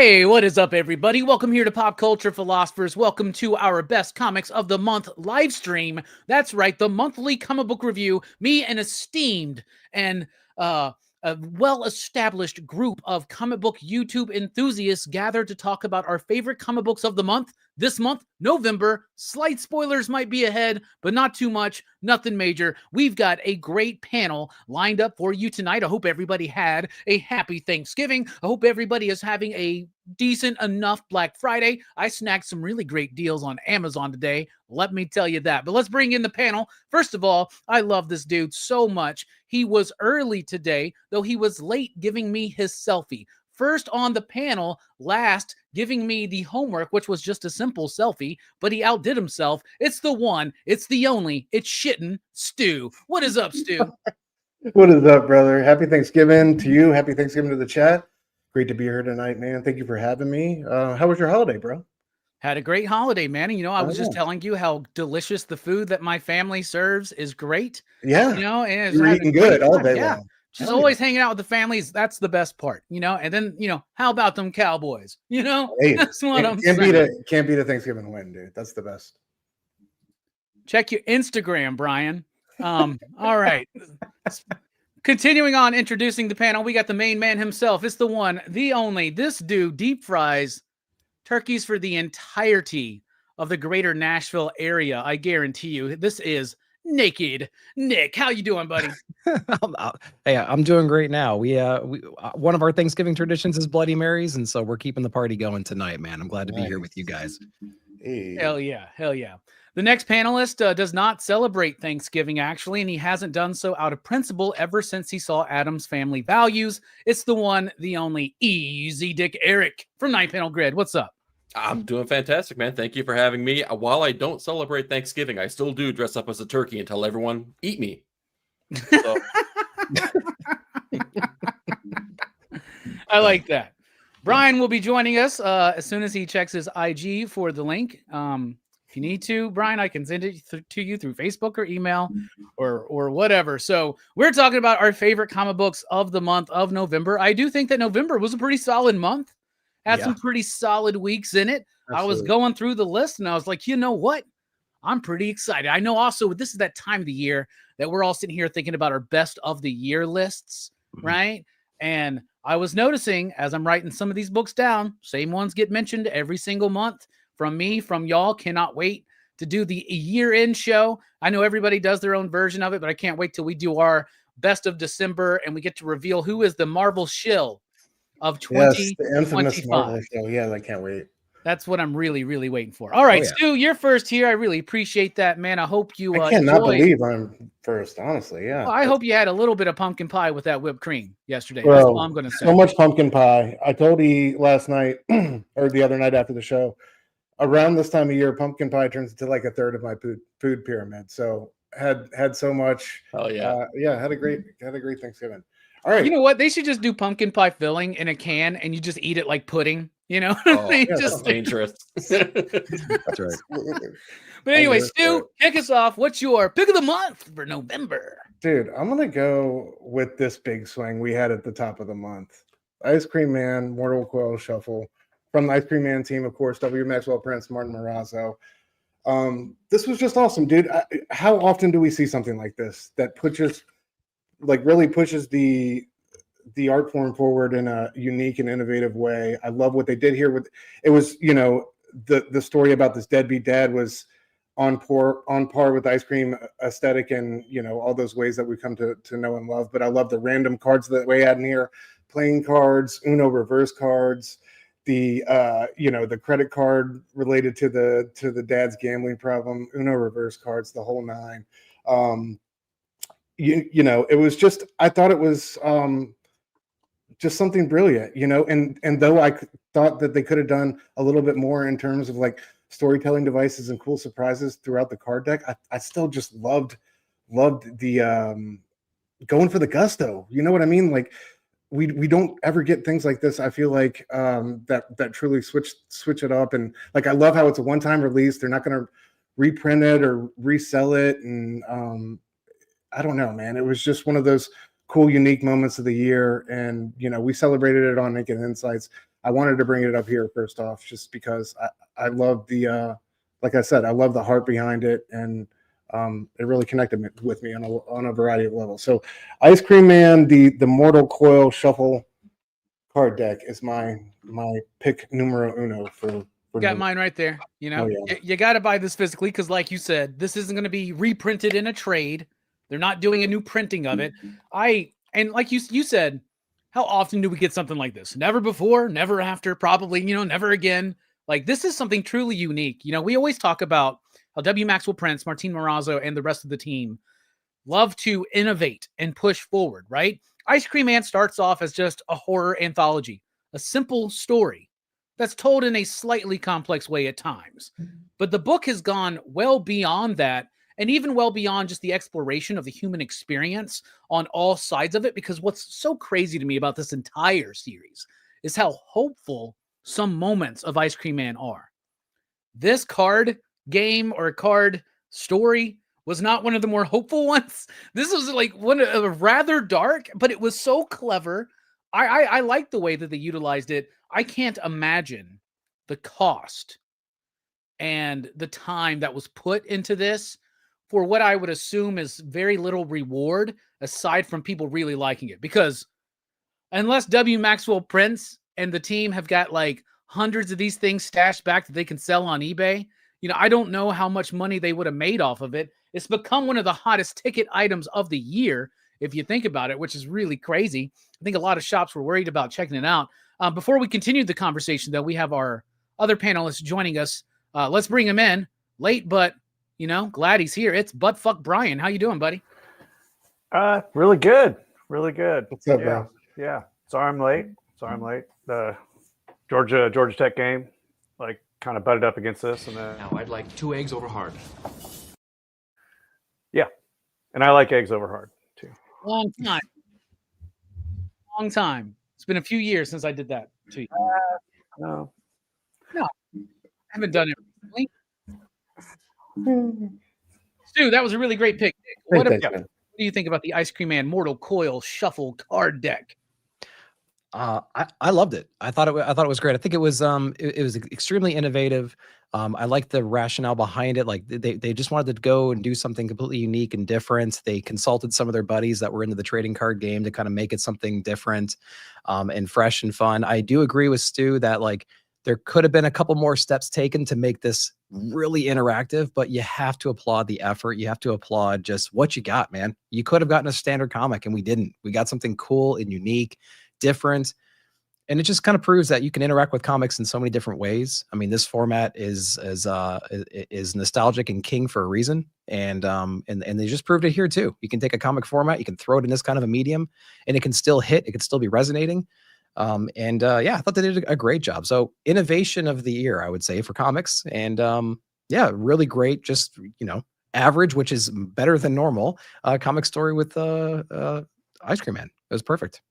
Hey, what is up, everybody? Welcome here to Pop Culture Philosophers. Welcome to our Best Comics of the Month live stream. That's right, the monthly comic book review. Me and esteemed and a well-established group of comic book YouTube enthusiasts gathered to talk about our favorite comic books of the month. This month, November. Slight spoilers might be ahead, but not too much. Nothing major. We've got a great panel lined up for you tonight. I hope everybody had a happy Thanksgiving. I hope everybody is having a decent enough Black Friday. I snagged some really great deals on Amazon today. Let me tell you that. But let's bring in the panel. First of all, I love this dude so much. He was early today, though he was late giving me his selfie. First on the panel, last giving me the homework, which was just a simple selfie, but he outdid himself. It's the one, it's the only, it's shitting Stu. What is up, Stu? What is up, brother? Happy Thanksgiving to you. Happy Thanksgiving to the chat. Great to be here tonight, man. Thank you for having me. How was your holiday, bro? Had a great holiday, man. And, I was just telling you how delicious the food that my family serves is great. Yeah. And you're eating good all day long. Just always hanging out with the families. That's the best part, and then, how about them Cowboys? Hey, that's what I'm saying. Can't beat a Thanksgiving win, dude. That's the best. Check your Instagram, Brian. All right. Continuing on, introducing the panel, we got the main man himself. It's the one, the only. This dude deep fries turkeys for the entirety of the greater Nashville area. I guarantee you, this is Naked Nick. How you doing, buddy? Hey, I'm doing great now. We one of our Thanksgiving traditions is Bloody Marys, and so we're keeping the party going tonight, man. I'm glad to be here with you guys. Hey. Hell yeah. The next panelist does not celebrate Thanksgiving, actually, and he hasn't done so out of principle ever since he saw Adam's Family Values. It's the one, the only, Easy Dick Eric from Nine Panel Grid. What's up? I'm doing fantastic, man. Thank you for having me. While I don't celebrate Thanksgiving, I still do dress up as a turkey and tell everyone, eat me. So. I like that. Brian will be joining us as soon as he checks his IG for the link. If you need to, Brian, I can send it to you through Facebook or email or whatever. So we're talking about our favorite comic books of the month of November. I do think that November was a pretty solid month. Had some pretty solid weeks in it. Absolutely. I was going through the list and I was like, you know what? I'm pretty excited. I know also this is that time of the year that we're all sitting here thinking about our best of the year lists, right? And I was noticing as I'm writing some of these books down, same ones get mentioned every single month from me, from y'all. Cannot wait to do the year-end show. I know everybody does their own version of it, but I can't wait till we do our best of December and we get to reveal who is the Marvel shill of 2025. Yes, the infamous Marvel show. Yeah, I can't wait. That's what I'm really, really waiting for. All right, Stu, you're first here. I really appreciate that, man. I hope you I cannot believe I'm first, honestly. Yeah. Well, I hope you had a little bit of pumpkin pie with that whipped cream yesterday. That's all I'm going to say. So much pumpkin pie. I told you last night or the other night after the show, around this time of year, pumpkin pie turns into like a third of my food pyramid. So had so much. Oh yeah. Had a great Thanksgiving. All right. You know what? They should just do pumpkin pie filling in a can and you just eat it like pudding, Oh, just dangerous. That's right. But anyway, Stu, kick us off. What's your pick of the month for November? Dude, I'm going to go with this big swing we had at the top of the month. Ice Cream Man, Mortal Coil Shuffle. From the Ice Cream Man team, of course, W. Maxwell Prince, Martin Morazzo. This was just awesome, dude. How often do we see something like this that really pushes the art form forward in a unique and innovative way? I love what they did here with it. Was the story about this deadbeat dad was on par with ice cream aesthetic and all those ways that we come to know and love. But I love the random cards that we had in here, playing cards, Uno reverse cards, the the credit card related to the dad's gambling problem, Uno reverse cards, the whole nine. It was just, I thought it was just something brilliant, and though I thought that they could have done a little bit more in terms of like storytelling devices and cool surprises throughout the card deck, I still just loved the going for the gusto. You know what I mean? Like we don't ever get things like this. I feel like that truly switch it up. And like, I love how it's a one-time release. They're not going to reprint it or resell it. And I don't know, man. It was just one of those cool, unique moments of the year. And, we celebrated it on Naked Insights. I wanted to bring it up here first off, just because I love the, like I said, I love the heart behind it, and it really connected with me on a variety of levels. So Ice Cream Man, the Mortal Coil Shuffle card deck is my pick numero uno for Got mine right there. You know, you got to buy this physically because, like you said, this isn't going to be reprinted in a trade. They're not doing a new printing of it. And like you said, how often do we get something like this? Never before, never after, probably, never again. Like, this is something truly unique. We always talk about how W. Maxwell Prince, Martin Morazzo, and the rest of the team love to innovate and push forward, right? Ice Cream Man starts off as just a horror anthology, a simple story that's told in a slightly complex way at times. But the book has gone well beyond that, and even well beyond just the exploration of the human experience on all sides of it, because what's so crazy to me about this entire series is how hopeful some moments of Ice Cream Man are. This card game or card story was not one of the more hopeful ones. This was like one of rather dark, but it was so clever. I like the way that they utilized it. I can't imagine the cost and the time that was put into this for what I would assume is very little reward aside from people really liking it. Because unless W. Maxwell Prince and the team have got like hundreds of these things stashed back that they can sell on eBay, I don't know how much money they would have made off of it. It's become one of the hottest ticket items of the year, if you think about it, which is really crazy. I think a lot of shops were worried about checking it out. Before we continue the conversation, though, we have our other panelists joining us. Let's bring him in. Late, but, glad he's here. It's Buttfuck Brian. How you doing, buddy? Really good. Really good. What's up, bro? Yeah. Sorry I'm late. The Georgia Tech game, kind of butted up against this, and then Now I'd like 2 eggs over hard. yeah, and I like eggs over hard too. Long time. It's been a few years since I did that to you. No, I haven't done it recently. Stu, that was a really great pick. What do you think about the Ice Cream Man Mortal Coil Shuffle card deck? I loved it. I thought it was great. I think it was extremely innovative. I liked the rationale behind it. Like they just wanted to go and do something completely unique and different. They consulted some of their buddies that were into the trading card game to kind of make it something different, and fresh and fun. I do agree with Stu that there could have been a couple more steps taken to make this really interactive, but you have to applaud the effort. You have to applaud just what you got, man. You could have gotten a standard comic and we didn't. We got something cool and unique, different. And it just kind of proves that you can interact with comics in so many different ways. I mean, this format is nostalgic and king for a reason. And they just proved it here too. You can take a comic format, you can throw it in this kind of a medium, and it can still hit, it can still be resonating. I thought they did a great job. So innovation of the year, I would say, for comics. And really great, just, average, which is better than normal, comic story with Ice Cream Man. It was perfect.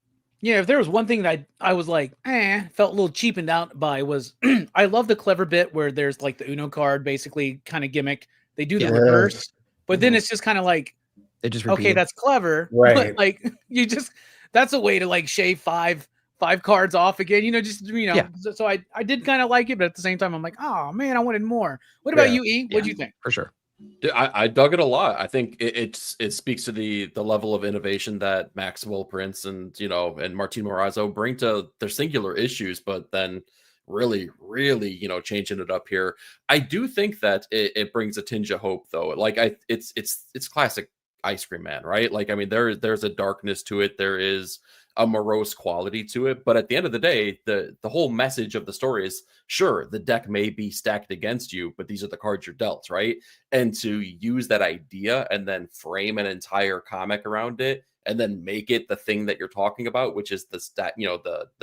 Yeah, if there was one thing that I was like, felt a little cheapened out by was I love the clever bit where there's like the Uno card, basically kind of gimmick. They do the reverse, but then it's just kind of like, they just okay, that's clever. Right. But that's a way to shave five cards off again, So I did kind of like it, but at the same time, I'm like, oh man, I wanted more. What about you, E? What'd you think? For sure. I dug it a lot. I think it speaks to the level of innovation that Maxwell Prince and Martin Morazzo bring to their singular issues, but then really changing it up here. I do think that it brings a tinge of hope, though. It's classic Ice Cream Man, right? There's a darkness to it. There is a morose quality to it, but at the end of the day, the whole message of the story is, sure, the deck may be stacked against you, but these are the cards you're dealt, right? And to use that idea and then frame an entire comic around it and then make it the thing that you're talking about, which is the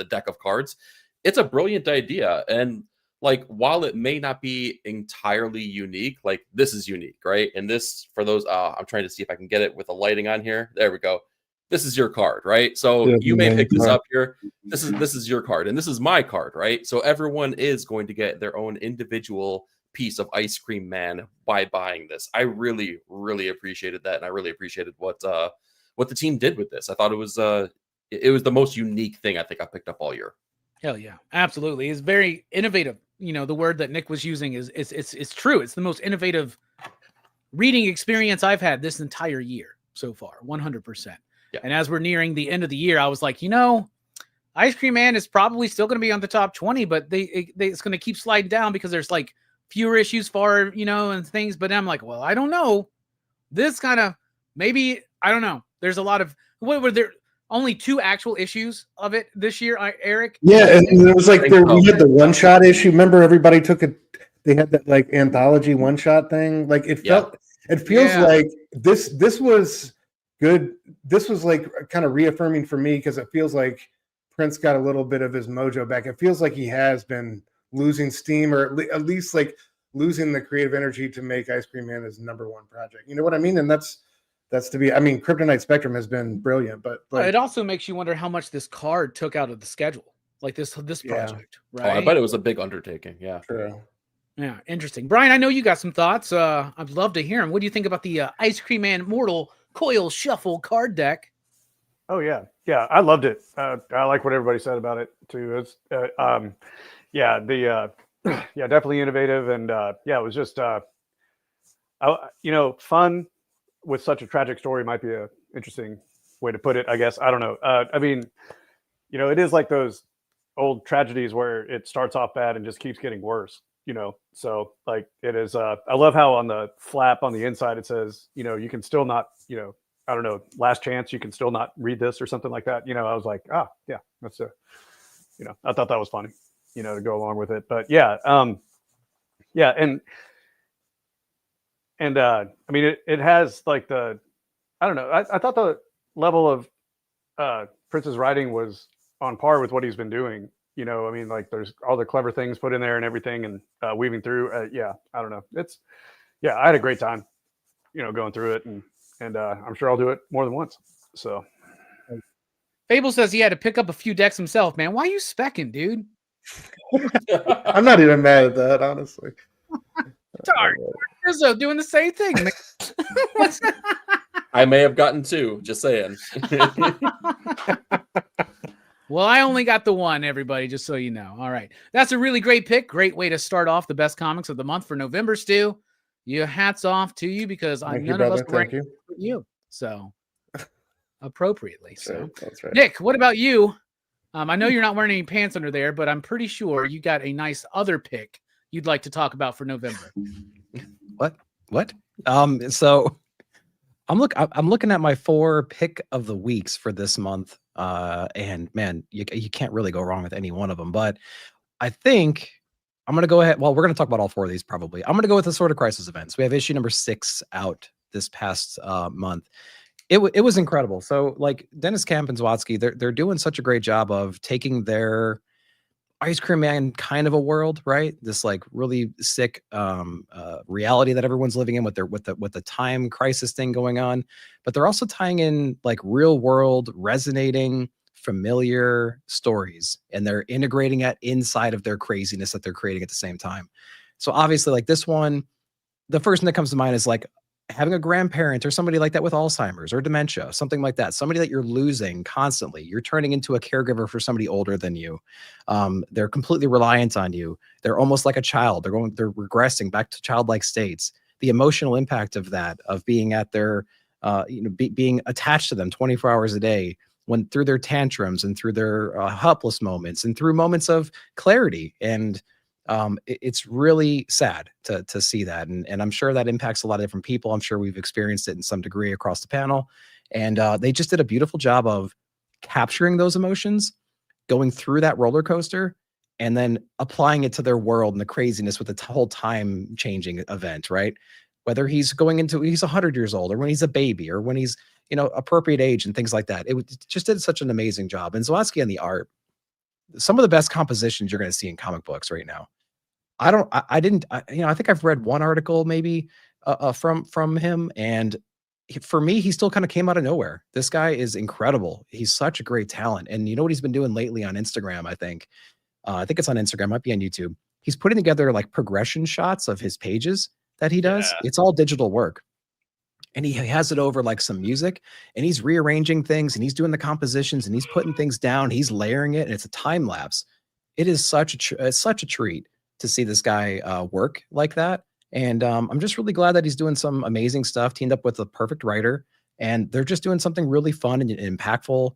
deck of cards, it's a brilliant idea. And while it may not be entirely unique, this is unique, right? And this, for those, I'm trying to see if I can get it with the lighting on here. There we go. This is your card, right? So you may pick this up here. This is your card, and this is my card, right? So everyone is going to get their own individual piece of Ice Cream Man by buying this. I really, really appreciated that, and I really appreciated what the team did with this. I thought it was the most unique thing I think I picked up all year. Hell yeah, absolutely. It's very innovative. You know, the word that Nick was using is it's true. It's the most innovative reading experience I've had this entire year so far, 100%. Yeah. And as we're nearing the end of the year, I was like, you know, Ice Cream Man is probably still going to be on the top 20, but it's going to keep sliding down because there's like fewer issues for, you know, and things. But I'm like, well, I don't know. This kind of maybe, I don't know. There's a lot of, what were there? Only 2 actual issues of it this year, Eric? Yeah, and it was like we had the one-shot issue. Remember, everybody took it. They had that like anthology one-shot thing. Like it felt, it feels like this was good. This was like kind of reaffirming for me because it feels like Prince got a little bit of his mojo back. It feels like he has been losing steam, or at least like losing the creative energy to make Ice Cream Man his #1 project. You know what I mean? And that's to be, I mean, Kryptonite Spectrum has been brilliant, but it also makes you wonder how much this card took out of the schedule, like this project, right? Oh, I bet it was a big undertaking. Yeah. True. Yeah, interesting. Brian, I know you got some thoughts. I'd love to hear them. What do you think about the Ice Cream Man Mortal Coil Shuffle card deck? Oh yeah, I loved it. I like what everybody said about it too. It's definitely innovative, and it was just fun with such a tragic story might be a interesting way to put it, I guess. I don't know. I mean, you know, it is like those old tragedies where it starts off bad and just keeps getting worse, you know? So like it is, I love how on the flap on the inside, it says, you know, you can still not, you know, I don't know, last chance, you can still not read this or something like that. You know, I was like, that's you know, I thought that was funny, you know, to go along with it, but and I mean, it has like I don't know. I thought the level of Prince's writing was on par with what he's been doing. You know, I mean, like there's all the clever things put in there and everything, and weaving through. I don't know. I had a great time, you know, going through it, and I'm sure I'll do it more than once. So, Fable says he had to pick up a few decks himself. Man, why are you specking, dude? I'm not even mad at that, honestly. Darn, Rizzo doing the same thing. I may have gotten 2, just saying. Well, I only got the 1, everybody, just so you know. All right. That's a really great pick. Great way to start off the best comics of the month for November, Stu. Your hats off to you because none of us were you. So appropriately. That's right. Nick, what about you? I know you're not wearing any pants under there, but I'm pretty sure you got a nice other pick you'd like to talk about for November. What? So I'm looking at my 4 pick of the weeks for this month. And man, you can't really go wrong with any one of them, but I think I'm going to go ahead. Well, we're going to talk about all 4 of these probably. I'm going to go with the Assorted Crisis events. We have issue number 6 out this past month. It was incredible. So like Dennis Camp and Zwatsky, they're doing such a great job of taking their Ice Cream Man kind of a world, right? This like really sick reality that everyone's living in with the time crisis thing going on, but they're also tying in like real world, resonating, familiar stories, and they're integrating it inside of their craziness that they're creating at the same time. So obviously, like this one, the first thing that comes to mind is like having a grandparent or somebody like that with Alzheimer's or dementia, something like that, somebody that you're losing constantly. You're turning into a caregiver for somebody older than you. They're completely reliant on you. They're almost like a child. They're regressing back to childlike states. The emotional impact of that, of being at their, being attached to them 24 hours a day, when through their tantrums and through their helpless moments and through moments of clarity. And it's really sad to see that. And I'm sure that impacts a lot of different people. I'm sure we've experienced it in some degree across the panel. And they just did a beautiful job of capturing those emotions, going through that roller coaster, and then applying it to their world and the craziness with the whole time changing event, right? Whether he's 100 years old or when he's a baby or when he's, appropriate age and things like that. It just did such an amazing job. And Zwatsky on the art, some of the best compositions you're going to see in comic books right now. I think I've read one article maybe from him, and for me, he still kind of came out of nowhere. This guy is incredible. He's such a great talent. And you know what he's been doing lately on Instagram? I think it's on Instagram, might be on YouTube. He's putting together like progression shots of his pages that he does. Yeah. It's all digital work. And he has it over like some music, and he's rearranging things, and he's doing the compositions, and he's putting things down. He's layering it, and it's a time lapse. it is such a treat to see this guy work like that. And I'm just really glad that he's doing some amazing stuff, teamed up with the perfect writer, and they're just doing something really fun and impactful,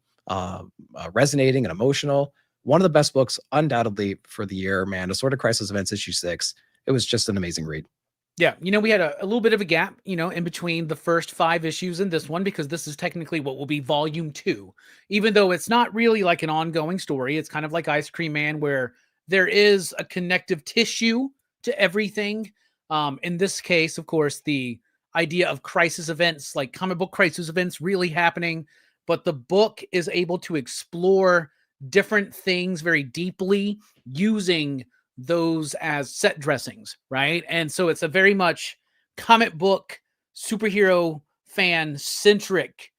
resonating and emotional. One of the best books, undoubtedly, for the year, man. Assorted Crisis Events issue 6. It was just an amazing read. Yeah, we had a little bit of a gap, in between the first 5 issues and this one, because this is technically what will be volume 2, even though it's not really like an ongoing story. It's kind of like Ice Cream Man, where there is a connective tissue to everything. In this case, of course, the idea of crisis events, like comic book crisis events really happening, but the book is able to explore different things very deeply using those as set dressings, right? And so it's a very much comic book superhero fan centric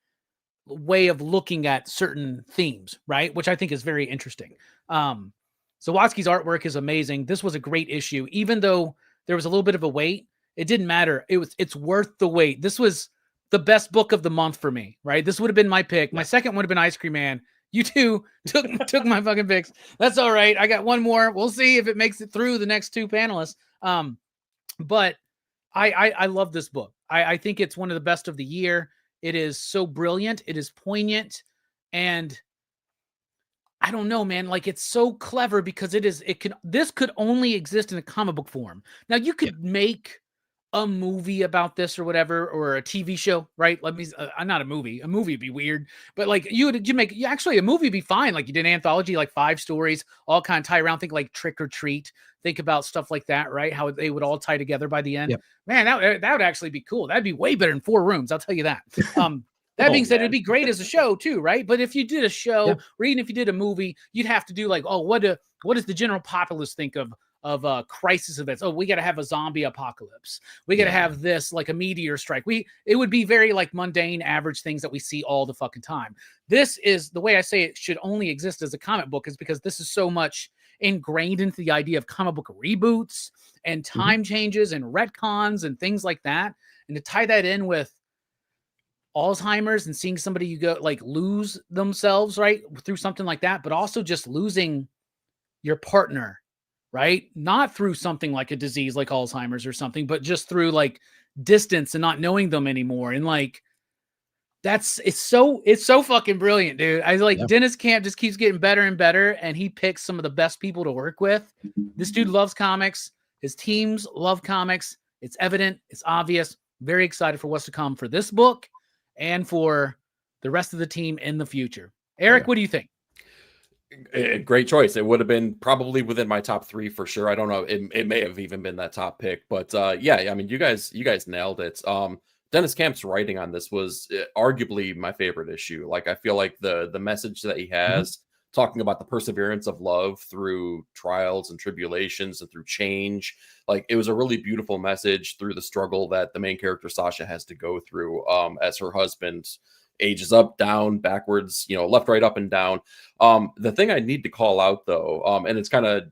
way of looking at certain themes, right? Which I think is very interesting. Zawadzki's artwork is amazing. This was a great issue, even though there was a little bit of a wait. It didn't matter. It's worth the wait. This was the best book of the month for me, right? This would have been my pick. My second would have been Ice Cream Man. You two took my fucking picks. That's all right. I got one more. We'll see if it makes it through the next 2 panelists. But I love this book. I think it's one of the best of the year. It is so brilliant. It is poignant. And I don't know, man. Like, it's so clever because this could only exist in a comic book form. Now, you could make a movie about this or whatever, or a TV show, right? Not a movie. A movie would be weird, but like actually a movie would be fine. Like, you did an anthology, like 5 stories, all kind of tie around. Think like Trick or Treat. Think about stuff like that, right? How they would all tie together by the end. Yep. Man, that would actually be cool. That'd be way better than 4 rooms. I'll tell you that. That being said, it'd be great as a show too, right? But if you did a show, or even if you did a movie, you'd have to do like, what does the general populace think of crisis events? Oh, we got to have a zombie apocalypse. We got to have this, like a meteor strike. It would be very like mundane, average things that we see all the fucking time. This is the way I say it should only exist as a comic book, is because this is so much ingrained into the idea of comic book reboots and time changes and retcons and things like that. And to tie that in with Alzheimer's and seeing somebody you go like lose themselves, right, through something like that, but also just losing your partner, right? Not through something like a disease like Alzheimer's or something, but just through like distance and not knowing them anymore. And like, it's so fucking brilliant, dude. I like Dennis Camp just keeps getting better and better, and he picks some of the best people to work with. This dude loves comics. His teams love comics. It's evident. It's obvious. Very excited for what's to come for this book and for the rest of the team in the future. Eric, what do you think? Great choice. It would have been probably within my top 3 for sure. I don't know. It may have even been that top pick, but yeah, I mean, you guys nailed it. Dennis Camp's writing on this was arguably my favorite issue. Like, I feel like the message that he has talking about the perseverance of love through trials and tribulations and through change. Like, it was a really beautiful message through the struggle that the main character Sasha has to go through as her husband ages up, down, backwards, left, right, up, and down. The thing I need to call out though, and it's kind of,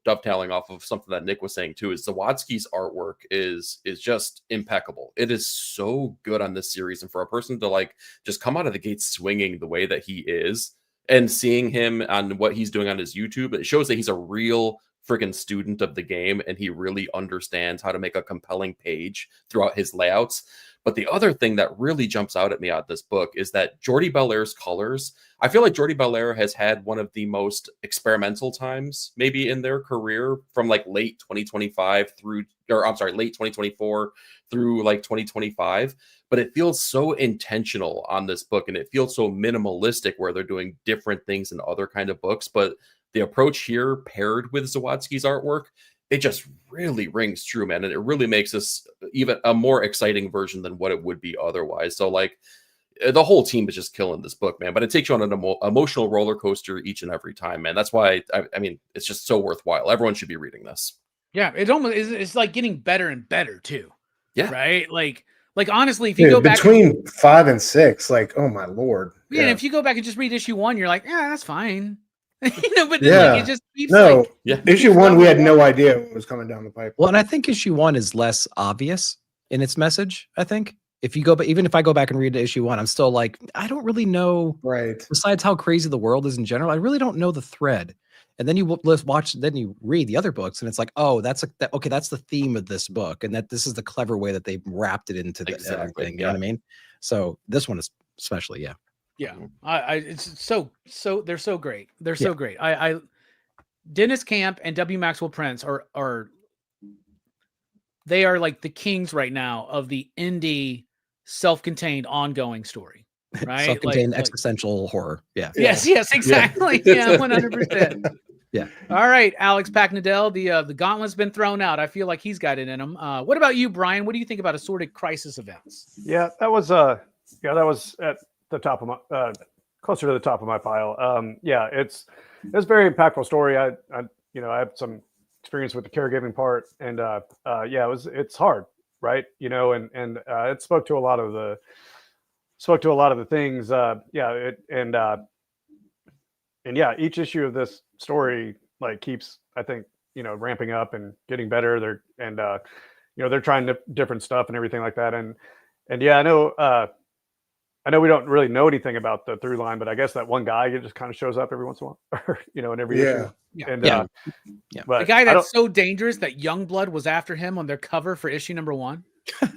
dovetailing off of something that Nick was saying too, is Zawadzki's artwork is just impeccable. It is so good on this series. And for a person to like just come out of the gate swinging the way that he is, and seeing him on what he's doing on his YouTube, it shows that he's a real freaking student of the game, and he really understands how to make a compelling page throughout his layouts. But the other thing that really jumps out at me out this book is that Jordi Belaire's colors. I feel like Jordi Belaire has had one of the most experimental times maybe in their career, from like late 2024 through like 2025. But it feels so intentional on this book, and it feels so minimalistic, where they're doing different things in other kind of books. But the approach here paired with Zawadzki's artwork, it just really rings true, man. And it really makes this even a more exciting version than what it would be otherwise. So like, the whole team is just killing this book, man. But it takes you on an emotional roller coaster each and every time, man. That's why, I mean, it's just so worthwhile. Everyone should be reading this. Yeah, it's like getting better and better too. Yeah. Right? Like honestly, if you go back between 5 and 6, like, oh my Lord. Yeah, if you go back and just read issue 1, you're like, yeah, that's fine. But then like, it just keeps issue 1, we had no idea what was coming down the pipe. Well, and I think issue 1 is less obvious in its message. I think if you go, but even if I go back and read issue 1, I'm still like, I don't really know. Right. Besides how crazy the world is in general, I really don't know the thread. And then you watch, then you read the other books, and it's like, oh, that's okay. That's the theme of this book, and that this is the clever way that they wrapped it into the everything. You know what I mean? So this one is especially, yeah. Yeah, it's so they're so great. They're so great. I Dennis Camp and W. Maxwell Prince are they are like the kings right now of the indie self-contained ongoing story, right? Self-contained existential horror. Yeah. Yes, exactly. Yeah, 100%. Yeah. All right, Alex Packnadell, the gauntlet's been thrown out. I feel like he's got it in him. What about you, Brian? What do you think about Assorted Crisis events? Yeah, that was at the top of my closer to the top of my pile. It's a very impactful story. I have some experience with the caregiving part, and it's hard, right? And it spoke to a lot of the things. Each issue of this story keeps, I think, ramping up and getting better. They're trying different stuff and everything like that. And I know we don't really know anything about the through line, but I guess that one guy just kind of shows up every once in a while, in every issue. And but the guy that's so dangerous that Youngblood was after him on their cover for issue number 1.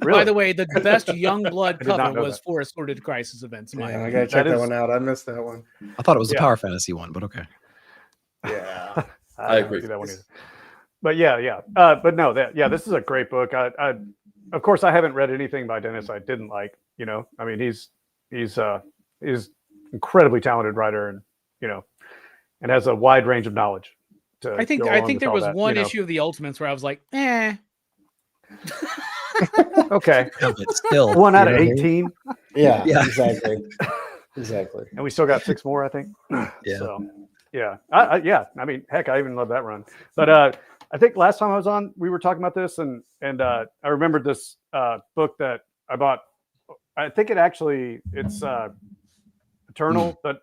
Really? By the way, the best Youngblood cover was for Assorted Crisis events. I gotta check that one out. I missed that one. I thought it was a Power Fantasy one, but okay. Yeah, I agree. That one either. But but no, this is a great book. I of course I haven't read anything by Dennis I didn't like. I mean he's incredibly talented writer, and has a wide range of knowledge. I think there was one issue of the Ultimates where I was like, eh. Okay. But still 1 out of 18. Yeah. Exactly. And we still got 6 more, I think. Yeah. So, I mean, heck, I even love that run. But I think last time I was on, we were talking about this, and I remembered this book that I bought. I think it's Eternal, but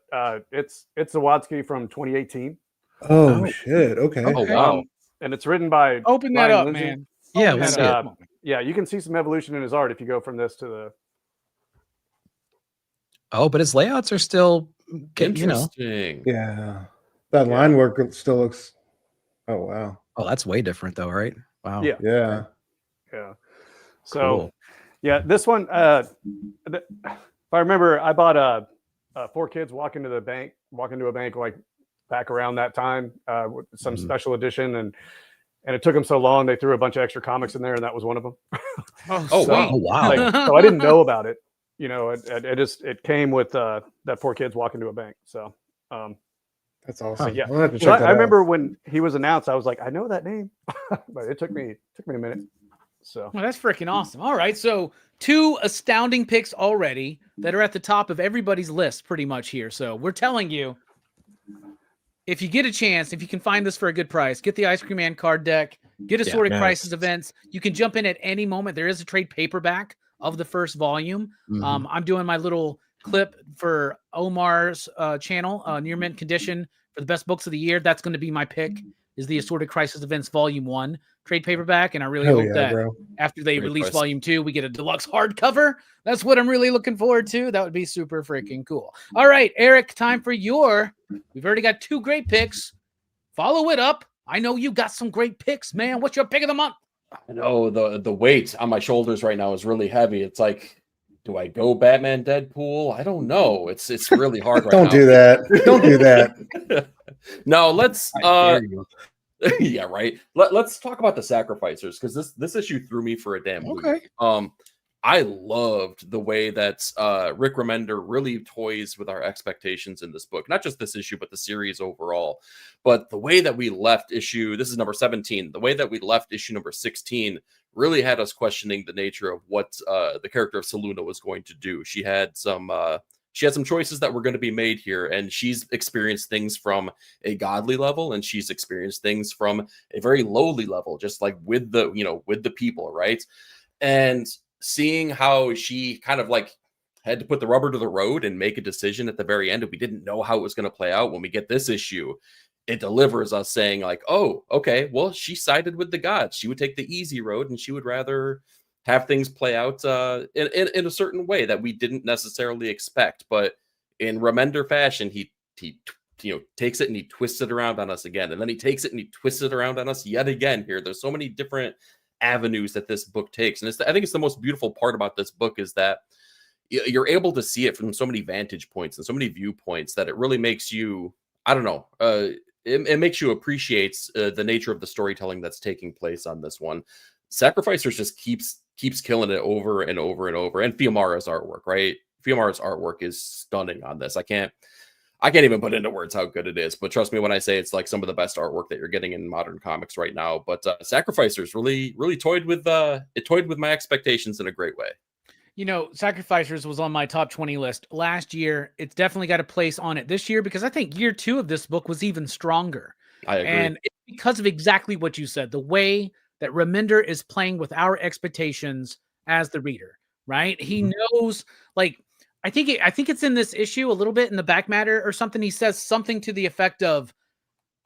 it's Zawadzki from 2018. Oh shit! Okay. Oh wow! And it's written by Open that Ryan up, Lindsay. man. Yeah, Open let's that up. You can see some evolution in his art if you go from this to the. Oh, but his layouts are still, Interesting. Yeah, that line work still looks. Oh wow. Oh, that's way different though, right? Wow. Yeah. So, this one. If I remember, I bought 4 Kids walk into a bank like back around that time with some special edition, and it took them so long they threw a bunch of extra comics in there, and that was one of them. Oh, wow. So I didn't know about it. It came with that 4 Kids walk into a bank. So that's awesome. Yeah, I'll have to check that I out. remember when he was announced, I was like, I know that name, but it took me a minute. So well, that's freaking awesome. All right, so 2 astounding picks already that are at the top of everybody's list pretty much here. So we're telling you, if you get a chance, if you can find this for a good price, get the Ice Cream Man card deck, get Assorted Crisis events. You can jump in at any moment. There is a trade paperback of the first volume. I'm doing my little clip for Omar's channel, Near Mint Condition, for the best books of the year. That's going to be my pick, is the Assorted Crisis events volume 1 trade paperback. And I really hope that after they release volume 2, we get a deluxe hardcover. That's what I'm really looking forward to. That would be super freaking cool. All right, Eric, time for we've already got 2 great picks. Follow it up. I know you got some great picks, man. What's your pick of the month? I know the weight on my shoulders right now is really heavy. It's like, do I go Batman Deadpool? I don't know. It's really hard right now. Don't do that. Don't do that. No, let's yeah, right. Let's talk about the Sacrificers, because this issue threw me for a damn loop. Okay. I loved the way that Rick Remender really toys with our expectations in this book. Not just this issue, but the series overall. But the way that we left this is number 17. The way that we left issue number 16 really had us questioning the nature of what the character of Seluna was going to do. She had some choices that were going to be made here, and she's experienced things from a godly level, and she's experienced things from a very lowly level, just like with the people, right? And seeing how she kind of had to put the rubber to the road and make a decision at the very end, and we didn't know how it was going to play out. When we get this issue, it delivers us saying oh, okay, well, she sided with the gods. She would take the easy road, and she would rather have things play out in a certain way that we didn't necessarily expect. But in Remender fashion, he takes it and he twists it around on us again, and then he takes it and he twists it around on us yet again. Here, there's so many different avenues that this book takes, and I think it's the most beautiful part about this book is that you're able to see it from so many vantage points and so many viewpoints that it really makes you, I don't know, it makes you appreciate the nature of the storytelling that's taking place on this one. Sacrificers just keeps killing it over and over and over. And Fiumara's artwork, right? Fiumara's artwork is stunning on this. I can't even put into words how good it is, but trust me when I say it's like some of the best artwork that you're getting in modern comics right now. But Sacrificers really toyed with my expectations in a great way. Sacrificers was on my top 20 list last year. It's definitely got a place on it this year because I think year 2 of this book was even stronger. I agree. And it's because of exactly what you said, the way that Reminder is playing with our expectations as the reader, right? He knows, like, I think it's in this issue a little bit in the back matter or something. He says something to the effect of,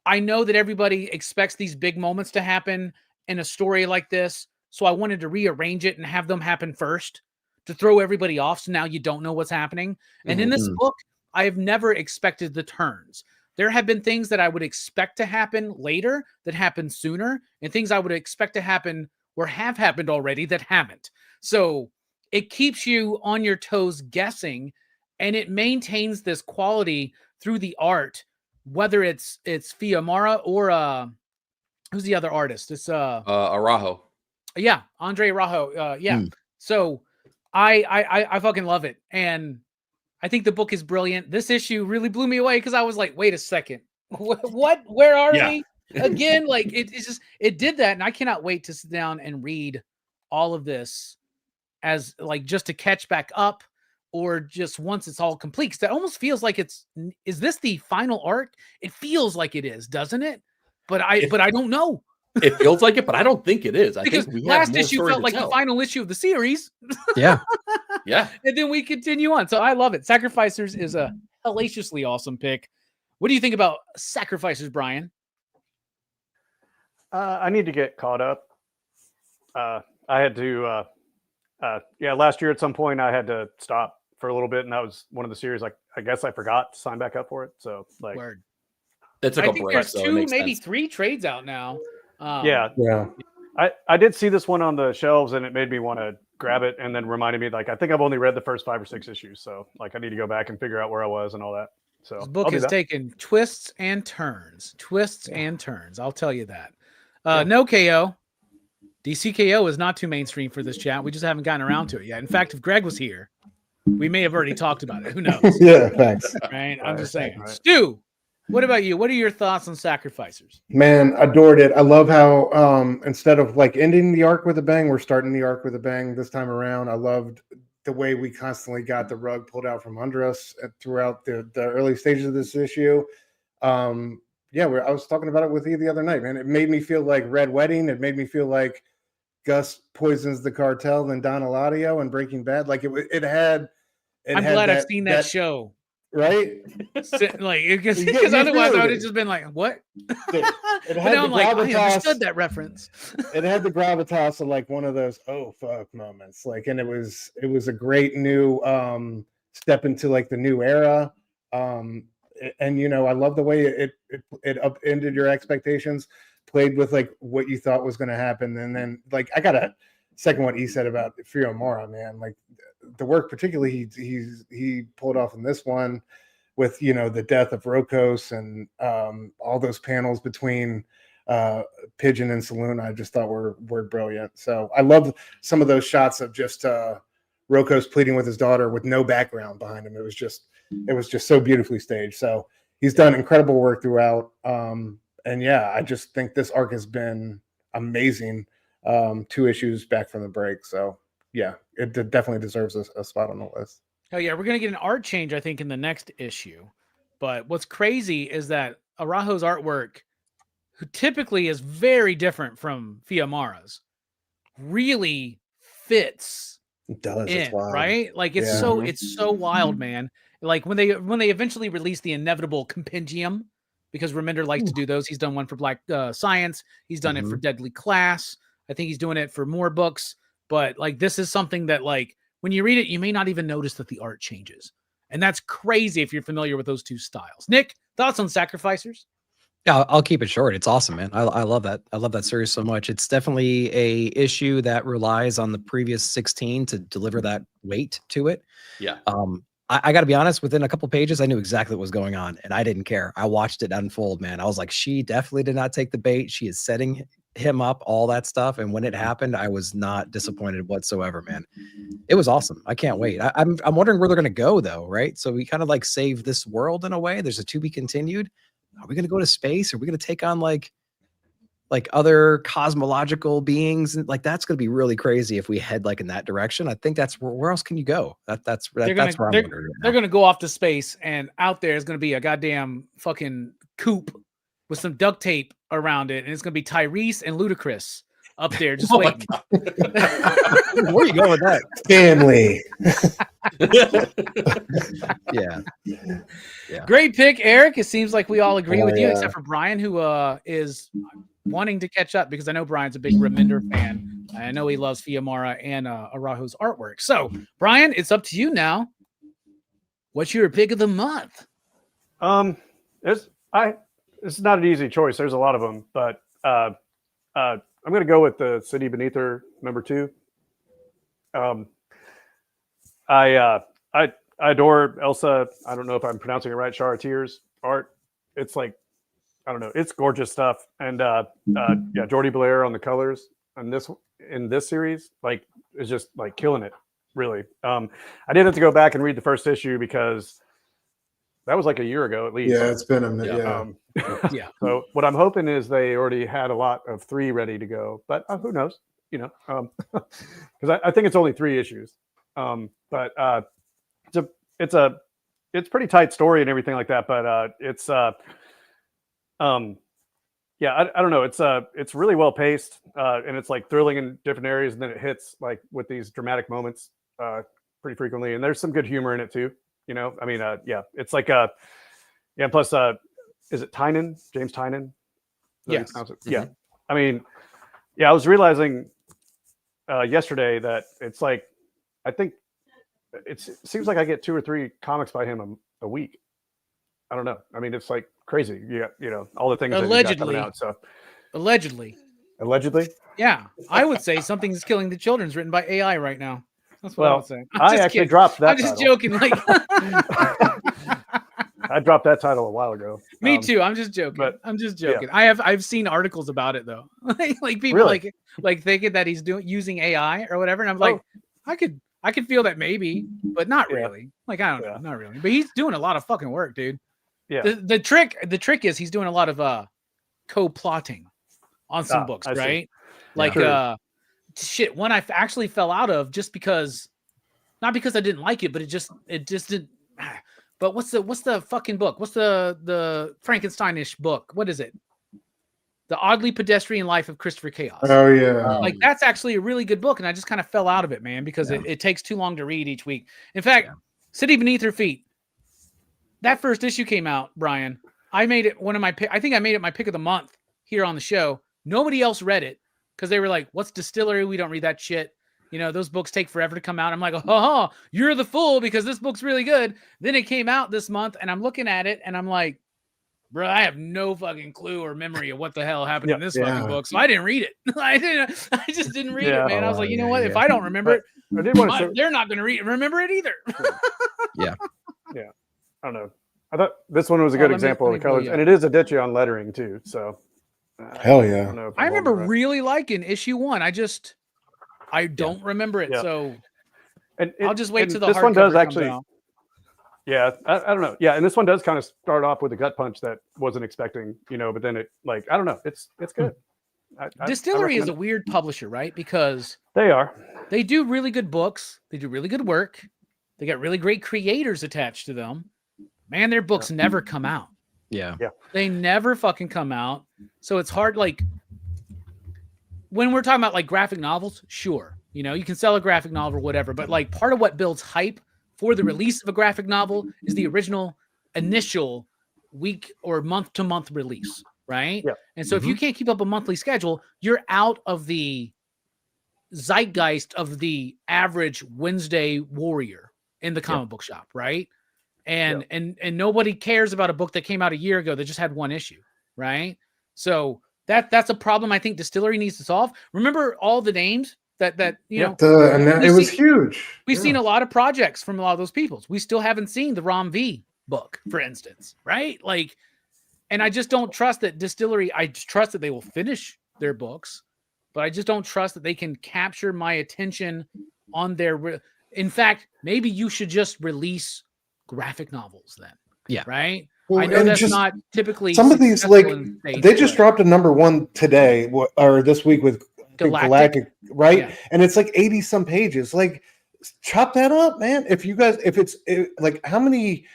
I know that everybody expects these big moments to happen in a story like this, so I wanted to rearrange it and have them happen first to throw everybody off, so now you don't know what's happening. And in this book, I have never expected the turns. There have been things that I would expect to happen later that happen sooner, and things I would expect to happen or have happened already that haven't. So it keeps you on your toes guessing, and it maintains this quality through the art, whether it's Fiumara or who's the other artist? It's Araujo. Yeah, Andre Araujo. So I fucking love it. And I think the book is brilliant. This issue really blew me away because I was like, wait a second. What? Where are we? Again, like it did that. And I cannot wait to sit down and read all of this as like just to catch back up or just once it's all complete. Because that almost feels like is this the final arc? It feels like it is, doesn't it? But I don't know. It feels like it, but I don't think it is. Because last issue felt like the final issue of the series. Yeah. Yeah. And then we continue on. So I love it. Sacrificers is a hellaciously awesome pick. What do you think about Sacrificers, Brian? I need to get caught up. I had to, last year at some point I had to stop for a little bit, and that was one of the series. Like, I guess I forgot to sign back up for it. So, like, Word. That took I a think break, there's so it 2, makes maybe sense. 3 trades out now. Yeah. I did see this one on the shelves, and it made me want to grab it, and then reminded me, like, I think I've only read the first 5 or 6 issues, so like I need to go back and figure out where I was and all that. So This book has taken twists and turns. And turns. I'll tell you that. No KO. DCKO is not too mainstream for this chat. We just haven't gotten around to it yet. In fact, if Greg was here, we may have already talked about it. Who knows? Yeah, thanks. Right? I'm just saying. Right. Stu, what about you? What are your thoughts on Sacrificers? Man, adored it. I love how instead of like ending the arc with a bang, we're starting the arc with a bang this time around. I loved the way we constantly got the rug pulled out from under us throughout the early stages of this issue. I was talking about it with you the other night, man. It made me feel like Red Wedding. It made me feel like Gus poisons the cartel and Don Eladio and Breaking Bad. Like it had. I'm glad I've seen that show. Right? Like, because otherwise I would have just been like, what? It But had now I'm the like, I gravitas. understood that reference. It had the gravitas of like one of those oh fuck moments. Like, and it was a great new step into like the new era. And I love the way it upended your expectations, played with like what you thought was going to happen, and then like I got to second what he said about Fiumara, man. Like the work, particularly he pulled off in this one with the death of Rokos and all those panels between Pigeon and Saloon. I just thought were brilliant. So I love some of those shots of just Rokos pleading with his daughter with no background behind him. It was just so beautifully staged. So he's done incredible work throughout. And yeah, I just think this arc has been amazing. 2 issues back from the break. So yeah, it definitely deserves a spot on the list. Oh yeah, we're gonna get an art change, I think, in the next issue. But what's crazy is that Araujo's artwork, who typically is very different from Fiumara's, really fits It does. in, It's wild. right? Like it's so wild, man. Like when they eventually release the inevitable compendium, because Reminder likes to do those. He's done one for Black Science. He's done it for Deadly Class. I think he's doing it for more books. But like this is something that like when you read it, you may not even notice that the art changes. And that's crazy if you're familiar with those 2 styles. Nick, Thoughts on Sacrificers? Yeah, I'll keep it short. It's awesome, man. I love that. I love that series so much. It's definitely a issue that relies on the previous 16 to deliver that weight to it. Yeah. I got to be honest, within a couple pages, I knew exactly what was going on, and I didn't care. I watched it unfold, man. I was like, she definitely did not take the bait. She is setting him up, all that stuff. And when it happened, I was not disappointed whatsoever, man. It was awesome. I can't wait. I'm wondering where they're going to go, though, right? So we kind of like save this world in a way. There's a to be continued. Are we going to go to space? Are we going to take on like other cosmological beings? Like that's going to be really crazy if we head like in that direction. I think that's where else can you go? That's where I'm wondering. They're going to go off to space, and out there is going to be a goddamn fucking coop with some duct tape around it, and it's going to be Tyrese and Ludacris up there just waiting. Where are you going with that? Family. Yeah. Great pick, Eric. It seems like we all agree with you, except for Brian, who is wanting to catch up, because I know Brian's a big Reminder fan. I know he loves Fiamara and Arahu's artwork. So, Brian, it's up to you now. What's your pick of the month? It's not an easy choice. There's a lot of them, but I'm going to go with the City Beneath Her #2. I adore Elsa. I don't know if I'm pronouncing it right. Charretier's art. It's like, I don't know. It's gorgeous stuff. And Jordi Blair on the colors in this series, like, is just like killing it. Really. I did have to go back and read the first issue because that was like a year ago at least. Yeah, it's been a minute. Yeah. So what I'm hoping is they already had a lot of 3 ready to go, but who knows? You know, because I think it's only 3 issues. But it's pretty tight story and everything like that. But I don't know. It's really well paced, and it's like thrilling in different areas, and then it hits like with these dramatic moments pretty frequently, and there's some good humor in it too. You know, I mean, it's like plus, is it Tynan? James Tynan? Yes. Yeah. I mean, I was realizing yesterday that it's like, I think it seems like I get 2 or 3 comics by him a week. I don't know. I mean, it's like crazy. Yeah, you know, all the things that he's got coming out. So Allegedly. Yeah, I would say Something's Killing the Children's written by AI right now. That's what I would say. I actually dropped that. I'm just joking. Like, I dropped that title a while ago. Me too. I'm just joking. Yeah. I've seen articles about it though. like people really? like thinking that he's using AI or whatever, and I'm like, I could feel that maybe, but not really. Like, I don't know, not really. But he's doing a lot of fucking work, dude. Yeah. The trick is he's doing a lot of co-plotting on some books, right? Like shit, one I actually fell out of just because, not because I didn't like it, but it just didn't. But what's the fucking book? What's the Frankensteinish book? What is it? The Oddly Pedestrian Life of Christopher Chaos. Oh yeah. Like, that's actually a really good book, and I just kind of fell out of it, man, because it takes too long to read each week. In fact, City Beneath Her Feet. That first issue came out, Brian. I made it I think I made it my pick of the month here on the show. Nobody else read it because they were like, "What's Distillery? We don't read that shit. You know, those books take forever to come out." I'm like, "Oh, you're the fool because this book's really good." Then it came out this month, and I'm looking at it, and I'm like, "Bro, I have no fucking clue or memory of what the hell happened in this fucking book." So I didn't read it. I just didn't read it, man. I was like, you know what? If I don't remember it, they're not going to remember it either. Yeah. I don't know. I thought this one was a good example of the colors, and it is a ditchy on lettering too. So, hell yeah! I remember really liking issue 1. I don't remember it, so I'll just wait till the this one hardcover does actually. out. Yeah, I don't know. Yeah, and this one does kind of start off with a gut punch that wasn't expecting, you know. But then it, like, I don't know, it's good. Distillery is a weird publisher, right? Because they do really good books, they do really good work, they got really great creators attached to them. Man, their books never come out. Yeah. They never fucking come out. So it's hard. Like, when we're talking about like graphic novels, sure, you know, you can sell a graphic novel or whatever, but like part of what builds hype for the release of a graphic novel is the initial week or month-to-month release, right? Yeah. And so if you can't keep up a monthly schedule, you're out of the zeitgeist of the average Wednesday warrior in the comic book shop, right? and nobody cares about a book that came out a year ago that just had one issue, right? So that's a problem I think Distillery needs to solve. Remember all the names that you know, and it was huge. We've seen a lot of projects from a lot of those people. We still haven't seen the Rom V book, for instance, right? Like, and I just don't trust that Distillery. I just trust that they will finish their books, but I just don't trust that they can capture my attention on their. In fact, maybe you should just release graphic novels then. Yeah. Right. Well, I know and that's just not typically some of these, like, they just dropped a #1 today or this week with Galactic, right? Yeah. And it's like 80 some pages. Like, chop that up, man. If it's like, how many,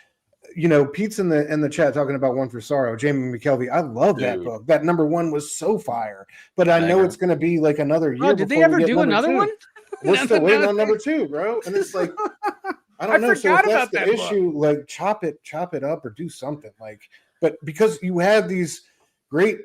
you know, Pete's in the chat talking about One for Sorrow, Jamie McKelvey. I love that book. That #1 was so fire. But I know it's going to be like another year. Oh, did they ever do another one? We're still waiting on #2, bro. And it's like, I don't know. So if that's the issue, like, chop it up or do something. Like, but because you have these great,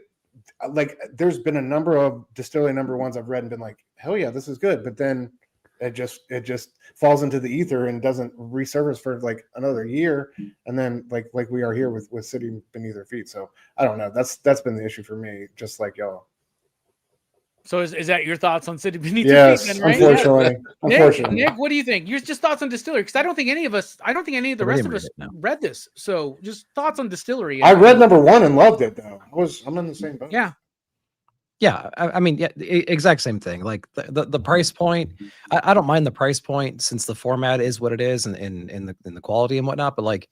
like, there's been a number of Distillery #1s I've read and been like, hell yeah, this is good. But then it just falls into the ether and doesn't resurface for like another year. And then like we are here with City Beneath Their Feet. So I don't know. That's been the issue for me, just like y'all. So is that your thoughts on City Beneath Their Feet? Then, right? Unfortunately. Nick, what do you think? Your just thoughts on Distillery? Because I don't think any of the rest of us read this. So just thoughts on Distillery. I read #1 and loved it though. I'm in the same boat. Yeah. Yeah, I mean, yeah, exact same thing. Like the price point, I don't mind the price point since the format is what it is, and in the quality and whatnot. But like,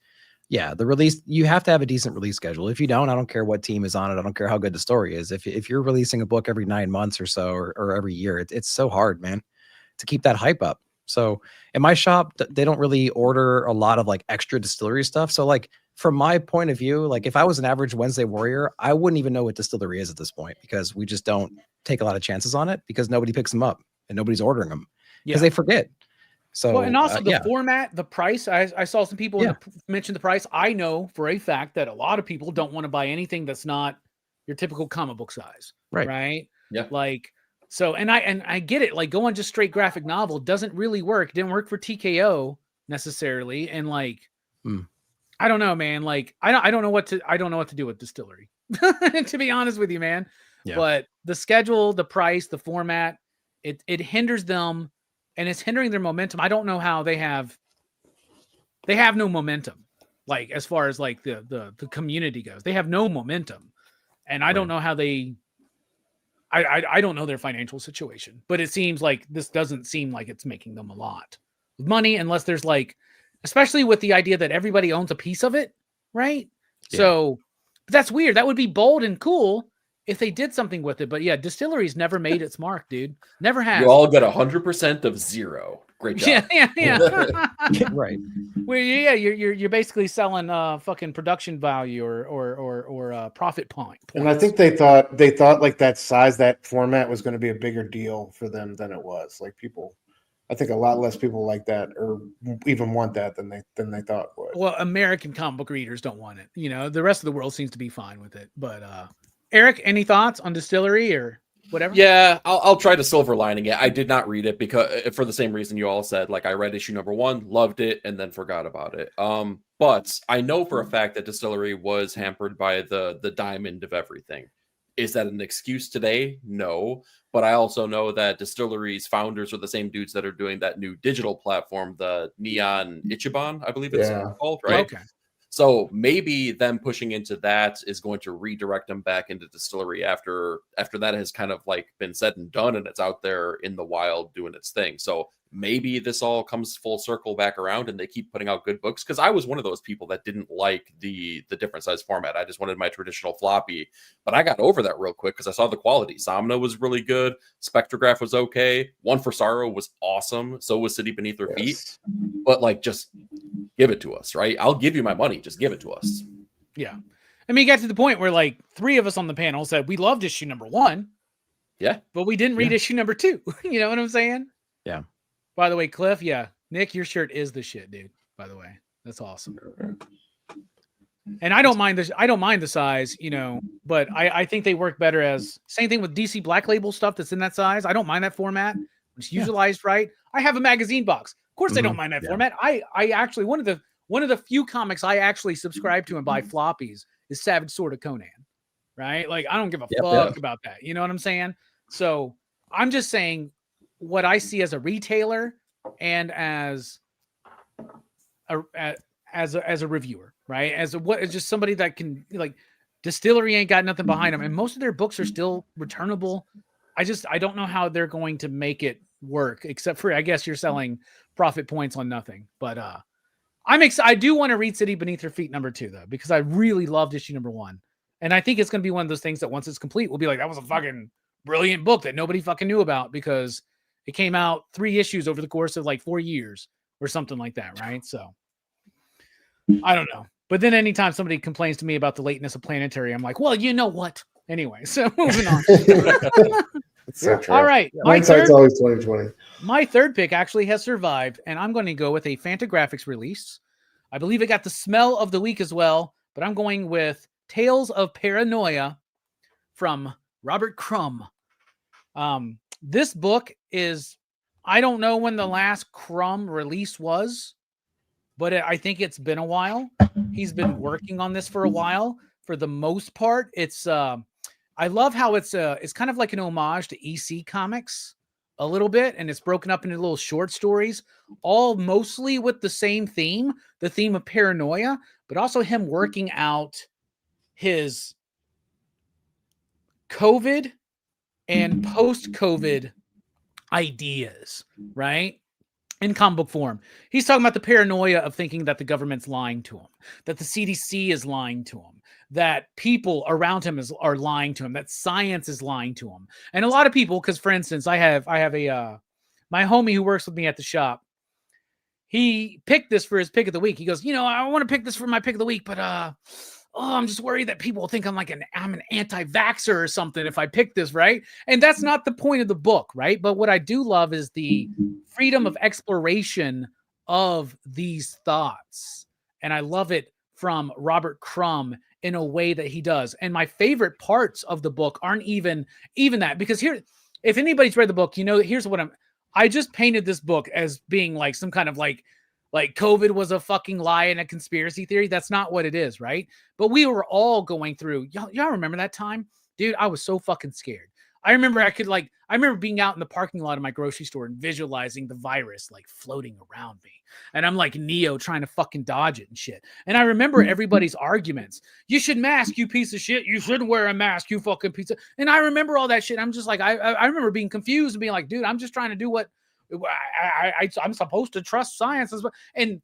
yeah, the release, you have to have a decent release schedule. If you don't, I don't care what team is on it. I don't care how good the story is. If you're releasing a book every 9 months or so, or every year, it's so hard, man, to keep that hype up. So in my shop, they don't really order a lot of like extra Distillery stuff. So like, from my point of view, like if I was an average Wednesday warrior, I wouldn't even know what Distillery is at this point, because we just don't take a lot of chances on it because nobody picks them up and nobody's ordering them because they forget. So, well, and also the format, the price. I saw some people mention the price. I know for a fact that a lot of people don't want to buy anything that's not your typical comic book size, right? Yeah. Like, so, and I get it. Like, going just straight graphic novel doesn't really work. It didn't work for TKO necessarily, and like. I don't know, man. Like, I don't know what to do with Distillery, to be honest with you, man. Yeah. But the schedule, the price, the format, it hinders them, and it's hindering their momentum. I don't know how they have no momentum, like as far as like the community goes. They have no momentum, and I don't know how they. I don't know their financial situation, but it seems like this doesn't seem like it's making them a lot of money, unless there's like. Especially with the idea that everybody owns a piece of it, right? Yeah. So that's weird. That would be bold and cool if they did something with it. But yeah, Distillery's never made its mark, dude. Never has. You all got 100% of 0. Great job. Yeah. Right. Well, yeah, you're basically selling fucking production value or profit point. And I think they thought like that size, that format was going to be a bigger deal for them than it was. Like people. I think a lot less people like that or even want that than they thought would. Well, American comic book readers don't want it. You know, the rest of the world seems to be fine with it. But Eric, any thoughts on Distillery or whatever? Yeah, I'll try to silver lining it. I did not read it because for the same reason you all said. Like, I read issue #1, loved it, and then forgot about it. But I know for a fact that Distillery was hampered by the diamond of everything. Is that an excuse today? No. But I also know that Distillery's founders are the same dudes that are doing that new digital platform, the Neon Ichiban, I believe it's called, right? Okay. So maybe them pushing into that is going to redirect them back into Distillery after that has kind of like been said and done and it's out there in the wild doing its thing. So maybe this all comes full circle back around and they keep putting out good books. Because I was one of those people that didn't like the different size format. I just wanted my traditional floppy. But I got over that real quick because I saw the quality. Somna was really good. Spectrograph was okay. One for Sorrow was awesome. So was City Beneath Their Feet. But like, just give it to us, right? I'll give you my money. Just give it to us. Yeah. I mean, it got to the point where like 3 of us on the panel said we loved issue #1. Yeah. But we didn't read issue #2. You know what I'm saying? Yeah. By the way, Cliff, Nick, your shirt is the shit, dude. By the way, that's awesome. And I don't mind this. I don't mind the size, you know, but I think they work better as same thing with DC Black Label stuff that's in that size. I don't mind that format. It's utilized right. I have a magazine box. Of course, I don't mind that format. I actually one of one of the few comics I actually subscribe to and buy floppies is Savage Sword of Conan, right? Like, I don't give a fuck about that. You know what I'm saying? So I'm just saying what I see as a retailer and as a reviewer, right? As just somebody that can, like, Distillery ain't got nothing behind them, and most of their books are still returnable. I don't know how they're going to make it work, except for, I guess, you're selling profit points on nothing. But I do want to read City Beneath Your Feet #2 though, because I really loved issue #1, and I think it's going to be one of those things that once it's complete, we'll be like, that was a fucking brilliant book that nobody fucking knew about because it came out 3 issues over the course of like 4 years or something like that, right? So I don't know. But then anytime somebody complains to me about the lateness of Planetary, I'm like, well, you know what? Anyway, so moving on. So true. All right. Hindsight's always 2020. My third pick actually has survived, and I'm going to go with a Fantagraphics release. I believe it got the smell of the week as well, but I'm going with Tales of Paranoia from Robert Crumb. This book is, I don't know when the last Crumb release was, but I think it's been a while. He's been working on this for a while. For the most part, it's I love how it's kind of like an homage to EC Comics a little bit, and it's broken up into little short stories, all mostly with the same theme, the theme of paranoia, but also him working out his COVID and post-COVID ideas, right? In comic book form. He's talking about the paranoia of thinking that the government's lying to him, that the CDC is lying to him, that people around him are lying to him, that science is lying to him. And a lot of people, because for instance, I have a my homie who works with me at the shop. He picked this for his pick of the week. He goes, I want to pick this for my pick of the week, but I'm just worried that people will think I'm an anti-vaxxer or something if I pick this, right? And that's not the point of the book, right? But what I do love is the freedom of exploration of these thoughts. And I love it from Robert Crumb in a way that he does. And my favorite parts of the book aren't even that, because here, if anybody's read the book, here's what I just painted this book as being like some kind of like COVID was a fucking lie and a conspiracy theory. That's not what it is, right? But we were all going through. Y'all remember that time? Dude, I was so fucking scared. I remember being out in the parking lot of my grocery store and visualizing the virus like floating around me. And I'm like Neo trying to fucking dodge it and shit. And I remember everybody's arguments. You should mask, you piece of shit. You shouldn't wear a mask, you fucking piece of... And I remember all that shit. I'm just like, I remember being confused and being like, dude, I'm just trying to do what I'm supposed to trust science. And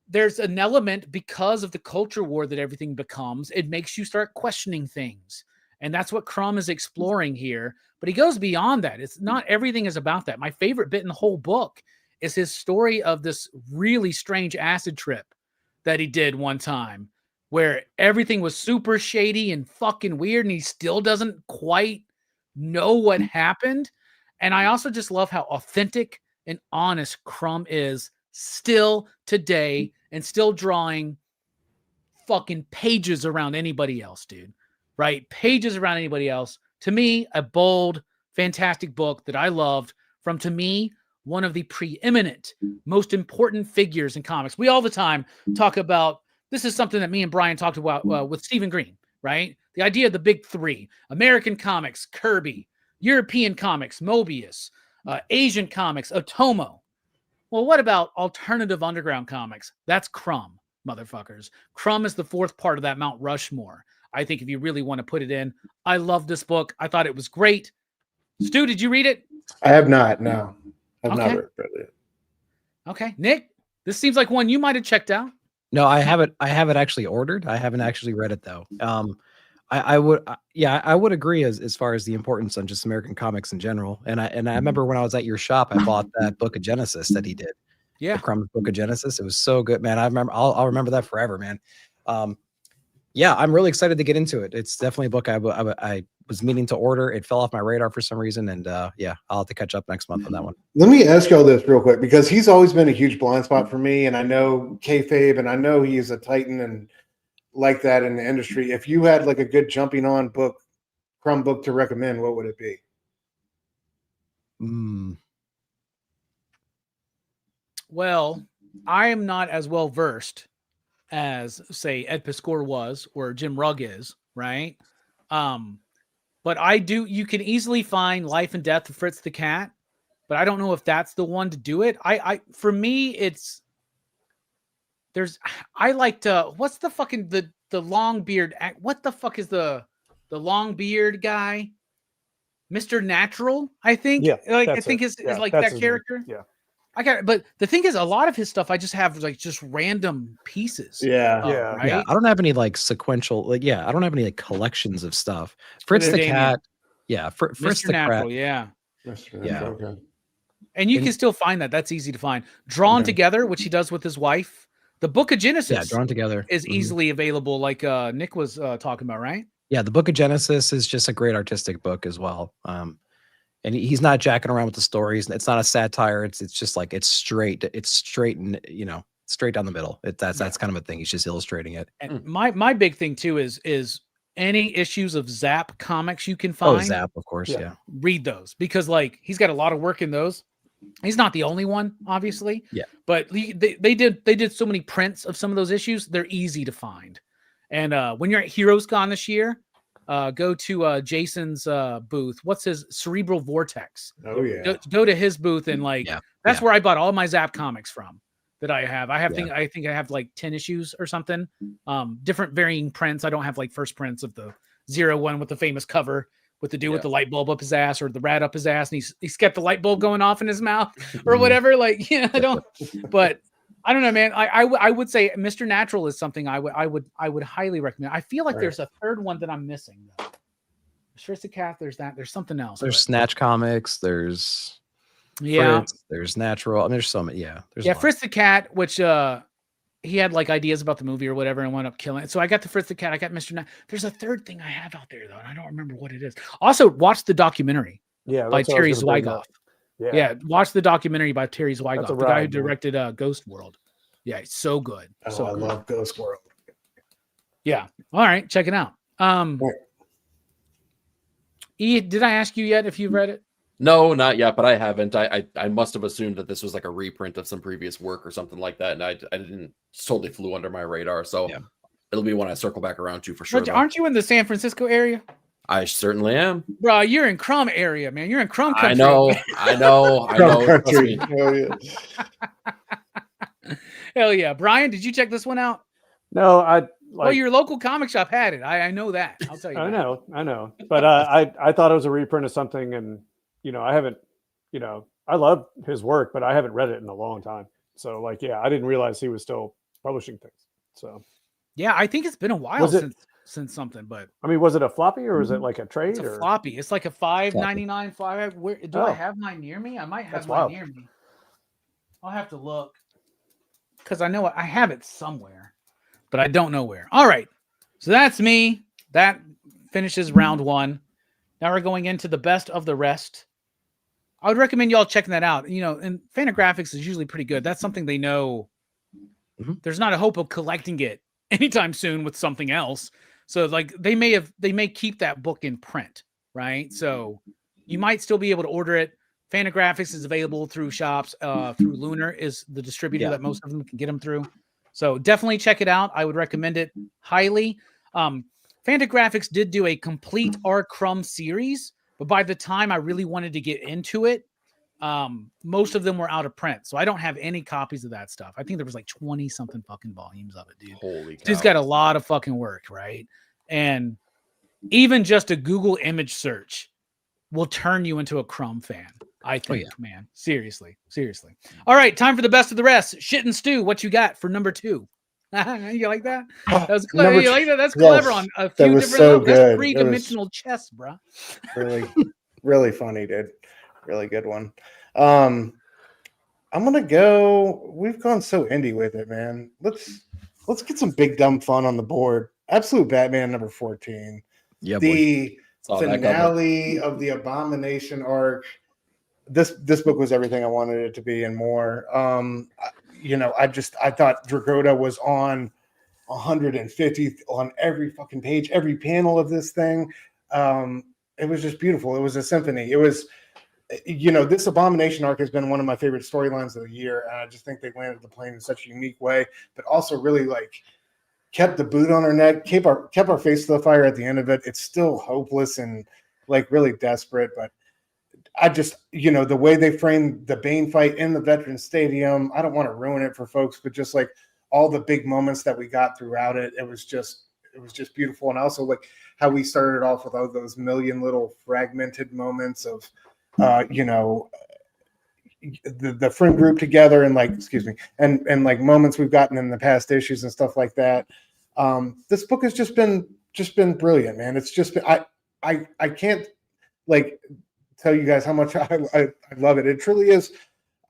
there's an element, because of the culture war that everything becomes, it makes you start questioning things. And that's what Crumb is exploring here. But he goes beyond that. It's not everything is about that. My favorite bit in the whole book is his story of this really strange acid trip that he did one time, where everything was super shady and fucking weird, and he still doesn't quite know what happened. And I also just love how authentic and honest Crumb is still today, and still drawing fucking pages around anybody else, dude. Right? Pages around anybody else. To me, a bold, fantastic book that I loved from, to me, one of the preeminent, most important figures in comics. We all the time talk about, this is something that me and Brian talked about with Stephen Green, right? The idea of the big three: American comics, Kirby; European comics, Mobius; Asian comics, Otomo. Well, what about alternative underground comics? That's Crumb, motherfuckers. Crumb is the fourth part of that Mount Rushmore. I think if you really want to put it in, I love this book. I thought it was great. Stu, did you read it? I have not. No, I've not read it. Okay, Nick, this seems like one you might have checked out. No, I have it actually ordered. I haven't actually read it though. I would agree as far as the importance on just American comics in general. And I remember when I was at your shop, I bought that book of Genesis that he did. Yeah, the Crumb book of Genesis. It was so good, man. I'll remember that forever, man. Yeah, I'm really excited to get into it. It's definitely a book I was meaning to order. It fell off my radar for some reason, and yeah, I'll have to catch up next month on that one. Let me ask y'all this real quick, because he's always been a huge blind spot for me, and I know kayfabe, and I know he is a titan and like that in the industry. If you had like a good jumping on book, Crumb book to recommend, what would it be? Well, I am not as well versed as, say, Ed Piscor was or Jim Rugg is, right? But I do. You can easily find Life and Death of Fritz the Cat, but I don't know if that's the one to do it. For me, it's I like to. What's the fucking the long beard? What the fuck is the long beard guy? Mr. Natural, I think. Yeah, Like I that's think it. is Yeah, like that's that his name. character. Yeah. I got, but the thing is, a lot of his stuff I just have like just random pieces. Yeah. Yeah. Right. Yeah, I don't have any like sequential, like I don't have any like collections of stuff. Fritz the Damien. Cat, Fritz Mr. the Natural, Cat, yeah. Yeah. Okay. And you And- can still find that. That's easy to find. Drawn Okay. Together, which he does with his wife. The Book of Genesis Drawn Together is Mhm. easily available, like Nick was talking about, right? Yeah, the Book of Genesis is just a great artistic book as well. And he's not jacking around with the stories. It's not a satire. It's just like it's straight and straight down the middle. That's kind of a thing. He's just illustrating it. And my big thing too is any issues of Zap comics you can Oh, find. Zap, of course. Yeah. Yeah. Read those, because like he's got a lot of work in those. He's not the only one, obviously. Yeah. But they did so many prints of some of those issues. They're easy to find. And when you're at HeroesCon this year, go to Jason's booth. What's his Cerebral Vortex? Oh yeah. Go to his booth and that's Yeah. where I bought all my Zap comics from that I have. I Yeah. think I have like 10 issues or something. Different varying prints. I don't have like first prints of the 01 with the famous cover with the dude with the light bulb up his ass or the rat up his ass, and he's got the light bulb going off in his mouth or whatever. Like, I don't, but I don't know, man. I would say Mr. Natural is something I would highly recommend. I feel like there's a third one that I'm missing though. There's Fritz the Cat. There's something else. There's Snatch Comics. There's Fritz, there's Natural. I mean, there's so many. Yeah. There's a lot. Fritz the Cat, which he had like ideas about the movie or whatever and wound up killing it. So I got the Fritz the Cat. I got Mr. There's a third thing I have out there though, and I don't remember what it is. Also, watch the documentary Yeah. by that's what I Terry was gonna bring Zwigoff. up. Yeah. Yeah, watch the documentary by Terry Zwigoff, That's a the guy who ride, man. directed Ghost World. Yeah, it's so good. Oh, So I good. love Ghost World. Yeah. All right, check it out. E, did I ask you yet if you've read it? No, not yet, but I haven't. I must have assumed that this was like a reprint of some previous work or something like that, and I didn't totally flew under my radar. So it'll be one I circle back around to for sure. though. Aren't you in the San Francisco area? I certainly am. Bro, you're in Crumb area, man. You're in Crumb country. I know. Trust me. Oh, yeah. Hell yeah. Brian, did you check this one out? No, I Well, your local comic shop had it. I know that. I'll tell you. I that. know. But I thought it was a reprint of something, and I haven't, I love his work, but I haven't read it in a long time. So I didn't realize he was still publishing things. So Yeah, I think it's been a while since something, but I mean, was it a floppy or was it like a trade? it's a or floppy. It's like a $5.99 5. Where do I Oh. have mine near me? I might have That's mine wild. near me. I'll have to look because I know I have it somewhere, but I don't know where. All right, so that's me. That finishes round one. Now we're going into the best of the rest. I would recommend y'all checking that out. And Fantagraphics is usually pretty good. That's something they know. There's not a hope of collecting it anytime soon with something else. So they may keep that book in print, right? So you might still be able to order it. Fantagraphics is available through shops. Through Lunar is the distributor that most of them can get them through. So definitely check it out. I would recommend it highly. Fantagraphics did do a complete R. Crumb series, but by the time I really wanted to get into it, most of them were out of print. So I don't have any copies of that stuff. I think there was like 20 something fucking volumes of it, dude. Holy cow. Dude's got a lot of fucking work, right? And even just a Google image search will turn you into a Crumb fan. I think, man. Seriously. All right, time for the best of the rest. Shit and Stew, what you got for number 2? You like that? That was clever. You like that? That's clever on a few that was different so levels. That's good. three-dimensional chess, bro. Really funny, dude. Really good one. I'm gonna go. We've gone so indie with it, man. Let's get some big dumb fun on the board. Absolute Batman number 14. Yeah, The Saw that cover. finale of the Abomination arc. This book was everything I wanted it to be and more. I thought Dragotta was on 150 on every fucking page, every panel of this thing. It was just beautiful. It was a symphony. this Abomination arc has been one of my favorite storylines of the year, and I just think they landed the plane in such a unique way, but also really like kept the boot on our neck, kept our face to the fire at the end of it. It's still hopeless and like really desperate, but I just, the way they framed the Bane fight in the Veterans Stadium, I don't want to ruin it for folks, but just like all the big moments that we got throughout it, it was just beautiful. And also like how we started off with all those million little fragmented moments of, the friend group together and like, and like moments we've gotten in the past issues and stuff like that. This book has just been brilliant, man. It's just been, I can't like tell you guys how much I love it. It truly is,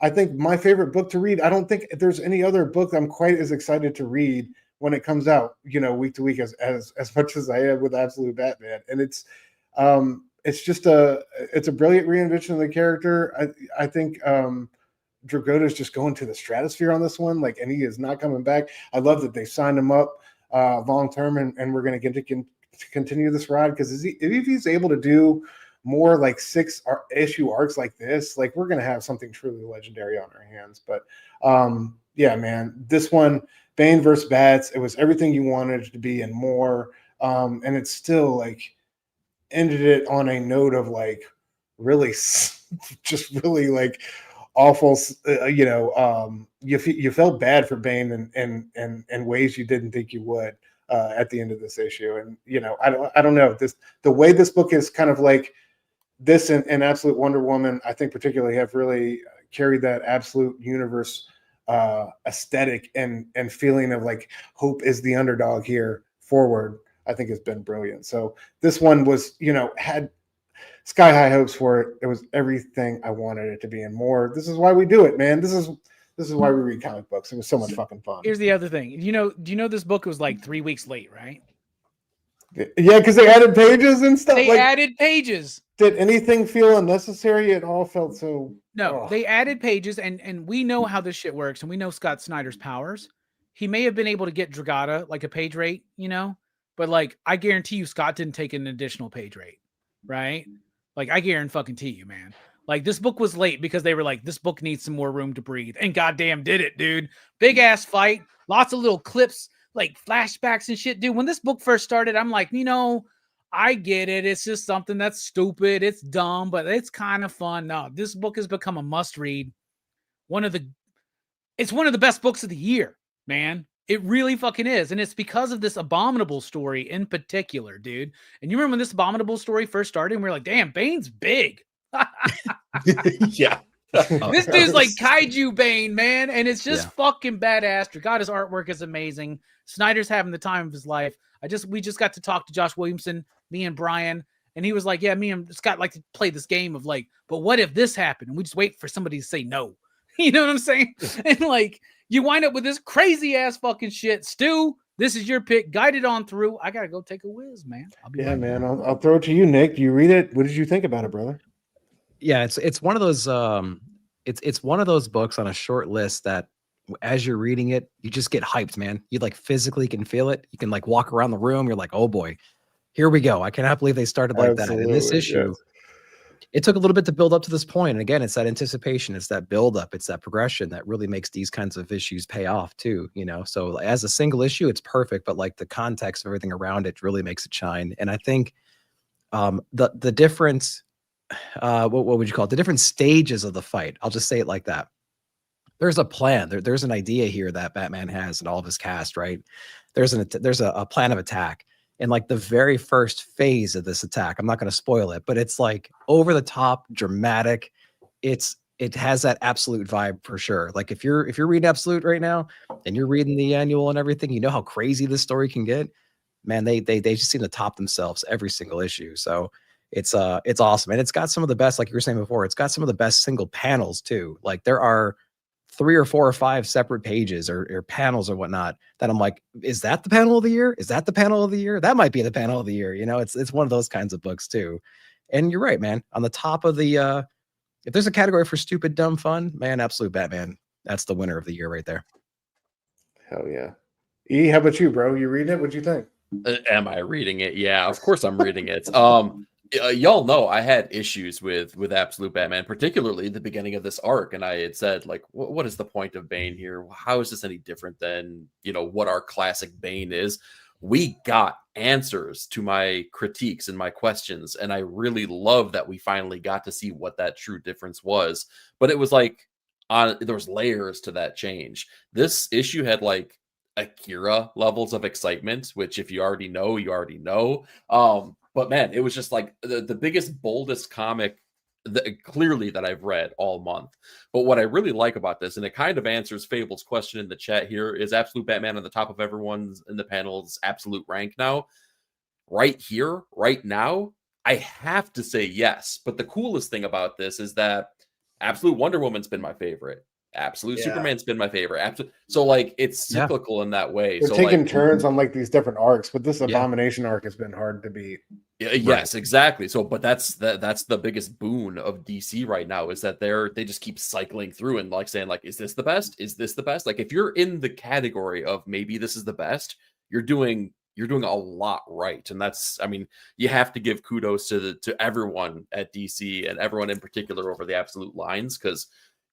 I think, my favorite book to read. I don't think there's any other book I'm quite as excited to read when it comes out, week to week as much as I am with Absolute Batman. And it's just it's a brilliant reinvention of the character. I think Dragota's just going to the stratosphere on this one, and he is not coming back. I love that they signed him up long term, and we're going to get to continue this ride, because if he's able to do more like 6-issue arcs like this, like we're going to have something truly legendary on our hands. But yeah, man, this one, Bane versus Bats, it was everything you wanted it to be and more. And it's still like ended it on a note of like really just really like awful, you felt bad for Bane in ways you didn't think you would at the end of this issue. And I don't know, the way this book is kind of like this and Absolute Wonder Woman, I think particularly have really carried that Absolute Universe aesthetic and feeling of like hope is the underdog here forward. I think has been brilliant. So this one was, had sky high hopes for it. It was everything I wanted it to be and more. This is why we do it, man. This is why we read comic books. It was so much fucking fun. Here's the other thing. Do you know this book was like 3 weeks late, right? Yeah, because they added pages and stuff. They added pages. Did anything feel unnecessary? It all felt so. No, they added pages, and we know how this shit works, and we know Scott Snyder's powers. He may have been able to get Dragata like a page rate, but like I guarantee you, Scott didn't take an additional page rate, right? Like I guarantee you, man. Like this book was late because they were like, this book needs some more room to breathe, and goddamn did it, dude. Big ass fight, lots of little clips, like flashbacks and shit, dude. When this book first started, I'm like, I get it. It's just something that's stupid. It's dumb, but it's kind of fun. No, this book has become a must read. It's one of the best books of the year, man. It really fucking is. And it's because of this Abominable story in particular, dude. And you remember when this Abominable story first started and we were like, damn, Bane's big. Yeah. This dude's like kaiju Bane, man. And it's just fucking badass. Dragata's artwork is amazing. Snyder's having the time of his life. We just got to talk to Josh Williamson, me and Brian, and he was like, yeah, me and Scott like to play this game of like, but what if this happened? And we just wait for somebody to say no. You know what I'm saying? And like, you wind up with this crazy ass fucking shit. Stu, this is your pick. Guide it on through. I got to go take a whiz, man. Yeah, man. I'll throw it to you, Nick. Do you read it? What did you think about it, brother? Yeah, it's one of those it's one of those books on a short list that as you're reading it, you just get hyped, man. You like physically can feel it. You can like walk around the room. You're like, oh boy, here we go. I cannot believe they started like that. In this issue, it took a little bit to build up to this point. And again, it's that anticipation, it's that build up, it's that progression that really makes these kinds of issues pay off too, So as a single issue, it's perfect, but like the context of everything around it really makes it shine. And I think the difference, what would you call it? The different stages of the fight. I'll just say it like that. There's a plan. There's an idea here that Batman has and all of his cast, right? There's a plan of attack. And like the very first phase of this attack, I'm not going to spoil it, but it's like over the top, dramatic. It has that Absolute vibe for sure. Like if you're reading Absolute right now and you're reading the annual and everything, you know how crazy this story can get. Man, they just seem to top themselves every single issue. So it's awesome. And it's got some of the best, like you were saying before, it's got some of the best single panels too. Like there are 3 or 4 or 5 separate pages or panels or whatnot that I'm like, is that the panel of the year? Is that the panel of the year? That might be the panel of the year. It's one of those kinds of books too. And you're right, man. On the top of the, if there's a category for stupid, dumb fun, man, Absolute Batman. That's the winner of the year right there. Hell yeah. E, how about you, bro? You reading it? What'd you think? Am I reading it? Yeah, of course I'm reading it. y'all know I had issues with Absolute Batman, particularly the beginning of this arc, and I had said like, what is the point of Bane here? How is this any different than what our classic Bane is? We got answers to my critiques and my questions, and I really love that we finally got to see what that true difference was. But it was like there was layers to that change. This issue had like Akira levels of excitement, which if you already know, you already know. But man, it was just like the biggest, boldest comic clearly that I've read all month. But what I really like about this, and it kind of answers Fable's question in the chat here, is Absolute Batman on the top of everyone's in the panel's absolute rank now? Right here, right now, I have to say yes. But the coolest thing about this is that Absolute Wonder Woman's been my favorite. Absolute Superman's been my favorite. So like it's cyclical in that way. They're so taking like, turns on like these different arcs, but this Abomination arc has been hard to beat. Yes, exactly. So, but that's the biggest boon of DC right now is that they just keep cycling through and like saying like, is this the best? Is this the best? Like if you're in the category of maybe this is the best, you're doing a lot right. And that's, I mean, you have to give kudos to everyone at DC and everyone in particular over the Absolute lines, because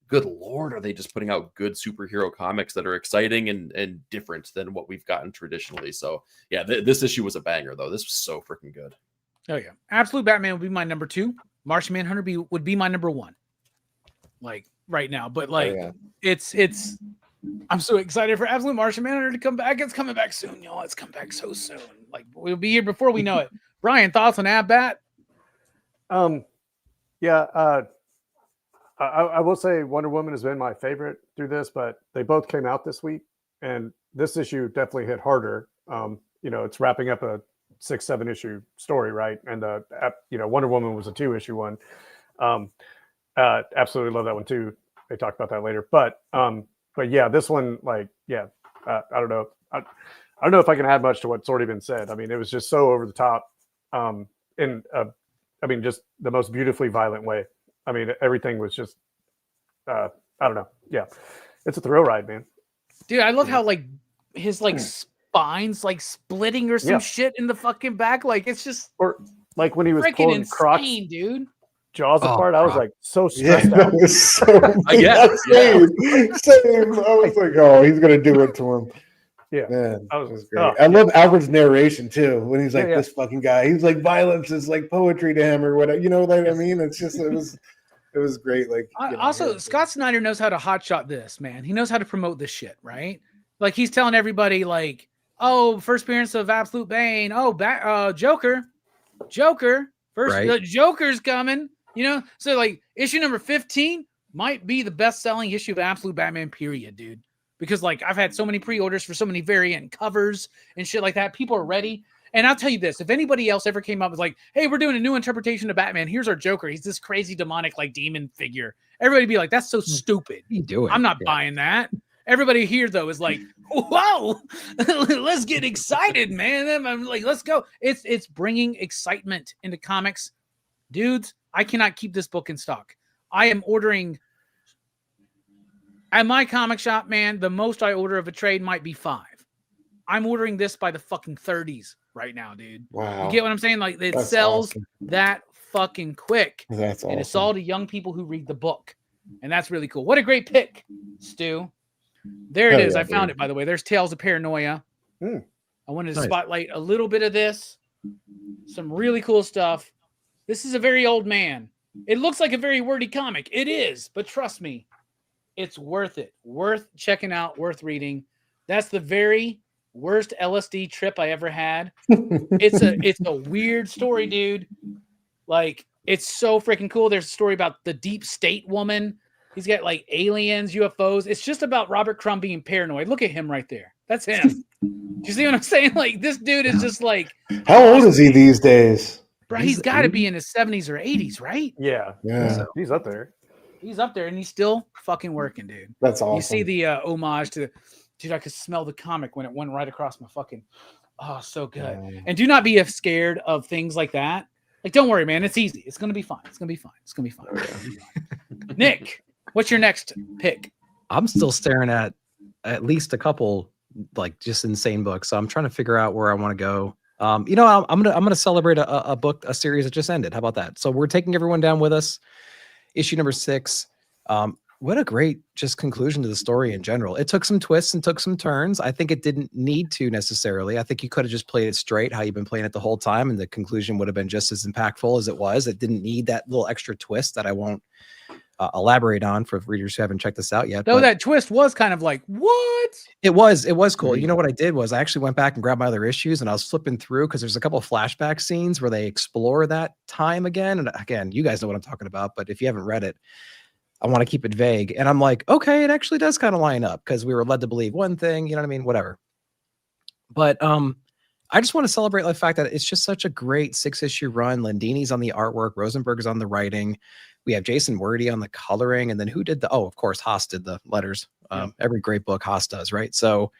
good Lord, are they just putting out good superhero comics that are exciting and different than what we've gotten traditionally. So yeah, this issue was a banger though. This was so freaking good. Oh yeah. Absolute Batman would be my number 2. Martian Manhunter would be my number 1. Like right now. But like it's I'm so excited for Absolute Martian Manhunter to come back. It's coming back soon, y'all. It's come back so soon. Like we'll be here before we know it. Brian, thoughts on Ab-Bat? I will say Wonder Woman has been my favorite through this, but they both came out this week, and this issue definitely hit harder. It's wrapping up a 6-7 issue story, right? And Wonder Woman was a 2-issue one. Absolutely love that one too. They talked about that later, but yeah, this one, like, I don't know. I don't know if I can add much to what's already been said. I mean, it was just so over the top, just the most beautifully violent way. I mean, everything was just, I don't know. Yeah, it's a thrill ride, man. Dude, I love how like his like spine's like splitting or some shit in the fucking back. Like it's just, or like when he was freaking pulling insane, Croc's dude. jaws apart. I was like so stressed that out. was so same. I was like, oh, he's gonna do it to him. Yeah, man, that was great. I love Alfred's narration too when he's like, this fucking guy. He's like, violence is like poetry to him or whatever. You know what I mean? It's just it was great. Like also, Scott Snyder knows how to hotshot this, man. He knows how to promote this shit, right? Like he's telling everybody, like, oh, first appearance of Absolute Bane. Oh, Joker, first the Joker's coming. So like issue number 15 might be the best-selling issue of Absolute Batman, period, dude. Because like I've had so many pre-orders for so many variant covers and shit like that. People are ready. And I'll tell you this, if anybody else ever came up with like, hey, we're doing a new interpretation of Batman. Here's our Joker. He's this crazy demonic like demon figure. Everybody be like, that's so stupid. What are you doing? I'm not buying that. Everybody here though is like, whoa, let's get excited, man. I'm like, let's go. It's bringing excitement into comics. Dudes, I cannot keep this book in stock. I am ordering at my comic shop, man. The most I order of a trade might be 5. I'm ordering this by the fucking 30s right now, dude. Wow. You get what I'm saying? Like it sells that fucking quick. That's awesome. And it's all to young people who read the book. And that's really cool. What a great pick, Stu. There it is. I found it, by the way. There's Tales of Paranoia. I wanted to spotlight a little bit of this. Some really cool stuff. This is a very old man. It looks like a very wordy comic. It is, but trust me, it's worth it. Worth checking out, worth reading. That's the very worst LSD trip I ever had. It's a weird story, dude. Like, it's so freaking cool. There's a story about the deep state woman. He's got like aliens, UFOs. It's just about Robert Crumb being paranoid. Look at him right there. That's him. Do you see what I'm saying? Like, this dude is just like, how old is he these days? Bro, he's got to be in his 70s or 80s, right? Yeah. So he's up there. He's up there, and he's still fucking working, dude. That's awesome. You see the homage to, dude, I could smell the comic when it went right across my fucking, oh, so good. And do not be scared of things like that. Like, don't worry, man. It's easy. It's going to be fine. It's going to be fine. It's going to be fine. Nick, what's your next pick? I'm still staring at least a couple, like, just insane books. So I'm trying to figure out where I want to go. You know, I'm gonna celebrate a series that just ended. How about that? So we're taking everyone down with us. Issue number 6. What a great just conclusion to the story in general. It took some twists and took some turns. I think it didn't need to necessarily. I think you could have just played it straight, how you've been playing it the whole time, and the conclusion would have been just as impactful as it was. It didn't need that little extra twist that I won't elaborate on for readers who haven't checked this out yet. Though that twist was kind of like, what? It was cool. You know what I did was I actually went back and grabbed my other issues and I was flipping through because there's a couple of flashback scenes where they explore that time again. And again, you guys know what I'm talking about, but if you haven't read it, I want to keep it vague. And I'm like, okay, it actually does kind of line up because we were led to believe one thing, you know what I mean? Whatever. But I just want to celebrate the fact that it's just such a great 6-issue run. Landini's on the artwork, Rosenberg is on the writing. We have Jason Wordie on the coloring, and then who did of course, Haas did the letters. Every great book Haas does, right? So,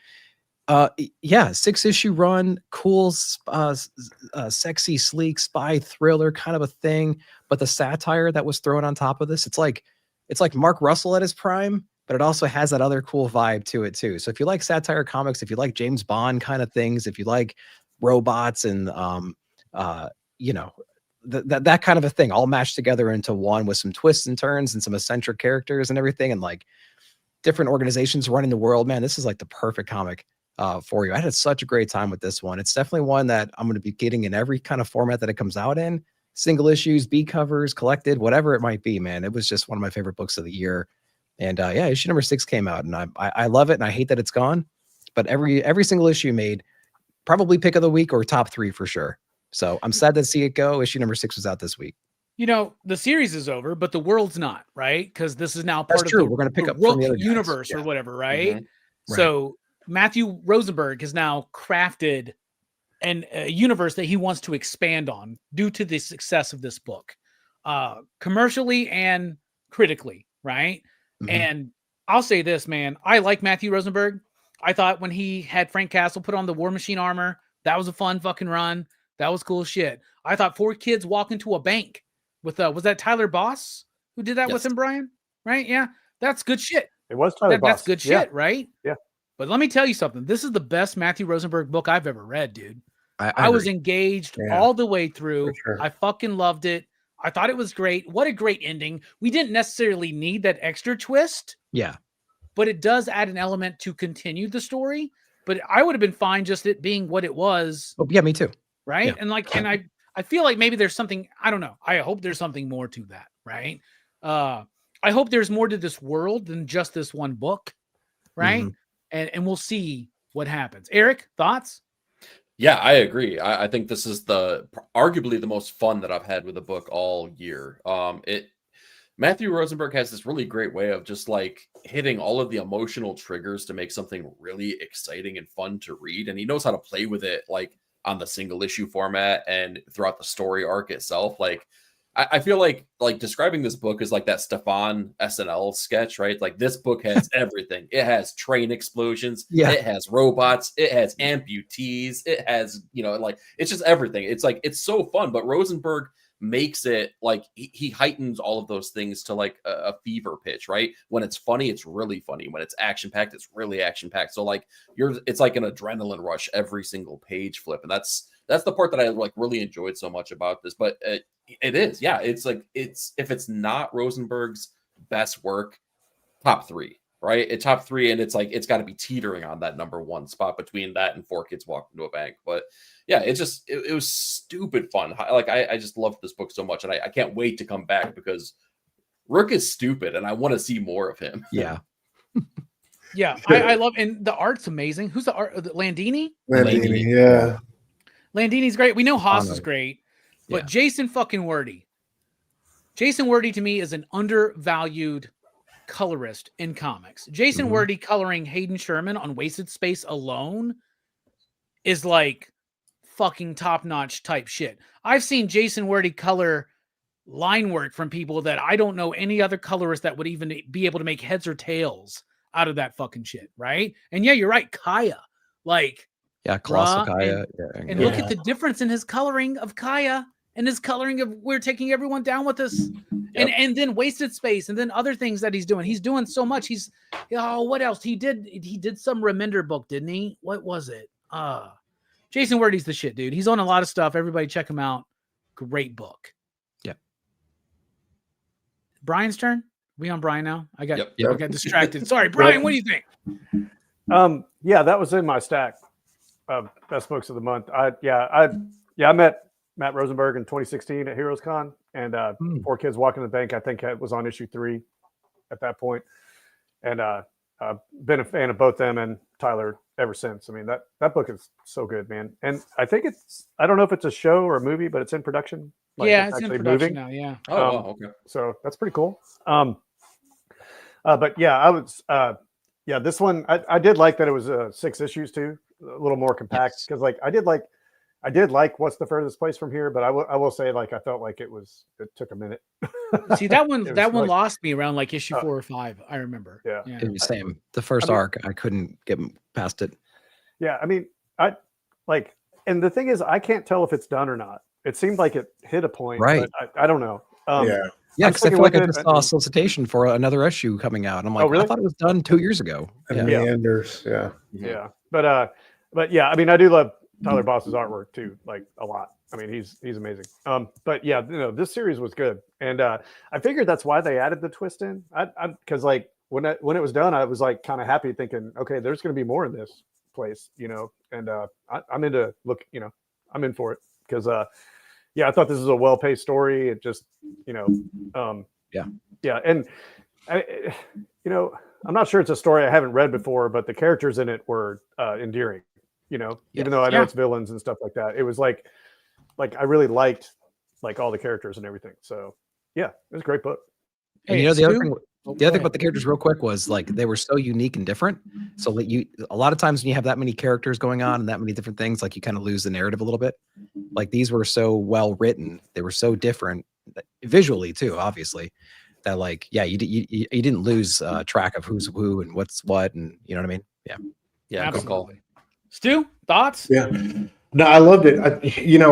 6-issue run, cool, sexy, sleek spy thriller kind of a thing. But the satire that was thrown on top of this, it's like Mark Russell at his prime, but it also has that other cool vibe to it too. So if you like satire comics, if you like James Bond kind of things, if you like robots and that kind of a thing all mashed together into one with some twists and turns and some eccentric characters and everything, and like different organizations running the world, man, this is like the perfect comic for you. I had such a great time with this one. It's definitely one that I'm going to be getting in every kind of format that it comes out in. Single issues, B covers, collected, whatever it might be, man. It was just one of my favorite books of the year. And issue number 6 came out, and I love it, and I hate that it's gone. But every single issue made probably pick of the week or top 3 for sure. So I'm sad to see it go. Issue number 6 was out this week. You know, the series is over, but the world's not, right? Because this is now part of We're going to pick up from the other universe or whatever, right? So Matthew Rosenberg has now crafted a universe that he wants to expand on due to the success of this book, commercially and critically, right? And I'll say this, man, I like Matthew Rosenberg. I thought when he had Frank Castle put on the War Machine armor, that was a fun fucking run. That was cool shit. I thought 4 kids walk into a bank with was that Tyler Boss who did that with him, Brian? Right? Yeah, that's good shit. It was Tyler Boss. That's good shit, right? Yeah. But let me tell you something. This is the best Matthew Rosenberg book I've ever read, dude. I was engaged all the way through. Sure. I fucking loved it. I thought it was great. What a great ending. We didn't necessarily need that extra twist. Yeah. But it does add an element to continue the story. But I would have been fine just it being what it was. Oh, yeah, me too. Right. Yeah. And I feel like maybe there's something, I don't know. I hope there's something more to that. Right. I hope there's more to this world than just this one book. Right. And we'll see what happens. Eric, thoughts? Yeah, I agree. I think this is arguably the most fun that I've had with the book all year. Matthew Rosenberg has this really great way of just like hitting all of the emotional triggers to make something really exciting and fun to read. And he knows how to play with it, like on the single issue format and throughout the story arc itself. Like, I feel like describing this book is like that Stefan SNL sketch, right? Like this book has everything. It has train explosions. Yeah. It has robots. It has amputees. It has, it's just everything. It's like, it's so fun, but Rosenberg makes it like he heightens all of those things to like a fever pitch, right? When it's funny, it's really funny. When it's action packed, it's really action packed. So like it's like an adrenaline rush every single page flip. And that's the part that I like really enjoyed so much about this, but it is. Yeah. It's like, if it's not Rosenberg's best work, top 3, right? It's top 3. And it's like, it's got to be teetering on that number 1 spot between that and 4 Kids Walk Into a Bank. But yeah, it was stupid fun. Like, I just loved this book so much, and I can't wait to come back because Rook is stupid and I want to see more of him. Yeah. Yeah. I love, and the art's amazing. Who's the art? Landini? Landini, yeah. Landini's great. We know Haas is great, but Jason fucking Wordie. Jason Wordie to me is an undervalued colorist in comics. Jason Wordie coloring Hayden Sherman on Wasted Space alone is like fucking top-notch type shit. I've seen Jason Wordie color line work from people that I don't know any other colorist that would even be able to make heads or tails out of that fucking shit, right? And yeah, you're right, Kaya. Like, Colossal Kaya. And look at the difference in his coloring of Kaya and his coloring of We're Taking Everyone Down With Us. And then Wasted Space and then other things that he's doing. He's doing so much. What else? He did some Remender book, didn't he? What was it? Jason Worthy's the shit, dude. He's on a lot of stuff. Everybody check him out. Great book. Yeah. Brian's turn. We on Brian now? I got distracted. Sorry, Brian. What do you think? Yeah, that was in my stack of best books of the month. I met Matt Rosenberg in 2016 at Heroes Con, and Four Kids Walking the Bank, I think it was on issue 3 at that point. And I've been a fan of both them and Tyler ever since. I mean, that book is so good, man. And I think I don't know if it's a show or a movie, but it's in production. It's in production now. Yeah. Oh, okay. So that's pretty cool. But yeah, I was, this one, I did like that it was 6 issues too, a little more compact. Cause like, I did like What's the Furthest Place from Here, but I will say, like, I felt like it took a minute. See, that one lost me around like issue 4 or 5. I remember. Yeah. It was same. The first arc, I couldn't get past it. Yeah. I mean, and the thing is, I can't tell if it's done or not. It seemed like it hit a point, right? But I don't know. Yeah, because I feel like I just saw a solicitation for another issue coming out. I'm like, oh, really? I thought it was done 2 years ago. And Meanders, yeah. But yeah, I mean, I do love Tyler Boss's artwork too, like a lot. I mean, he's amazing. But yeah, this series was good, and I figured that's why they added the twist in. Because like when it was done, I was like kind of happy, thinking, okay, there's going to be more in this place, and I'm into I'm in for it because I thought this was a well-paced story. It just and I'm not sure it's a story I haven't read before, but the characters in it were endearing. Even though I know it's villains and stuff like that, it was like I really liked like all the characters and everything. So yeah, it was a great book. And the other thing about the characters real quick was like they were so unique and different. So that a lot of times when you have that many characters going on and that many different things, like you kind of lose the narrative a little bit. Like these were so well written, they were so different visually too, obviously. That like you didn't lose track of who's who and what's what, and you know what I mean? Yeah, absolutely. Stu, thoughts? Yeah. No, I loved it. I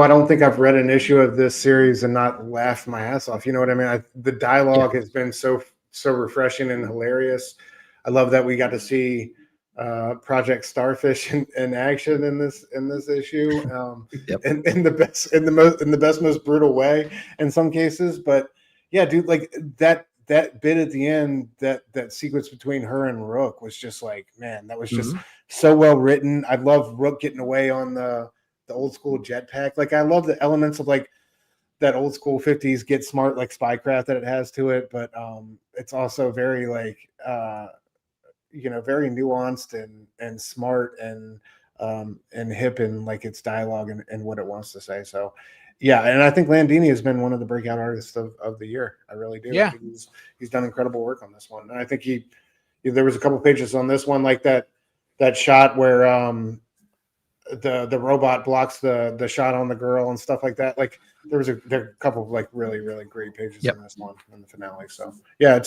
don't think I've read an issue of this series and not laughed my ass off. You know what I mean? The dialogue has been so refreshing and hilarious. I love that we got to see Project Starfish in action in this issue, in the best, most brutal way in some cases. But yeah, dude, like that bit at the end, that sequence between her and Rook was just like, man, that was just so well written. I love Rook getting away on the old school jetpack. Like I love the elements of like that old school 50s get smart like spycraft that it has to it, but it's also very like very nuanced and smart and hip in like its dialogue and what it wants to say. So yeah, and I think Landini has been one of the breakout artists of the year. I really do. Yeah, I think he's done incredible work on this one, and I think there was a couple pages on this one like that shot where the robot blocks the shot on the girl and stuff like that. Like there are a couple of like really, really great pages in this one in the finale. So yeah, I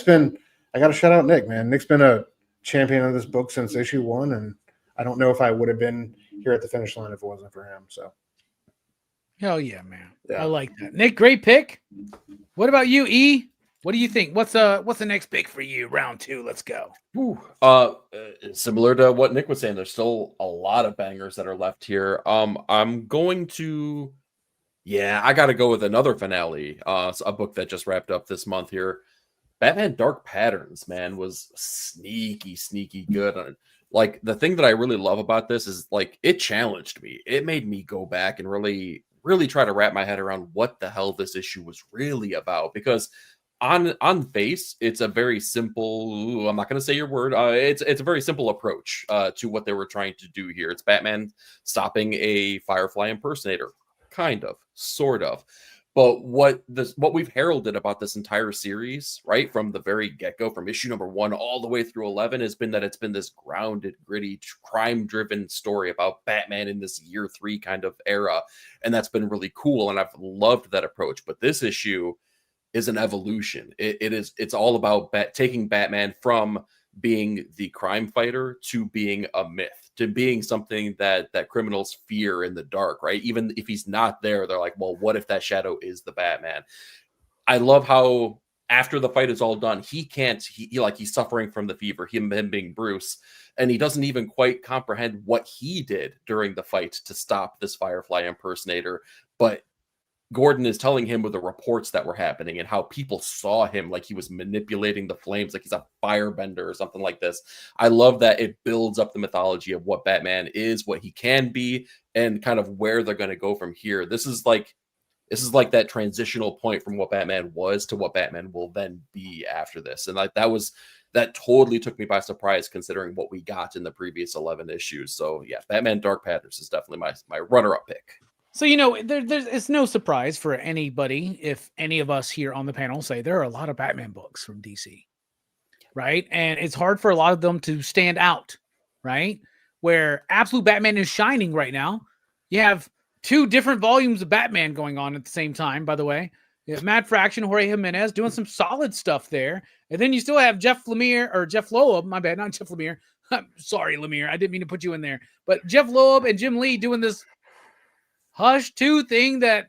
got to shout out Nick, man. Nick's been a champion of this book since issue 1, and I don't know if I would have been here at the finish line if it wasn't for him. So hell yeah, man. Yeah. I like that. Nick, great pick. What about you, E? What do you think? What's the next pick for you? Round 2. Let's go. Similar to what Nick was saying, there's still a lot of bangers that are left here. I'm going to, I got to go with another finale. A book that just wrapped up this month here. Batman Dark Patterns, man, was sneaky good. Like the thing that I really love about this is like it challenged me. It made me go back and really try to wrap my head around what the hell this issue was really about, because on face, it's a very simple, I'm not going to say your word. It's a very simple approach to what they were trying to do here. It's Batman stopping a Firefly impersonator, kind of, sort of. But what we've heralded about this entire series, right, from the very get-go, from issue number 1 all the way through 11, has been that it's been this grounded, gritty, crime-driven story about Batman in this year 3 kind of era. And that's been really cool, and I've loved that approach. But this issue is an evolution. It's all about taking Batman from being the crime fighter to being a myth, to being something that criminals fear in the dark, right? Even if he's not there, they're like, well, what if that shadow is the Batman? I love how after the fight is all done, he can't, he's suffering from the fever, him being Bruce, and he doesn't even quite comprehend what he did during the fight to stop this Firefly impersonator. But Gordon is telling him with the reports that were happening and how people saw him like he was manipulating the flames, like he's a firebender or something like this. I love that it builds up the mythology of what Batman is, what he can be, and kind of where they're going to go from here. This is like that transitional point from what Batman was to what Batman will then be after this. And like that totally took me by surprise considering what we got in the previous 11 issues. So yeah, Batman Dark Patterns is definitely my runner-up pick. So, it's no surprise for anybody if any of us here on the panel say there are a lot of Batman books from DC, right? And it's hard for a lot of them to stand out, right? Where Absolute Batman is shining right now. You have 2 different volumes of Batman going on at the same time, by the way. You have Matt Fraction, Jorge Jimenez doing some solid stuff there. And then you still have Jeff Loeb, my bad, not Jeff Lemire. Sorry, Lemire, I didn't mean to put you in there. But Jeff Loeb and Jim Lee doing this Hush 2 thing that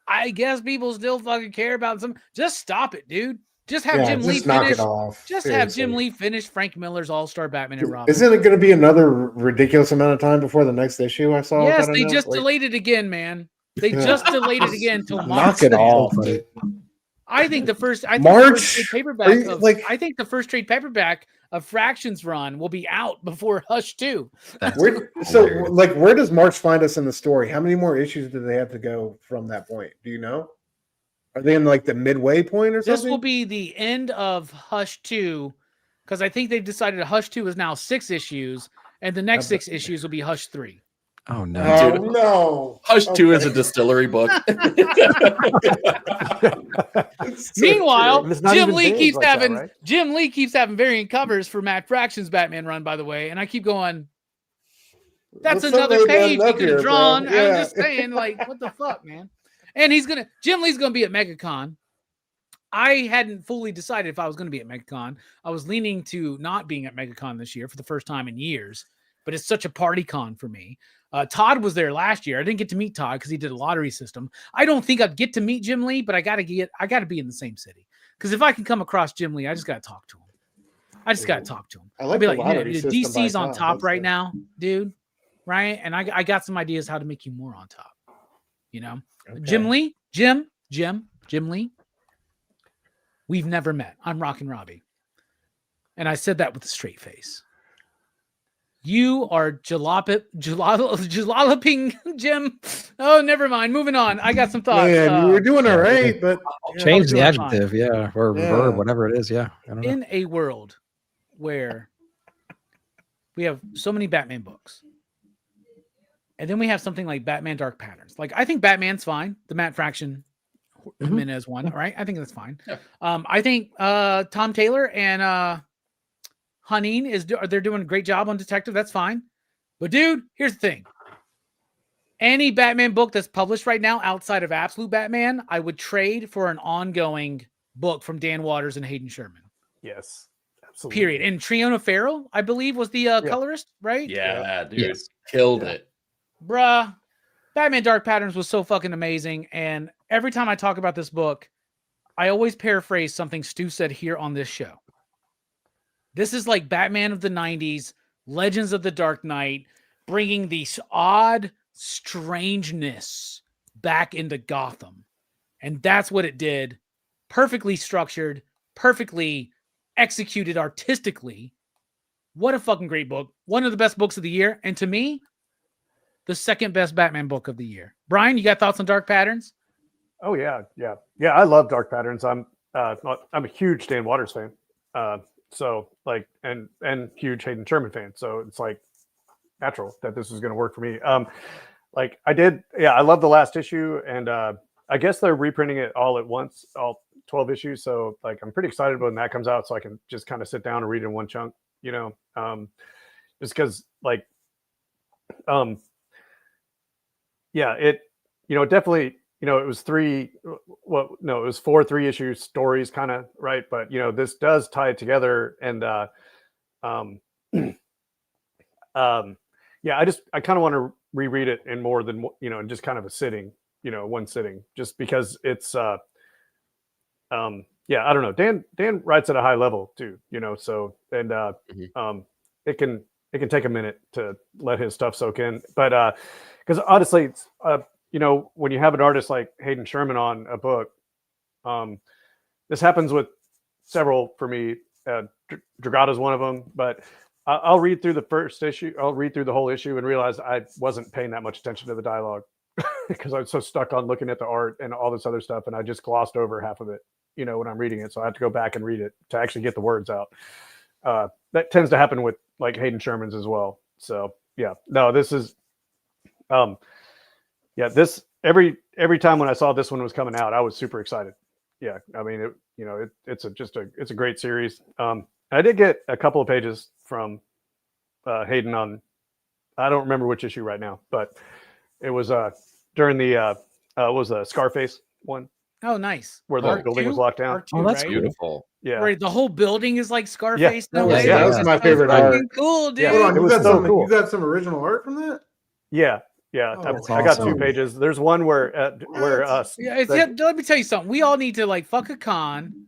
I guess people still fucking care about. Just stop it, dude. Just have Jim Lee knock finish. it off. Just Seriously. have Jim Lee finish Frank Miller's All-Star Batman and Robin. Isn't it going to be another ridiculous amount of time before the next issue? I saw. Yes, they just delayed it again, man. They just delayed it again until March. Knock it off. I think the first trade paperback of Fractions run will be out before Hush 2. Where does March find us in the story? How many more issues do they have to go from that point? Do you know? Are they in like the midway point or something? This will be the end of Hush 2 because I think they've decided Hush 2 is now 6 issues and the next 6 issues will be Hush 3. Oh no! Oh no! Hush 2 is a distillery book. Meanwhile, Jim Lee keeps like having that, right? Jim Lee keeps having variant covers for Matt Fraction's Batman run, by the way, and I keep going. That's another page he could have drawn. Yeah. I'm just saying, like, what the fuck, man? And Jim Lee's gonna be at MegaCon. I hadn't fully decided if I was going to be at MegaCon. I was leaning to not being at MegaCon this year for the first time in years, but it's such a party con for me. Todd was there last year. I didn't get to meet Todd because he did a lottery system. I don't think I'd get to meet Jim Lee, but I got to be in the same city. Because if I can come across Jim Lee, I just got to talk to him. I I'll be like, DC's on top right now, dude. Right? And I got some ideas how to make you more on top. Okay. Jim Lee, Jim Lee. We've never met. I'm Rockin Robbie. And I said that with a straight face. You are jaloping Jim. Oh, never mind. Moving on. I got some thoughts. Man, you were doing all right, but change the adjective, or verb, whatever it is. Yeah. I don't know. In a world where we have so many Batman books, and then we have something like Batman Dark Patterns. Like, I think Batman's fine. The Matt Fraction Jimenez one, all right? I think that's fine. Yeah. I think Tom Taylor and Huneen they're doing a great job on Detective. That's fine. But dude, here's the thing. Any Batman book that's published right now outside of Absolute Batman, I would trade for an ongoing book from Dan Waters and Hayden Sherman. Yes, absolutely. Period. And Triona Farrell, I believe, was the colorist, right? Yeah, dude. Yes. Killed it. Bruh. Batman Dark Patterns was so fucking amazing. And every time I talk about this book, I always paraphrase something Stu said here on this show. This is like Batman of the 90s, Legends of the Dark Knight, bringing the odd strangeness back into Gotham. And that's what it did. Perfectly structured, perfectly executed artistically. What a fucking great book. One of the best books of the year. And to me, the second best Batman book of the year. Brian, you got thoughts on Dark Patterns? Oh yeah. I love Dark Patterns. I'm a huge Dan Waters fan. So like, and huge Hayden Sherman fan. So it's like natural that this is going to work for me. Like I love the last issue, and I guess they're reprinting it all at once, all 12 issues. So like, I'm pretty excited when that comes out, so I can just kind of sit down and read it in one chunk, just because like, it definitely, it was 4 3-issue stories kind of, right? But, this does tie it together. And, I kind of want to reread it in more than, just kind of a sitting, one sitting, just because it's, yeah, I don't know. Dan writes at a high level too, so, and it can take a minute to let his stuff soak in. But because honestly, it's when you have an artist like Hayden Sherman on a book, this happens with several for me. Dragata's one of them, but I'll read through the first issue. I'll read through the whole issue and realize I wasn't paying that much attention to the dialogue because I was so stuck on looking at the art and all this other stuff, and I just glossed over half of it, when I'm reading it. So I have to go back and read it to actually get the words out. That tends to happen with like Hayden Sherman's as well. So yeah, no, this is, this every time when I saw this one was coming out, I was super excited. Yeah, I mean, it's a great series. I did get a couple of pages from Hayden on, I don't remember which issue right now, but it was during the was the Scarface one. Oh, nice. Where the building was locked down. Oh, that's right? Beautiful. Yeah. Where the whole building is like Scarface. That now. was, Yeah, that was my favorite Fucking art. cool, dude. Yeah. Hold on, It was so cool. You got some original art from that? Yeah. Oh, I that's got 2 awesome. pages. There's one where Let me tell you something. We all need to like fuck a con.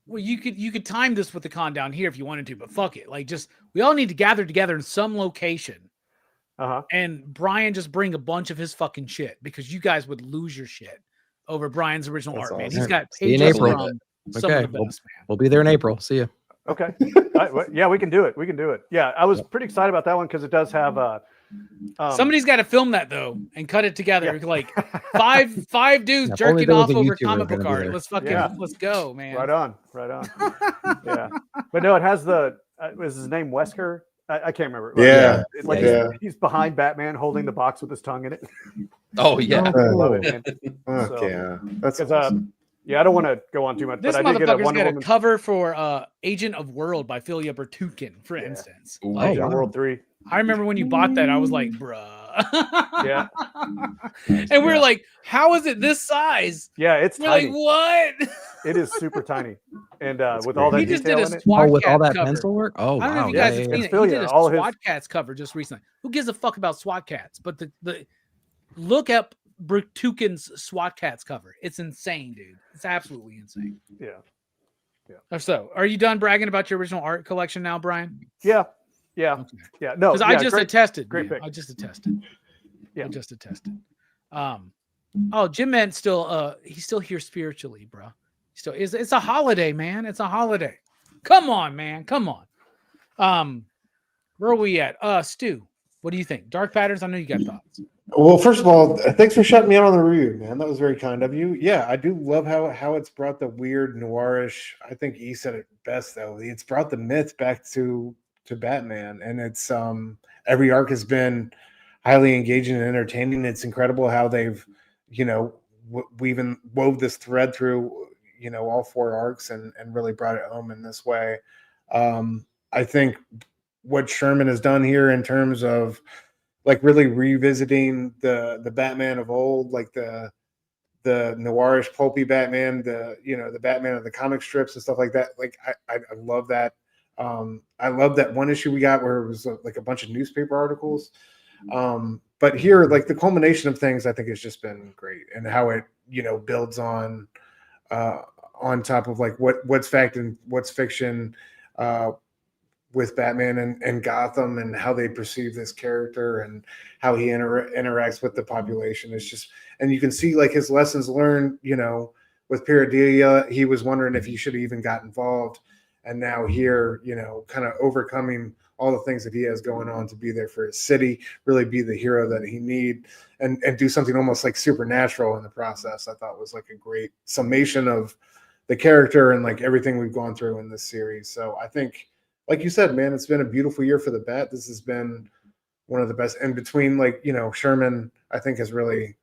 Well, you could time this with the con down here if you wanted to, but fuck it. Like, just we all need to gather together in some location. And Brian just bring a bunch of his fucking shit because you guys would lose your shit over Brian's original art, man. He's got See you in pages April. from some of the best, man. We'll be there in April. See you. Okay. Yeah, we can do it. Yeah, I was pretty excited about that one because it does have Somebody's got to film that though and cut it together. Yeah. Like five dudes Yeah, if only jerking there was off a over YouTuber comic gonna book be art. there. Let's go, man. Right on. Yeah, but no, it has the was his name Wesker? I can't remember. Yeah. He's behind Batman holding the box with his tongue in it. Oh yeah. I love it, man. Okay, yeah. That's 'Cause, awesome. Yeah, I don't want to go on too much, This but I did get a motherfucker's Wonder got a Woman cover for Agent of World by Philia Bertukin, for instance. Ooh, Agent of wow. World 3. I remember when you bought that, I was like, bruh. Yeah. And we were like, how is it this size? Yeah, it's We're tiny. like, what? It is super tiny, and with all that He just did detail a in it. SWAT with all Cats that cover. pencil work. Oh, I don't know wow. if you guys Yeah, have yeah, seen yeah. it. He did a all his- SWAT Cats cover just recently. Who gives a fuck about SWAT Cats? But the look up Bertukin's SWAT Cats cover. It's insane, dude. It's absolutely insane. Yeah. So, are you done bragging about your original art collection now, Brian? Yeah. Okay. Yeah. No, Because I just attested. great man. pick. I just attested. Yeah. I just attested. Oh, Jim Man still he's still here spiritually, bro. Still is. It's a holiday, man. It's a holiday. Come on, man. Come on. Where are we at? Stu, what do you think? Dark Patterns. I know you got thoughts. Well, first of all, thanks for shutting me out on the review, man. That was very kind of you. Yeah, I do love how it's brought the weird noirish. I think he said it best though. It's brought the myth back to Batman, and it's every arc has been highly engaging and entertaining. It's incredible how they've wove this thread through all 4 arcs and really brought it home in this way. I think what Sherman has done here in terms of like really revisiting the Batman of old, like the noirish pulpy Batman, the Batman of the comic strips and stuff like that. Like I love that. I love that one issue we got where it was like a bunch of newspaper articles. But here, like the culmination of things, I think has just been great, and how it builds on top of like what's fact and what's fiction with Batman and Gotham, and how they perceive this character and how he interacts with the population. It's just, and you can see like his lessons learned, with Paradelia. He was wondering if he should have even got involved. And now here, kind of overcoming all the things that he has going on to be there for his city, really be the hero that he need, and do something almost like supernatural in the process. I thought was like a great summation of the character and like everything we've gone through in this series. So I think, like you said, man, it's been a beautiful year for the Bat. This has been one of the best. And between like, Sherman, I think has really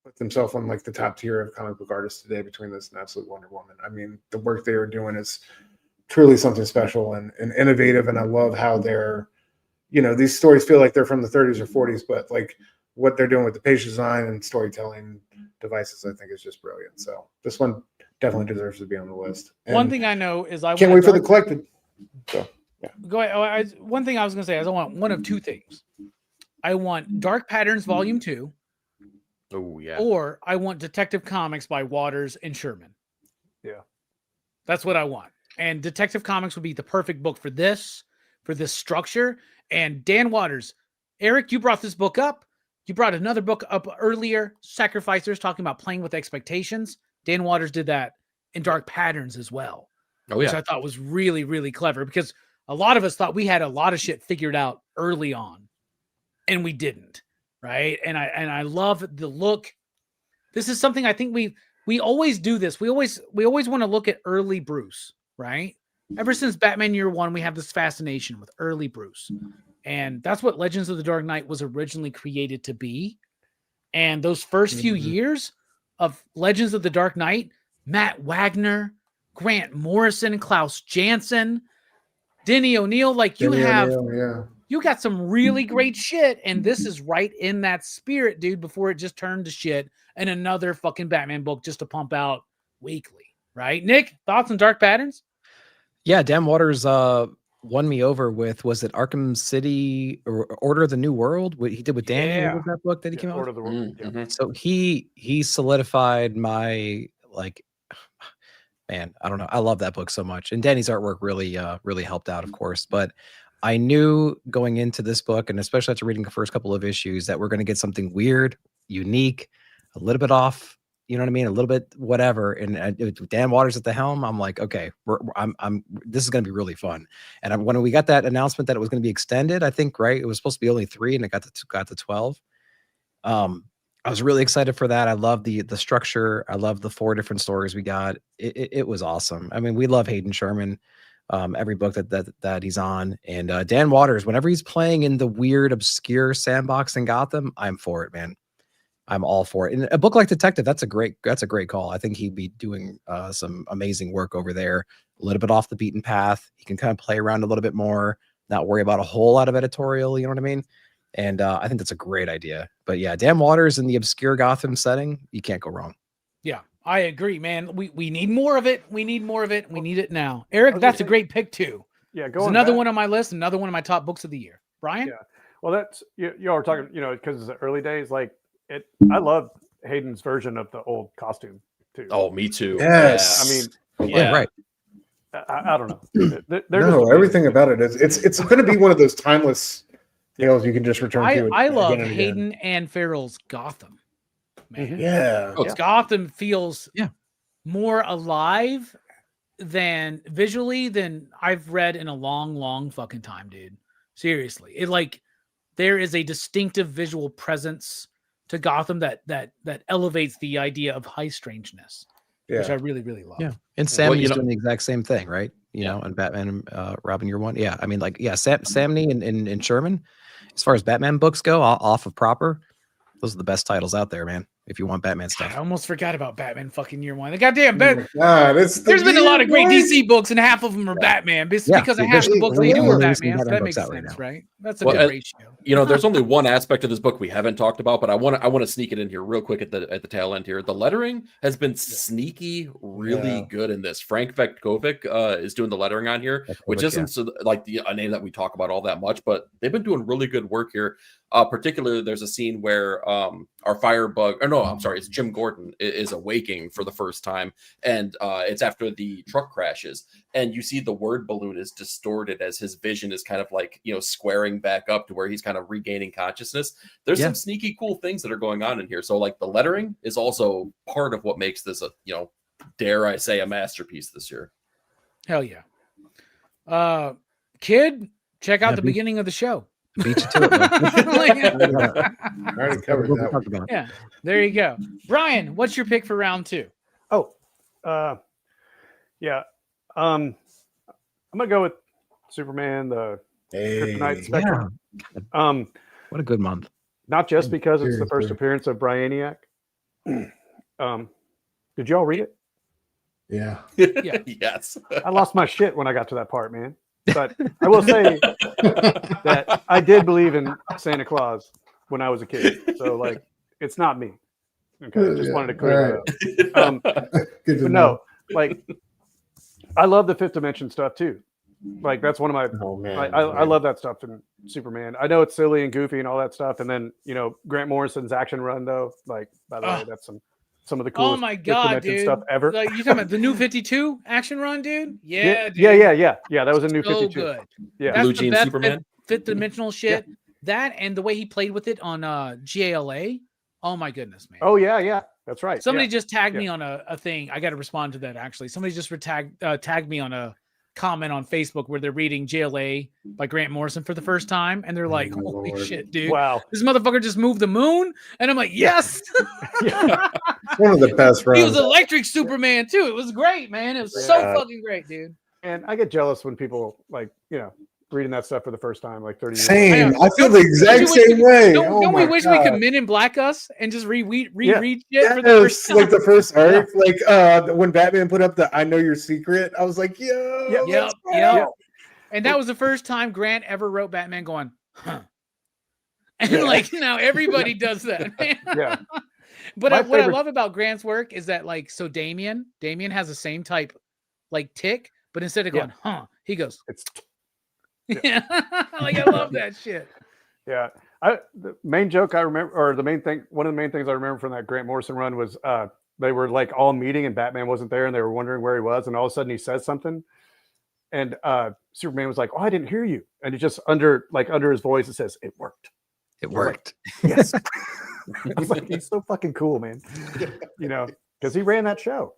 put himself on like the top tier of comic book artists today between this and Absolute Wonder Woman. I mean, the work they are doing is truly something special and innovative. And I love how they're, these stories feel like they're from the 30s or 40s, but like what they're doing with the page design and storytelling devices, I think is just brilliant. So this one definitely deserves to be on the list. And one thing I know is I can't wait for the collected. So, yeah. Go ahead. One thing I was going to say is I want one of 2 things. I want Dark Patterns Volume 2. Oh yeah. Or I want Detective Comics by Waters and Sherman. Yeah. That's what I want. And Detective Comics would be the perfect book for this structure. And Dan Waters, Eric, you brought this book up. You brought another book up earlier, Sacrificers, talking about playing with expectations. Dan Waters did that in Dark Patterns as well. Oh, which yeah. I thought was really, really clever, because a lot of us thought we had a lot of shit figured out early on, and we didn't, right? And I love the look. This is something I think we always do this. We always want to look at early Bruce, right? Ever since Batman Year One, we have this fascination with early Bruce. And that's what Legends of the Dark Knight was originally created to be. And those first few years of Legends of the Dark Knight, Matt Wagner, Grant Morrison, Klaus Janson, Denny O'Neil, like you got some really great shit. And this is right in that spirit, dude, before it just turned to shit and another fucking Batman book just to pump out weekly, right? Nick, thoughts on Dark Patterns? Yeah, Dan Waters won me over with, was it Arkham City or Order of the New World? What he did with Danny, Yeah. what was that book that he came out Order with? of the World. Yeah. Mhm. So he solidified my, like, man, I don't know. I love that book so much. And Danny's artwork really helped out, of course. But I knew going into this book, and especially after reading the first couple of issues, that we're going to get something weird, unique, a little bit off, you know what I mean? A little bit whatever. And with Dan Waters at the helm, I'm like, okay, this is going to be really fun. And when we got that announcement that it was going to be extended, I think, right, it was supposed to be only 3 and it got to 12. I was really excited for that. I love the structure. I love the 4 different stories we got. It was awesome. I mean, we love Hayden Sherman, every book that he's on. And Dan Waters, whenever he's playing in the weird, obscure sandbox in Gotham, I'm for it, man. I'm all for it. And a book like Detective, that's a great call. I think he'd be doing some amazing work over there. A little bit off the beaten path. He can kind of play around a little bit more, not worry about a whole lot of editorial. You know what I mean? And I think that's a great idea. But yeah, Dan Waters in the obscure Gotham setting, you can't go wrong. Yeah, I agree, man. We need more of it. We need more of it. We need it now. Eric, that's a great pick too. Yeah, There's another one on my list. Another one of my top books of the year. Brian? Yeah. Well, that's you all were talking, because it's the early days. Like I love Hayden's version of the old costume too. Oh, me too. Yes. I mean, Yeah. Right. I don't know. No, everything about it is it's going to be one of those timeless tales you can just return to. I love again and again. Hayden and Farrell's Gotham. Man. Yeah. Oh, yeah. Gotham feels Yeah. more alive visually than I've read in a long, long fucking time, dude. Seriously. There is a distinctive visual presence to Gotham that elevates the idea of high strangeness, which I really, really love. Yeah. And Samney's doing the exact same thing, right? You know, and Batman and Robin Year One. Yeah. I mean, Samney and Sherman, as far as Batman books go, off of Proper, those are the best titles out there, man. If you want Batman stuff. I almost forgot about Batman fucking Year One. The goddamn Batman. There's been a lot of great DC books, and half of them are Batman. Because of half the books they do are Batman. So that makes sense, right? That's a good ratio. There's only one aspect of this book we haven't talked about, but I want to sneak it in here real quick at the tail end here. The lettering has been sneaky, really good in this. Frank Vetkovic is doing the lettering on here, which isn't like a name that we talk about all that much, but they've been doing really good work here. Particularly, there's a scene where our Firebug, it's Jim Gordon is awaking for the first time, and it's after the truck crashes, and you see the word balloon is distorted as his vision is kind of like squaring back up to where he's kind of regaining consciousness. There's some sneaky cool things that are going on in here. So like the lettering is also part of what makes this dare I say, a masterpiece this year. Hell yeah. Kid, check out the beginning of the show. Beat you to it, I already covered that. Yeah, there you go. Brian, what's your pick for round 2? Yeah. I'm gonna go with Superman, the Kryptonite Spectrum. Yeah. What a good month. Not just because it's the first appearance of Brainiac. Did y'all read it? Yeah. Yes. I lost my shit when I got to that part, man. But I will say that I did believe in Santa Claus when I was a kid. So it's not me. Okay, just wanted to clear that up. Good to but know. no, I love the Fifth Dimension stuff too. That's one of my. I love that stuff in Superman. I know it's silly and goofy and all that stuff, and then Grant Morrison's action run though. By the way, that's some some of the Oh coolest my Fifth god, Dimension dude! stuff ever. Like, you talking about the new 52 action run, dude? Yeah, dude. Yeah. That was a new So 52. good. Yeah. That's Blue the Jean best Superman. fifth dimensional shit. That and the way he played with it on GALA. Oh my goodness, man. Oh yeah. That's right. Somebody yeah. just tagged me on a thing. I got to respond to that actually. Somebody just tagged me on a comment on Facebook where they're reading JLA by Grant Morrison for the first time, and they're like, my "Holy Lord. shit, dude! Wow. This motherfucker just moved the moon!" And I'm like, "Yes." One of the best He was runs. Electric Superman too. It was great, man. It was so Yeah. fucking great, dude. And I get jealous when people like, reading that stuff for the first time, like 30 years Same. ago. I feel the exact same way. Don't we wish we could God. Men in Black us and just reread shit Yes, for the first time? like the first arc, like when Batman put up the "I know your secret," I was like, "Yo, Yep. And that was the first time Grant ever wrote Batman going, "Huh." And like now everybody does that, man. Yeah. But what I favorite- love about Grant's work is that like so Damian has the same type like tick, but instead of going, he goes, It's yeah. Like I love that shit. Yeah. The main joke I remember, or one of the main things I remember from that Grant Morrison run was they were like all meeting and Batman wasn't there and they were wondering where he was. And all of a sudden he says something and Superman was like, "Oh, I didn't hear you." And it just under his voice, it says, "It worked." It worked. Yes. I was like, he's so fucking cool, man. Because he ran that show,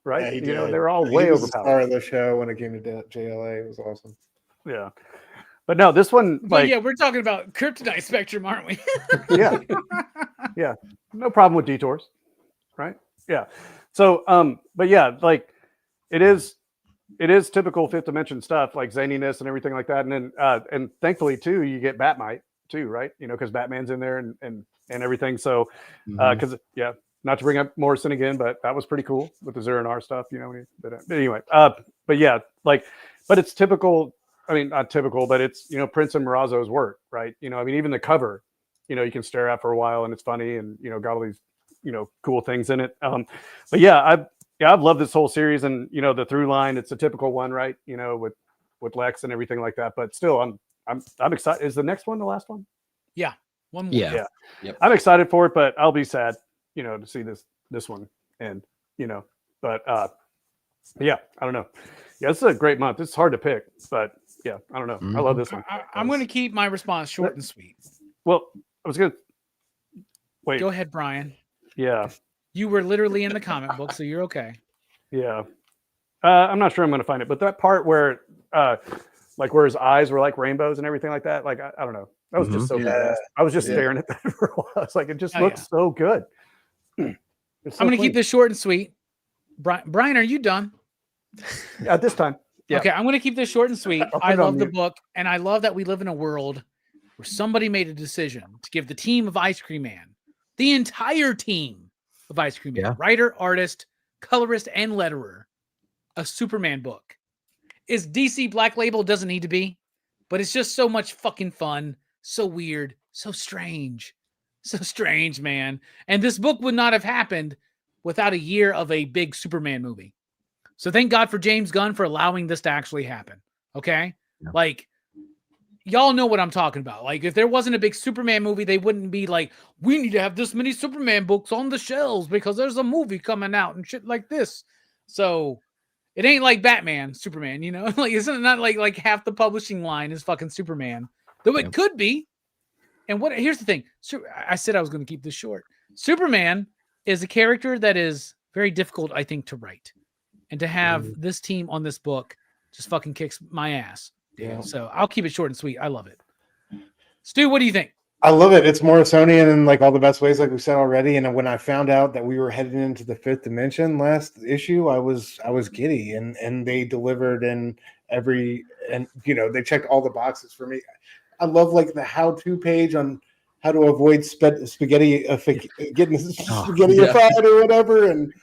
right? Yeah, he They did. were all He way was the star overpowered. of the show when it came to JLA. It was awesome. Yeah. But no, this one, But like, yeah, we're talking about Kryptonite Spectrum, aren't we? yeah, no problem with detours, right? Yeah. So, but yeah, like it is typical Fifth Dimension stuff, like zaniness and everything like that. And then, and thankfully too, you get Batmite too, right? Because Batman's in there and everything. So, because not to bring up Morrison again, but that was pretty cool with the Zero and R stuff, But anyway, but yeah, like, but it's typical. I mean, not typical, but it's Prince and Morazzo's work, right? Even the cover, you can stare at for a while and it's funny and got all these cool things in it. But yeah, I've loved this whole series and the through line. It's a typical one, right? With Lex and everything like that. But still, I'm excited. Is the next one the last one? Yeah, one more. Yeah. Yep. I'm excited for it, but I'll be sad, to see this one end. But yeah, I don't know. Yeah, this is a great month. It's hard to pick, but yeah, I don't know. I love this one. I'm going to keep my response short and sweet. Well, I was going to wait. Go ahead, Brian. Yeah. You were literally in the comic book, so you're okay. Yeah. I'm not sure I'm going to find it, but that part where, like where his eyes were like rainbows and everything like that, like, I don't know. That was just so badass. I was just staring at that for a while. I was like, it just looks so good. I'm going to keep this short and sweet. Brian, are you done? Yeah, this time. Yeah. Okay, I'm going to keep this short and sweet. I'll put I it on love the mute. book, and I love that we live in a world where somebody made a decision to give the team of Ice Cream Man, the entire team of Ice Cream Man, writer, artist, colorist, and letterer, a Superman book. Is DC Black Label doesn't need to be, but it's just so much fucking fun, so weird, so strange, man. And this book would not have happened without a year of a big Superman movie. So thank God for James Gunn for allowing this to actually happen. Okay. Yeah. Like, y'all know what I'm talking about. Like, if there wasn't a big Superman movie, they wouldn't be like, we need to have this many Superman books on the shelves because there's a movie coming out and shit like this. So it ain't like Batman, Superman, like, isn't it not like half the publishing line is fucking Superman, though it could be. And here's the thing. I said I was going to keep this short. Superman is a character that is very difficult, I think, to write. And to have this team on this book just fucking kicks my ass. Yeah. So I'll keep it short and sweet. I love it. Stu, what do you think? I love it. It's Morrisonian in like all the best ways, like we said already. And when I found out that we were heading into the Fifth Dimension last issue, I was giddy, and they delivered in every, and they checked all the boxes for me. I love like the how-to page on how to avoid spaghetti, getting spaghettified or whatever, and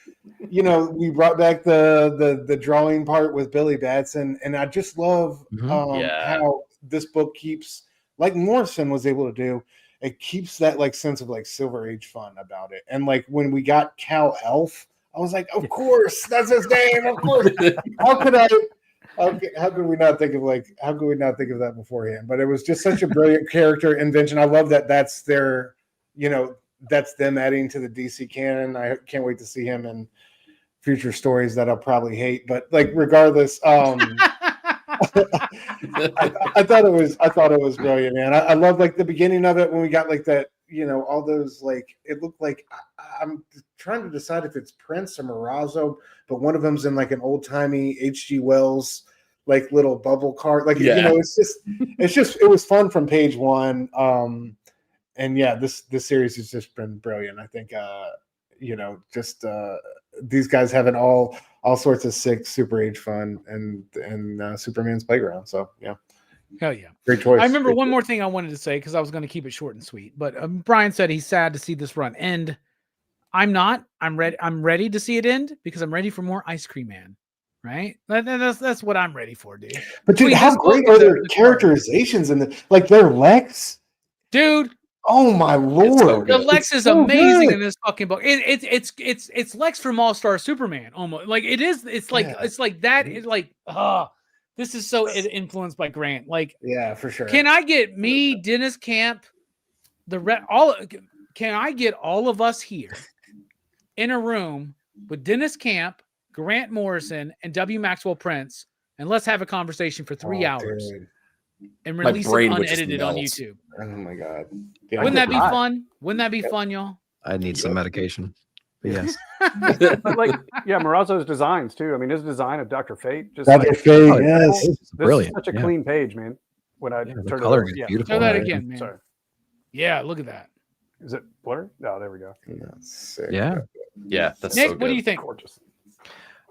we brought back the drawing part with Billy Batson, and I just love how this book keeps, like Morrison was able to do, it keeps that like sense of like Silver Age fun about it. And like when we got Cal Elf, I was like, of course, that's his name. Of course. How could we not think of that beforehand? But it was just such a brilliant character invention. I love that that's their, that's them adding to the DC canon. I can't wait to see him in future stories that I'll probably hate. But like, regardless, I thought it was brilliant, man. I love like the beginning of it when we got like that, all those like it looked like I'm trying to decide if it's Prince or Morazzo, but one of them's in like an old timey H.G. Wells like little bubble card, like it was fun from page one. And yeah, this series has just been brilliant. I think these guys having all sorts of sick super age fun and Superman's playground. So yeah. Hell yeah. Great choice. I remember one more thing I wanted to say because I was going to keep it short and sweet. But Brian said he's sad to see this run end. I'm not. I'm ready. I'm ready to see it end because I'm ready for more Ice Cream Man. Right? That's what I'm ready for, dude. But dude, how great are their characterizations in their Lex? Dude. Oh my lord! The Lex is so amazing in this fucking book. It's Lex from All Star Superman almost. Like it is. It's like that. It's like this is so influenced by Grant. Like for sure. Can I get Dennis Camp, Can I get all of us here in a room with Dennis Camp, Grant Morrison, and W. Maxwell Prince, and let's have a conversation for 3 hours. Dude. And release it unedited on YouTube. Oh my god! Yeah, wouldn't that be fun? Wouldn't that be fun, y'all? I need some medication. But yes. But like, Morazzo's designs too. I mean, his design of Dr. Fate, just Dr. Fate, yes, this brilliant. Is such a clean page, man. When I the turn coloring it is beautiful. Show that again, man. Sorry. Yeah, look at that. Is it blurred? No, there we go. That's sick. Yeah. That's Nick, so good. what do you think? Gorgeous.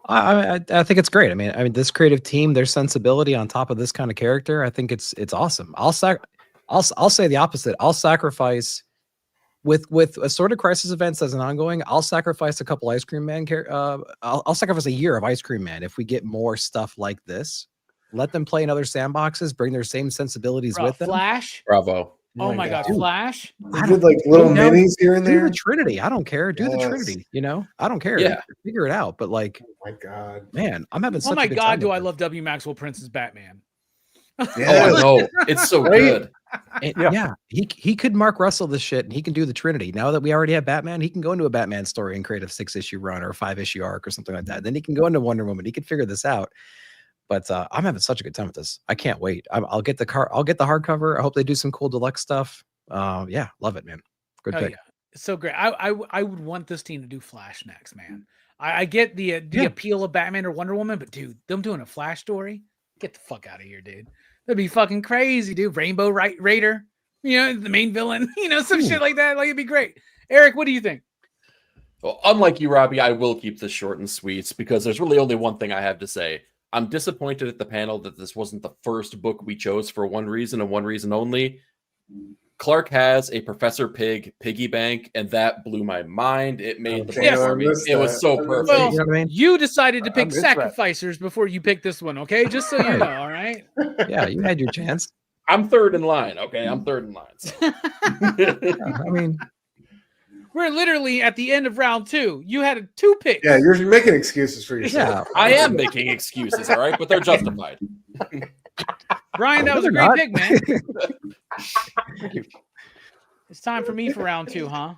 I think it's great. I mean, this creative team, their sensibility on top of this kind of character, I think it's awesome. I'll say the opposite. I'll sacrifice with Assorted Crisis events as an ongoing. I'll sacrifice a couple Ice Cream Man. I'll sacrifice a year of Ice Cream Man if we get more stuff like this. Let them play in other sandboxes. Bring their same sensibilities with them. Flash. Bravo. Oh my god, Flash. They did like little minis here and there. Do the Trinity. I don't care. Do the Trinity. I don't care. Yeah. Figure it out. But like, oh my god, man, I'm having such Oh my a good god, time do with I it. love W. Maxwell Prince's Batman? yeah. Oh, I know. It's so good. He could Mark Russell this shit and he can do the Trinity. Now that we already have Batman, he can go into a Batman story and create a 6-issue run or a 5-issue arc or something like that. Then he can go into Wonder Woman. He can figure this out. But I'm having such a good time with this. I can't wait. I'll get the hardcover. I hope they do some cool deluxe stuff. Love it, man. Good pick. Yeah. It's so great. I would want this team to do Flash next, man. I get the appeal of Batman or Wonder Woman, but dude, them doing a Flash story, get the fuck out of here, dude. That'd be fucking crazy, dude. Rainbow Raider, the main villain, some shit like that. Like it'd be great. Eric, what do you think? Well, unlike you, Robbie, I will keep this short and sweet because there's really only one thing I have to say. I'm disappointed at the panel that this wasn't the first book we chose for one reason and one reason only. Clark has a Professor Pig piggy bank, and that blew my mind. It made the book for me. It was so perfect. Well, You know what I mean? you decided to pick missed that. Sacrificers before you picked this one, okay? Just so you know, all right? Yeah, you had your chance. I'm third in line. Okay, I'm third in line. So. I mean, We're literally at the end of round 2. You had 2 picks. Yeah, you're making excuses for yourself. I am making excuses, all right, but they're justified. Brian, that was a No, great they're pick, man. It's time for me for round 2, huh?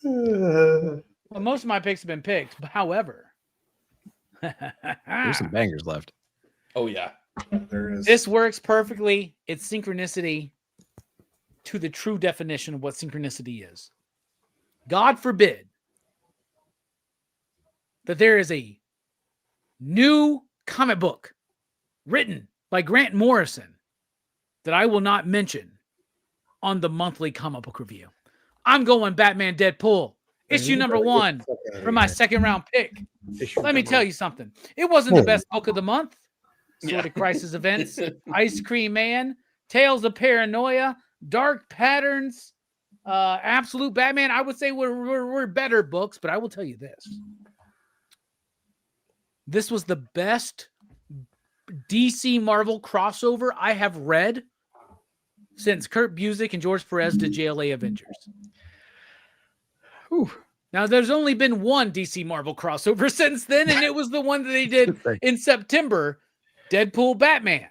Well, most of my picks have been picked, but however, there's some bangers left. Oh, yeah. There is. this works perfectly. It's synchronicity to the true definition of what synchronicity is. God forbid that there is a new comic book written by Grant Morrison that I will not mention on the monthly comic book review. I'm going Batman Deadpool, issue number 1 for my second round pick. Let me tell you something. It wasn't the best book of the month. Assorted Crisis events, Ice Cream Man, Tales of Paranoia, Dark Patterns, Absolute Batman. I would say we're better books, but I will tell you this. This was the best DC Marvel crossover I have read since Kurt Busiek and George Perez did JLA Avengers. Whew. Now, there's only been one DC Marvel crossover since then, and it was the one that they did in September, Deadpool Batman.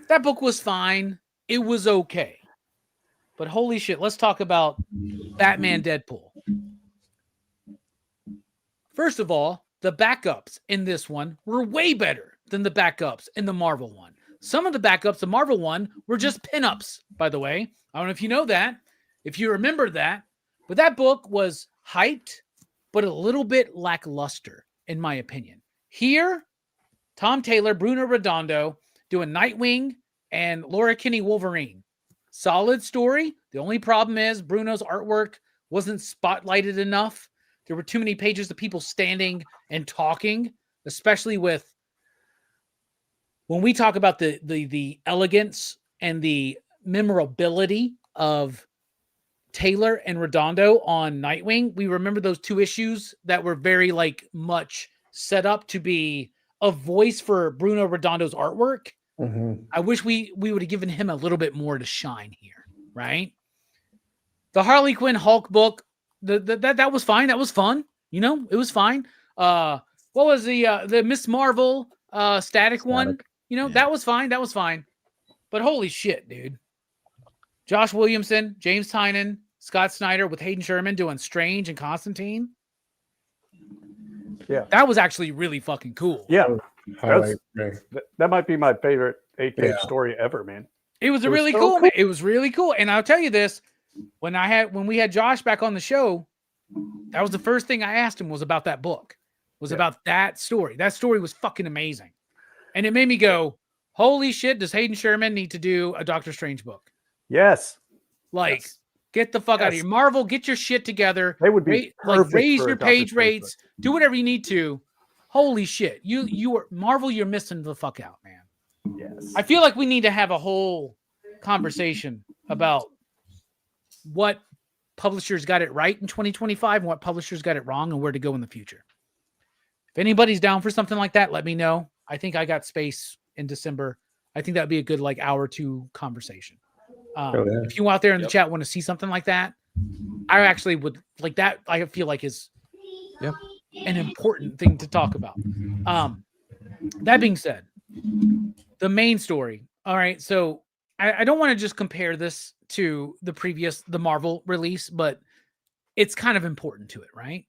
That book was fine. It was okay. But holy shit, let's talk about Batman Deadpool. First of all, the backups in this one were way better than the backups in the Marvel one. Some of the backups, the Marvel one, were just pinups, by the way. I don't know if you know that, if you remember that, but that book was hyped, but a little bit lackluster, in my opinion. Here, Tom Taylor, Bruno Redondo doing Nightwing and Laura Kinney Wolverine. Solid story. The only problem is Bruno's artwork wasn't spotlighted enough. There were too many pages of people standing and talking, especially with when we talk about the elegance and the memorability of Taylor and Redondo on Nightwing. We remember those 2 issues that were very much set up to be a voice for Bruno Redondo's artwork. Mm-hmm. I wish we would have given him a little bit more to shine here, right? The Harley Quinn Hulk book, that was fine. That was fun. It was fine. What was the Miss Marvel static one? That was fine. That was fine. But holy shit, dude. Josh Williamson, James Tynion, Scott Snyder with Hayden Sherman doing Strange and Constantine. Yeah. That was actually really fucking cool. Yeah. That That might be my favorite 8-page story ever, man. It was really so cool. cool. It was really cool. And I'll tell you this, when we had Josh back on the show, that was the first thing I asked him was about that book, about that story. That story was fucking amazing. And it made me go, holy shit, does Hayden Sherman need to do a Doctor Strange book? Yes. Get the fuck out of here. Marvel, get your shit together. They would be raise your page rates. Do whatever you need to. Holy shit. You are Marvel, you're missing the fuck out, man. Yes. I feel like we need to have a whole conversation about what publishers got it right in 2025 and what publishers got it wrong and where to go in the future. If anybody's down for something like that, let me know. I think I got space in December. I think that'd be a good hour or 2 conversation. If you out there in the chat want to see something like that, I actually would like that. I feel like is an important thing to talk about. That being said, the main story. All right. So I don't want to just compare this to the Marvel release, but it's kind of important to it, right?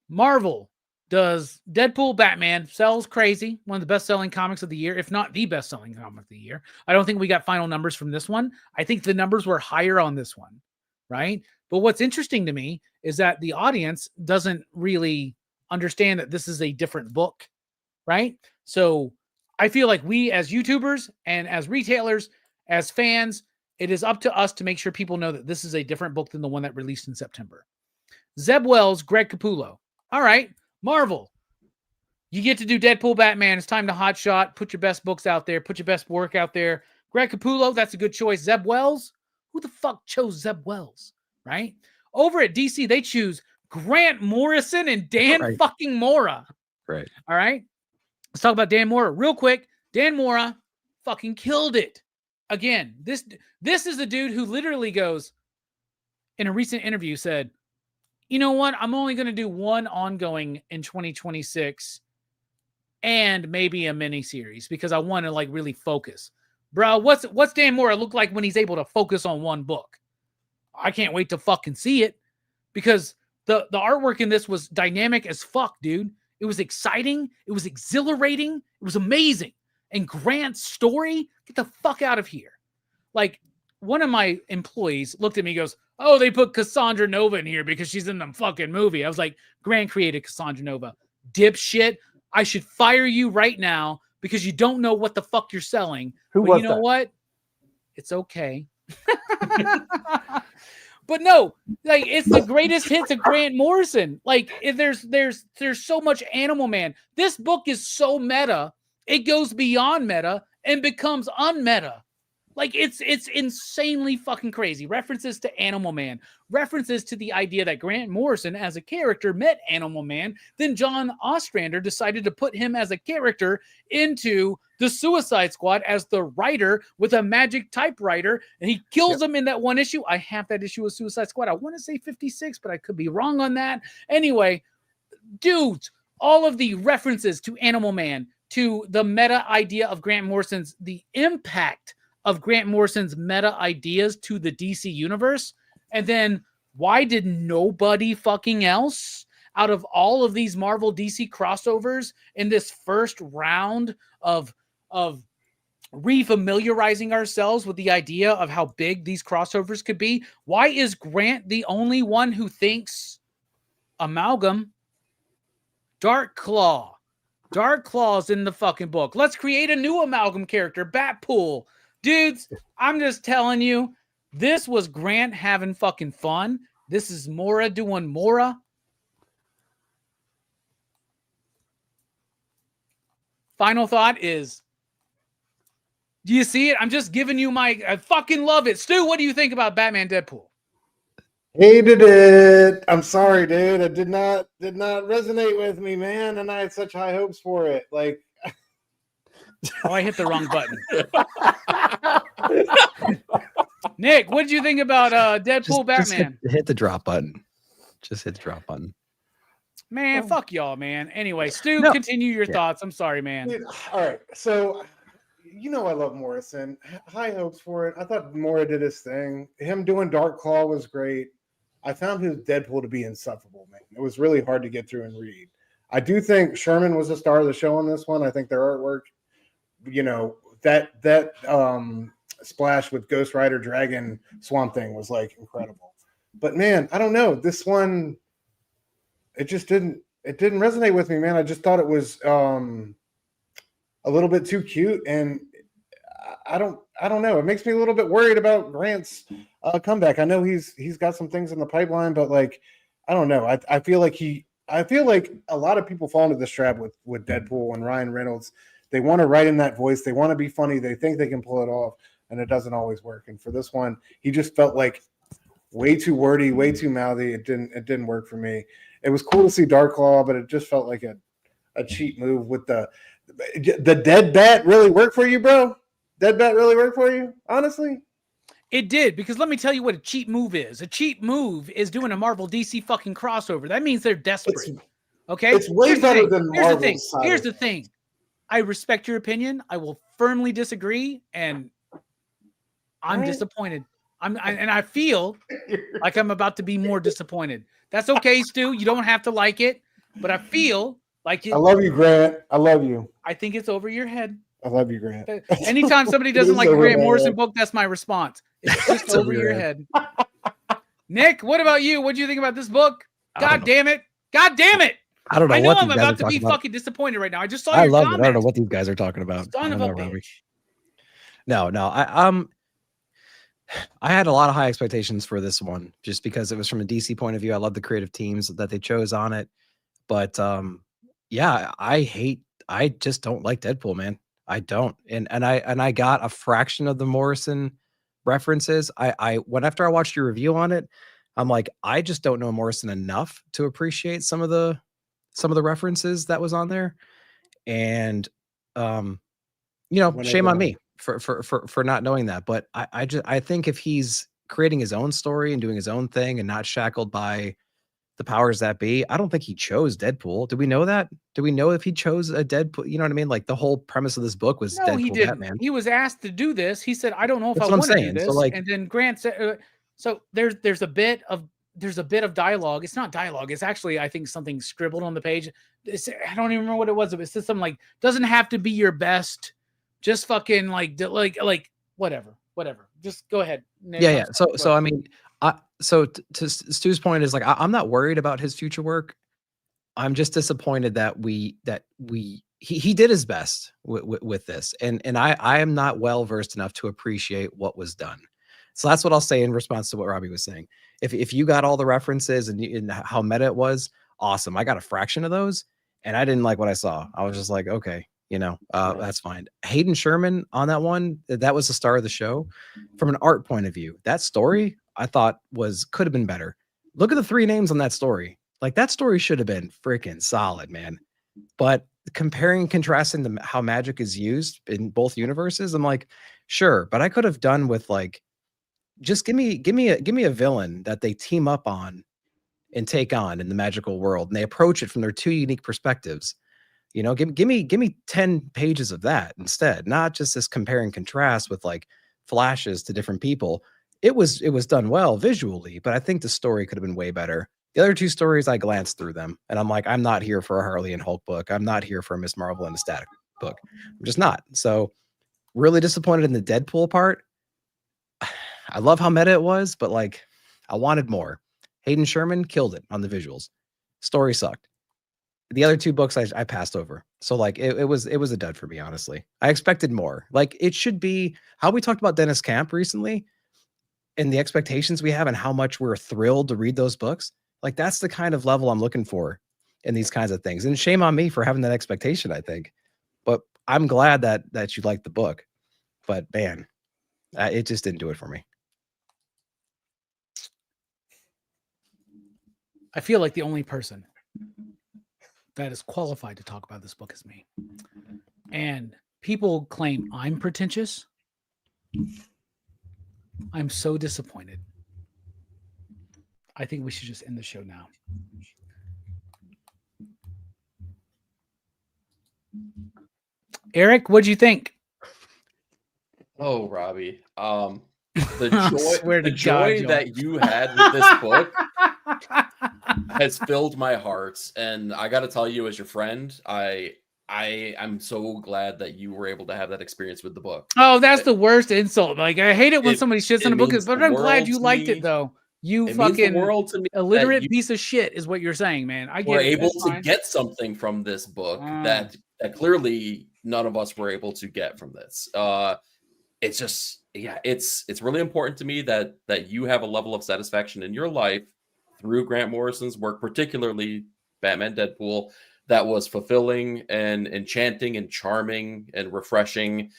Marvel does Deadpool Batman, sells crazy, one of the best-selling comics of the year, if not the best-selling comic of the year. I don't think we got final numbers from this one. I think the numbers were higher on this one, right? But what's interesting to me is that the audience doesn't really understand that this is a different book, right? So I feel like we as YouTubers and as retailers, as fans, it is up to us to make sure people know that this is a different book than the one that released in September. Zeb Wells, Greg Capullo. All right. Marvel, you get to do Deadpool Batman. It's time to hotshot. Put your best books out there. Put your best work out there. Greg Capullo, that's a good choice. Zeb Wells, who the fuck chose Zeb Wells, right? Over at DC, they choose Grant Morrison and Dan fucking Mora. Right. All right. Let's talk about Dan Mora real quick. Dan Mora fucking killed it. Again, this is the dude who literally goes, in a recent interview, said, you know what? I'm only going to do one ongoing in 2026 and maybe a mini series because I want to really focus. Bro, what's Dan Mora look like when he's able to focus on one book? I can't wait to fucking see it because the artwork in this was dynamic as fuck, dude. It was exciting. It was exhilarating. It was amazing. And Grant's story, get the fuck out of here. One of my employees looked at me and goes, oh, they put Cassandra Nova in here because she's in the fucking movie. I was like, Grant created Cassandra Nova. Dipshit. I should fire you right now because you don't know what the fuck you're selling. Who but was you know that? what? It's okay. But no, it's the greatest hits of Grant Morrison. There's so much Animal Man. This book is so meta. It goes beyond meta and becomes unmeta. It's insanely fucking crazy. References to Animal Man. References to the idea that Grant Morrison as a character met Animal Man. Then John Ostrander decided to put him as a character into the Suicide Squad as the writer with a magic typewriter. And he kills him in that one issue. I have that issue of Suicide Squad. I want to say 56, but I could be wrong on that. Anyway, dudes, all of the references to Animal Man, to the meta idea of Grant Morrison's, the impact of Grant Morrison's meta ideas to the DC universe? And then why did nobody fucking else out of all of these Marvel DC crossovers in this first round of refamiliarizing ourselves with the idea of how big these crossovers could be, why is Grant the only one who thinks Amalgam? Dark Claw's in the fucking book. Let's create a new Amalgam character, Batpool. Dudes, I'm just telling you, this was Grant having fucking fun. This is Mora doing Mora. Final thought is, do you see it? I'm just giving you I fucking love it. Stu, what do you think about Batman Deadpool? Hated it. I'm sorry, dude. It did not resonate with me, man. And I had such high hopes for it. Like, oh, I hit the wrong button. Nick, what did you think about Deadpool Batman? Just hit the drop button. Just hit the drop button. Man, fuck y'all, man. Anyway, Stu, No. continue your thoughts. I'm sorry, man. dude, all right. So, you know I love Morrison. High hopes for it. I thought Mora did his thing. Him doing Dark Claw was great. I found his Deadpool to be insufferable, man. It was really hard to get through and read. I do think Sherman was the star of the show on this one. I think their artwork, you know, that splash with Ghost Rider, Dragon, Swamp Thing was like incredible. But man, I don't know. This one, it didn't resonate with me, man. I just thought it was a little bit too cute, and I don't know. It makes me a little bit worried about Grant's comeback. I know he's got some things in the pipeline, but like, I don't know. I feel like a lot of people fall into this trap with Deadpool and Ryan Reynolds. They want to write in that voice. They want to be funny. They think they can pull it off, and it doesn't always work. And for this one, he just felt like way too wordy, way too mouthy. It didn't work for me. It was cool to see Dark Claw, but it just felt like a cheap move with the Dead Bat really work for you, bro? Dead Bat really work for you? Honestly? It did, because let me tell you what a cheap move is. A cheap move is doing a Marvel DC fucking crossover. That means they're desperate. Okay? It's way better than Marvel's side. Here's the thing. I respect your opinion. I will firmly disagree, and I'm disappointed. And I feel like I'm about to be more disappointed. That's okay, Stu. You don't have to like it, but I feel like it. I love you, Grant. I love you. I think it's over your head. I love you, Grant. Anytime somebody doesn't like a Grant Morrison book, that's my response. It's just over your head. Nick, what about you? What do you think about this book? God damn it. God damn it. I don't know. I know what I'm these guys about are to be talking about. fucking disappointed right now. I just saw I your love comment. it. I don't know what these guys are talking about. Son of a bitch. No. I had a lot of high expectations for this one just because it was from a DC point of view. I love the creative teams that they chose on it. But yeah, I just don't like Deadpool, man. I don't. And I got a fraction of the Morrison references. After I watched your review on it, I'm like, I just don't know Morrison enough to appreciate some of the references that was on there. And shame on me for not knowing that. But I think if he's creating his own story and doing his own thing and not shackled by the powers that be, I don't think he chose Deadpool. Do we know that? Do we know if he chose a Deadpool? You know what I mean? Like the whole premise of this book was Deadpool, he didn't. Batman. He was asked to do this. He said, "I don't know if That's I what want I'm to do saying. this." So, like, and then Grant said, "So there's a bit of dialogue. It's not dialogue. It's actually, I think, something scribbled on the page. I don't even remember what it was. It said something like, doesn't have to be your best. Just fucking like whatever. Just go ahead." Yeah. So I mean, so to Stu's point is like, I'm not worried about his future work. I'm just disappointed that he did his best with this, and I am not well versed enough to appreciate what was done. So that's what I'll say in response to what Robbie was saying. If you got all the references and how meta it was, awesome. I got a fraction of those, and I didn't like what I saw. I was just like, okay, that's fine. Hayden Sherman on that one, that was the star of the show. From an art point of view, that story I thought could have been better. Look at the 3 names on that story. Like that story should have been freaking solid, man. But comparing and contrasting how magic is used in both universes, I'm like, sure, but I could have done with like, just give me a villain that they team up on and take on in the magical world, and they approach it from their 2 unique perspectives. Give me 10 pages of that instead, not just this compare and contrast with like flashes to different people. It was done well visually, but I think the story could have been way better. The other two stories, I glanced through them, and I'm like, I'm not here for a Harley and Hulk book. I'm not here for a Miss Marvel and a Static book. I'm just not. So really disappointed in the Deadpool part. I love how meta it was, but like, I wanted more. Hayden Sherman killed it on the visuals. Story sucked. The other two books I passed over. So like, it was a dud for me, honestly. I expected more. Like, it should be how we talked about Dennis Camp recently, and the expectations we have and how much we're thrilled to read those books. Like, that's the kind of level I'm looking for in these kinds of things. And shame on me for having that expectation, I think. But I'm glad that you liked the book. But man, it just didn't do it for me. I feel like the only person that is qualified to talk about this book is me. And people claim I'm pretentious. I'm so disappointed. I think we should just end the show now. Eric, what'd you think? Oh, Robbie. The joy God, that you had with this book has filled my heart. And I got to tell you, as your friend, I'm so glad that you were able to have that experience with the book. Oh, that's the worst insult. Like, I hate it when somebody shits on a book, means but the I'm glad world you to liked me. it, though. You It means the fucking world to me that illiterate you piece of shit is what you're saying, man. I get were it. able That's to fine. get something from this book that clearly none of us were able to get from this. It's just, yeah, it's really important to me that you have a level of satisfaction in your life through Grant Morrison's work, particularly Batman Deadpool, that was fulfilling and enchanting and charming and refreshing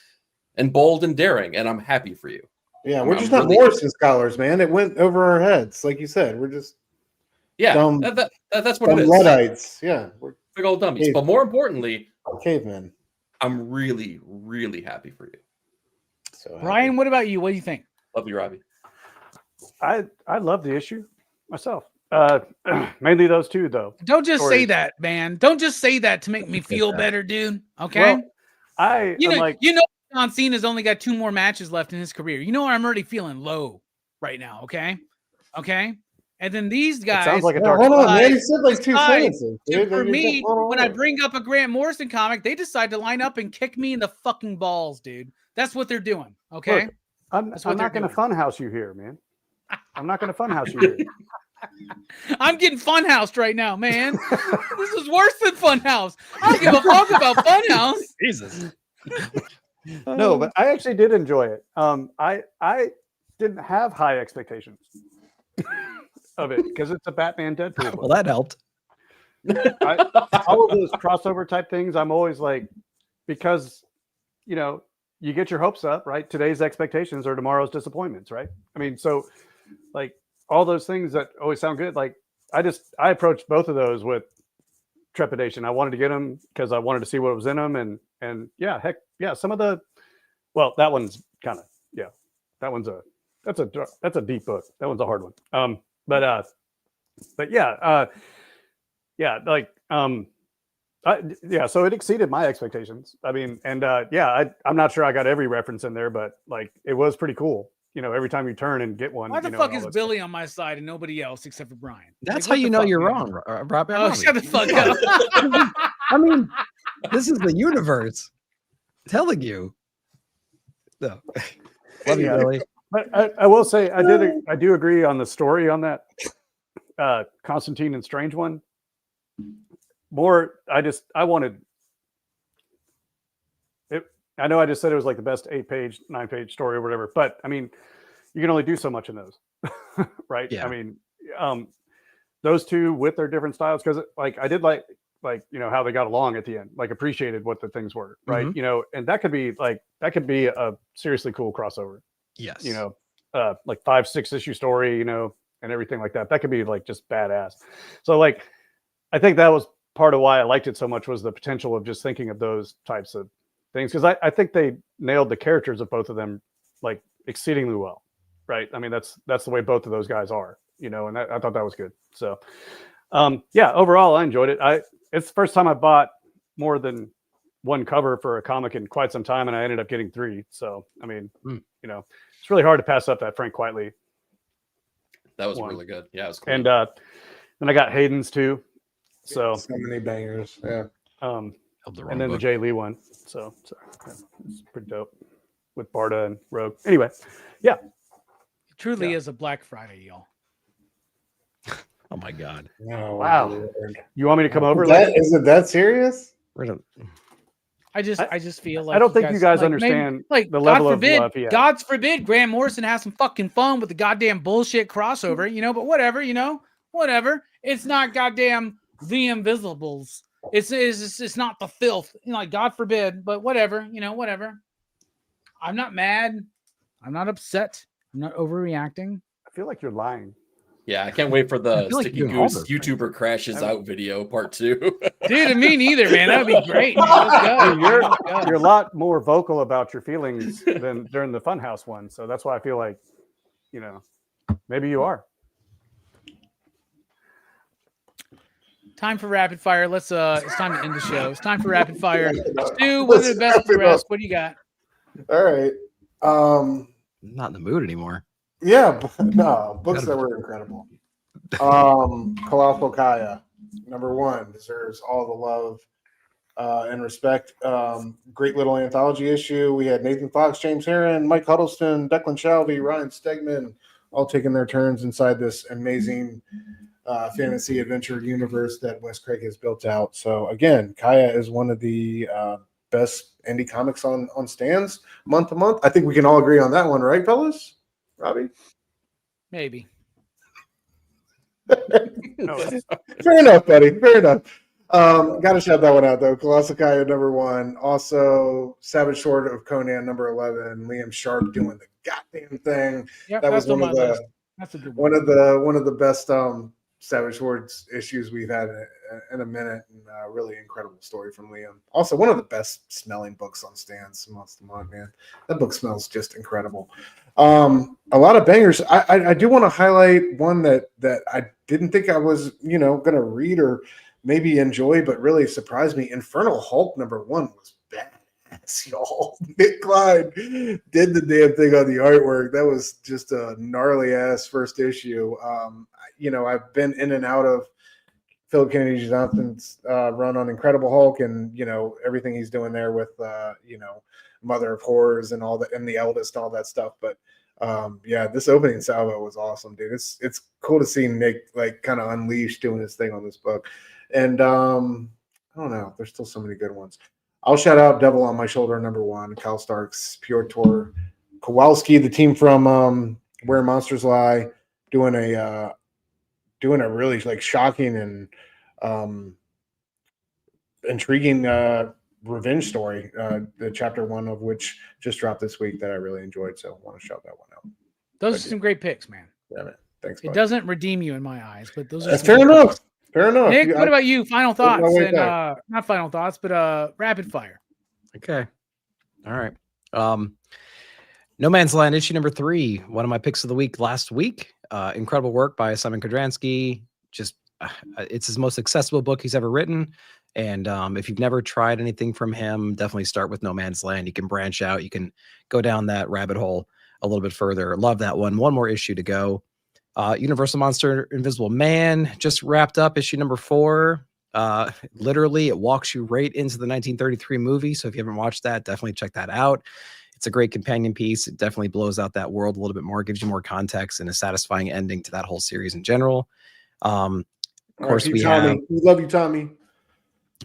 and bold and daring. And I'm happy for you. Yeah, we're just not Morrison scholars, man. It went over our heads, like you said. We're just dumb, that's what it is. Luddites. Yeah, we're big old dummies. But more importantly, cavemen. I'm really, really happy for you. So Brian, what about you? What do you think? Love you, Robbie. I love the issue myself. Mainly those two, though. Don't just say that, man. Don't just say that to make me feel better, dude. Okay. Well, you know, John Cena's only got 2 more matches left in his career. You know, I'm already feeling low right now. Okay. And then these guys. It sounds like a dark. Hold on, man. He said like 2 sentences. Dude. For me, when I bring up a Grant Morrison comic, they decide to line up and kick me in the fucking balls, dude. That's what they're doing. Okay. Look, I'm not going to funhouse you here, man. I'm not going to funhouse you here. I'm getting funhoused right now, man. This is worse than Funhouse. I don't give a fuck about Funhouse. Jesus. No, but I actually did enjoy it. I didn't have high expectations of it because it's a Batman Deadpool book. Well, that helped. All of those crossover type things, I'm always like, because, you know, you get your hopes up, right? Today's expectations are tomorrow's disappointments, right? I mean, so like all those things that always sound good. Like I approached both of those with trepidation. I wanted to get them because I wanted to see what was in them. And yeah, heck yeah. Some of the, well, that one's kind of, yeah, that's a deep book. That one's a hard one. But yeah, so it exceeded my expectations. I mean, and I'm not sure I got every reference in there, but like it was pretty cool. You know, every time you turn and get one. Why the fuck is Billy on my side and nobody else except for Brian? That's how you know you're wrong, Robbie. Oh, shut the fuck up. I mean, this is the universe telling you. No. Love you, Billy. But I will say I do agree on the story on that Constantine and Strange one. More, I wanted it. I know I just said it was like the best 8-page, 9-page story or whatever, but I mean, you can only do so much in those, right? Yeah. I mean, those two with their different styles, because like I did like you know how they got along at the end, like appreciated what the things were, right? Mm-hmm. You know, and that could be a seriously cool crossover. Yes. You know, like 5-6 issue story, you know, and everything like that. That could be like just badass. So like, I think that was part of why I liked it so much, was the potential of just thinking of those types of things. Cause I think they nailed the characters of both of them like exceedingly well. Right. I mean, that's the way both of those guys are, you know, and I thought that was good. So yeah, overall, I enjoyed it. It's the first time I bought more than one cover for a comic in quite some time, and I ended up getting 3. So, I mean, it's really hard to pass up that Frank Quitely. That was one. really good. Yeah, it was cool. And then I got Hayden's too. So many bangers. Yeah. and then the Jay Lee one. So yeah, it's pretty dope with Barda and Rogue. Anyway, yeah. It truly is a Black Friday, y'all. Oh my God. Oh, Wow. Lord. You want me to come over? Is it that serious? I just feel like I don't think you guys understand maybe, the level God forbid, of love he has. God forbid Grant Morrison has some fucking fun with the goddamn bullshit crossover, but whatever, whatever. It's not goddamn The Invisibles. It's not the filth. Like God forbid, but whatever, whatever. I'm not mad. I'm not upset. I'm not overreacting. I feel like you're lying. Yeah, I can't wait for the feel like Sticky you're doing all Goose those YouTuber crashes out video part 2. Dude, me neither, man. That would be great. Man. Let's go. You're a lot more vocal about your feelings than during the Funhouse one. So that's why I feel like, maybe you are. Time for rapid fire. It's time to end the show. It's time for rapid fire. Stu, what are the best of the rest? What do you got? All right. Not in the mood anymore. Yeah, no, books that were incredible. Colossal Kaya, #1, deserves all the love and respect. Great little anthology issue. We had Nathan Fox, James Herron, Mike Huddleston, Declan Shalvey, Ryan Stegman, all taking their turns inside this amazing fantasy adventure universe that Wes Craig has built out. So again, Kaya is one of the best indie comics on stands month to month. I think we can all agree on that one, right, fellas? Robbie? Maybe. Fair enough, buddy. Fair enough. Got to shout that one out, though. Colossal Kaya, #1. Also, Savage Sword of Conan, #11. Liam Sharp doing the goddamn thing. Yep, that was one of the list. That's a good one. One of the best Savage Swords issues we've had in a minute, and really incredible story from Liam. Also, one of the best smelling books on stands month to month, man. That book smells just incredible. A lot of bangers. I do want to highlight one that I didn't think I was, going to read or maybe enjoy, but really surprised me. Infernal Hulk #1 was badass, y'all. Nick Klein did the damn thing on the artwork. That was just a gnarly ass first issue. I've been in and out of Philip Kennedy Johnson's run on Incredible Hulk, and everything he's doing there with Mother of Horrors and all that, and The Eldest, all that stuff. But this opening salvo was awesome, dude. It's cool to see Nick like kind of unleashed doing his thing on this book. And I don't know, there's still so many good ones. I'll shout out Devil on My Shoulder #1, Kyle Starks, Pure Tor, Kowalski, the team from Where Monsters Lie, doing a really like shocking and intriguing revenge story, the chapter 1 of which just dropped this week that I really enjoyed. So I want to shout that one out. Those are some great picks, man. Yeah, man. Thanks. It doesn't redeem you in my eyes, but those are That's some fair good enough. picks. Fair enough. Nick, what about you? Final thoughts and not final thoughts, but rapid fire. Okay. All right. No Man's Land issue #3, one of my picks of the week last week. Incredible work by Simon Kodransky. Just it's his most accessible book he's ever written. And if you've never tried anything from him, definitely start with No Man's Land. You can branch out. You can go down that rabbit hole a little bit further. Love that one. One more issue to go. Universal Monster Invisible Man just wrapped up issue #4. Literally, it walks you right into the 1933 movie. So if you haven't watched that, definitely check that out. It's a great companion piece. It definitely blows out that world a little bit more, gives you more context and a satisfying ending to that whole series in general. Of course, we love you, Tommy.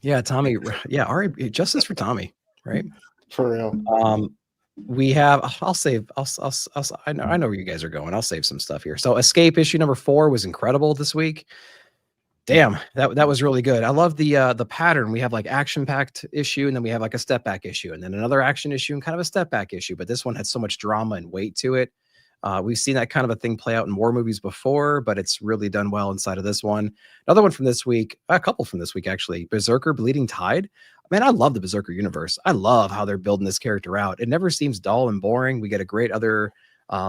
Yeah, Tommy. Yeah, justice for Tommy, right? For real. We have. I'll save. I know where you guys are going. I'll save some stuff here. So, Escape issue #4 was incredible this week. Damn, that was really good. I love the pattern. We have like action-packed issue, and then we have like a step-back issue, and then another action issue, and kind of a step-back issue. But this one had so much drama and weight to it. We've seen that kind of a thing play out in war movies before, but it's really done well inside of this one. Another one from this week, a couple from this week actually, Berserker Bleeding Tide. Man, I love the Berserker universe. I love how they're building this character out. It never seems dull and boring. We get a great other, I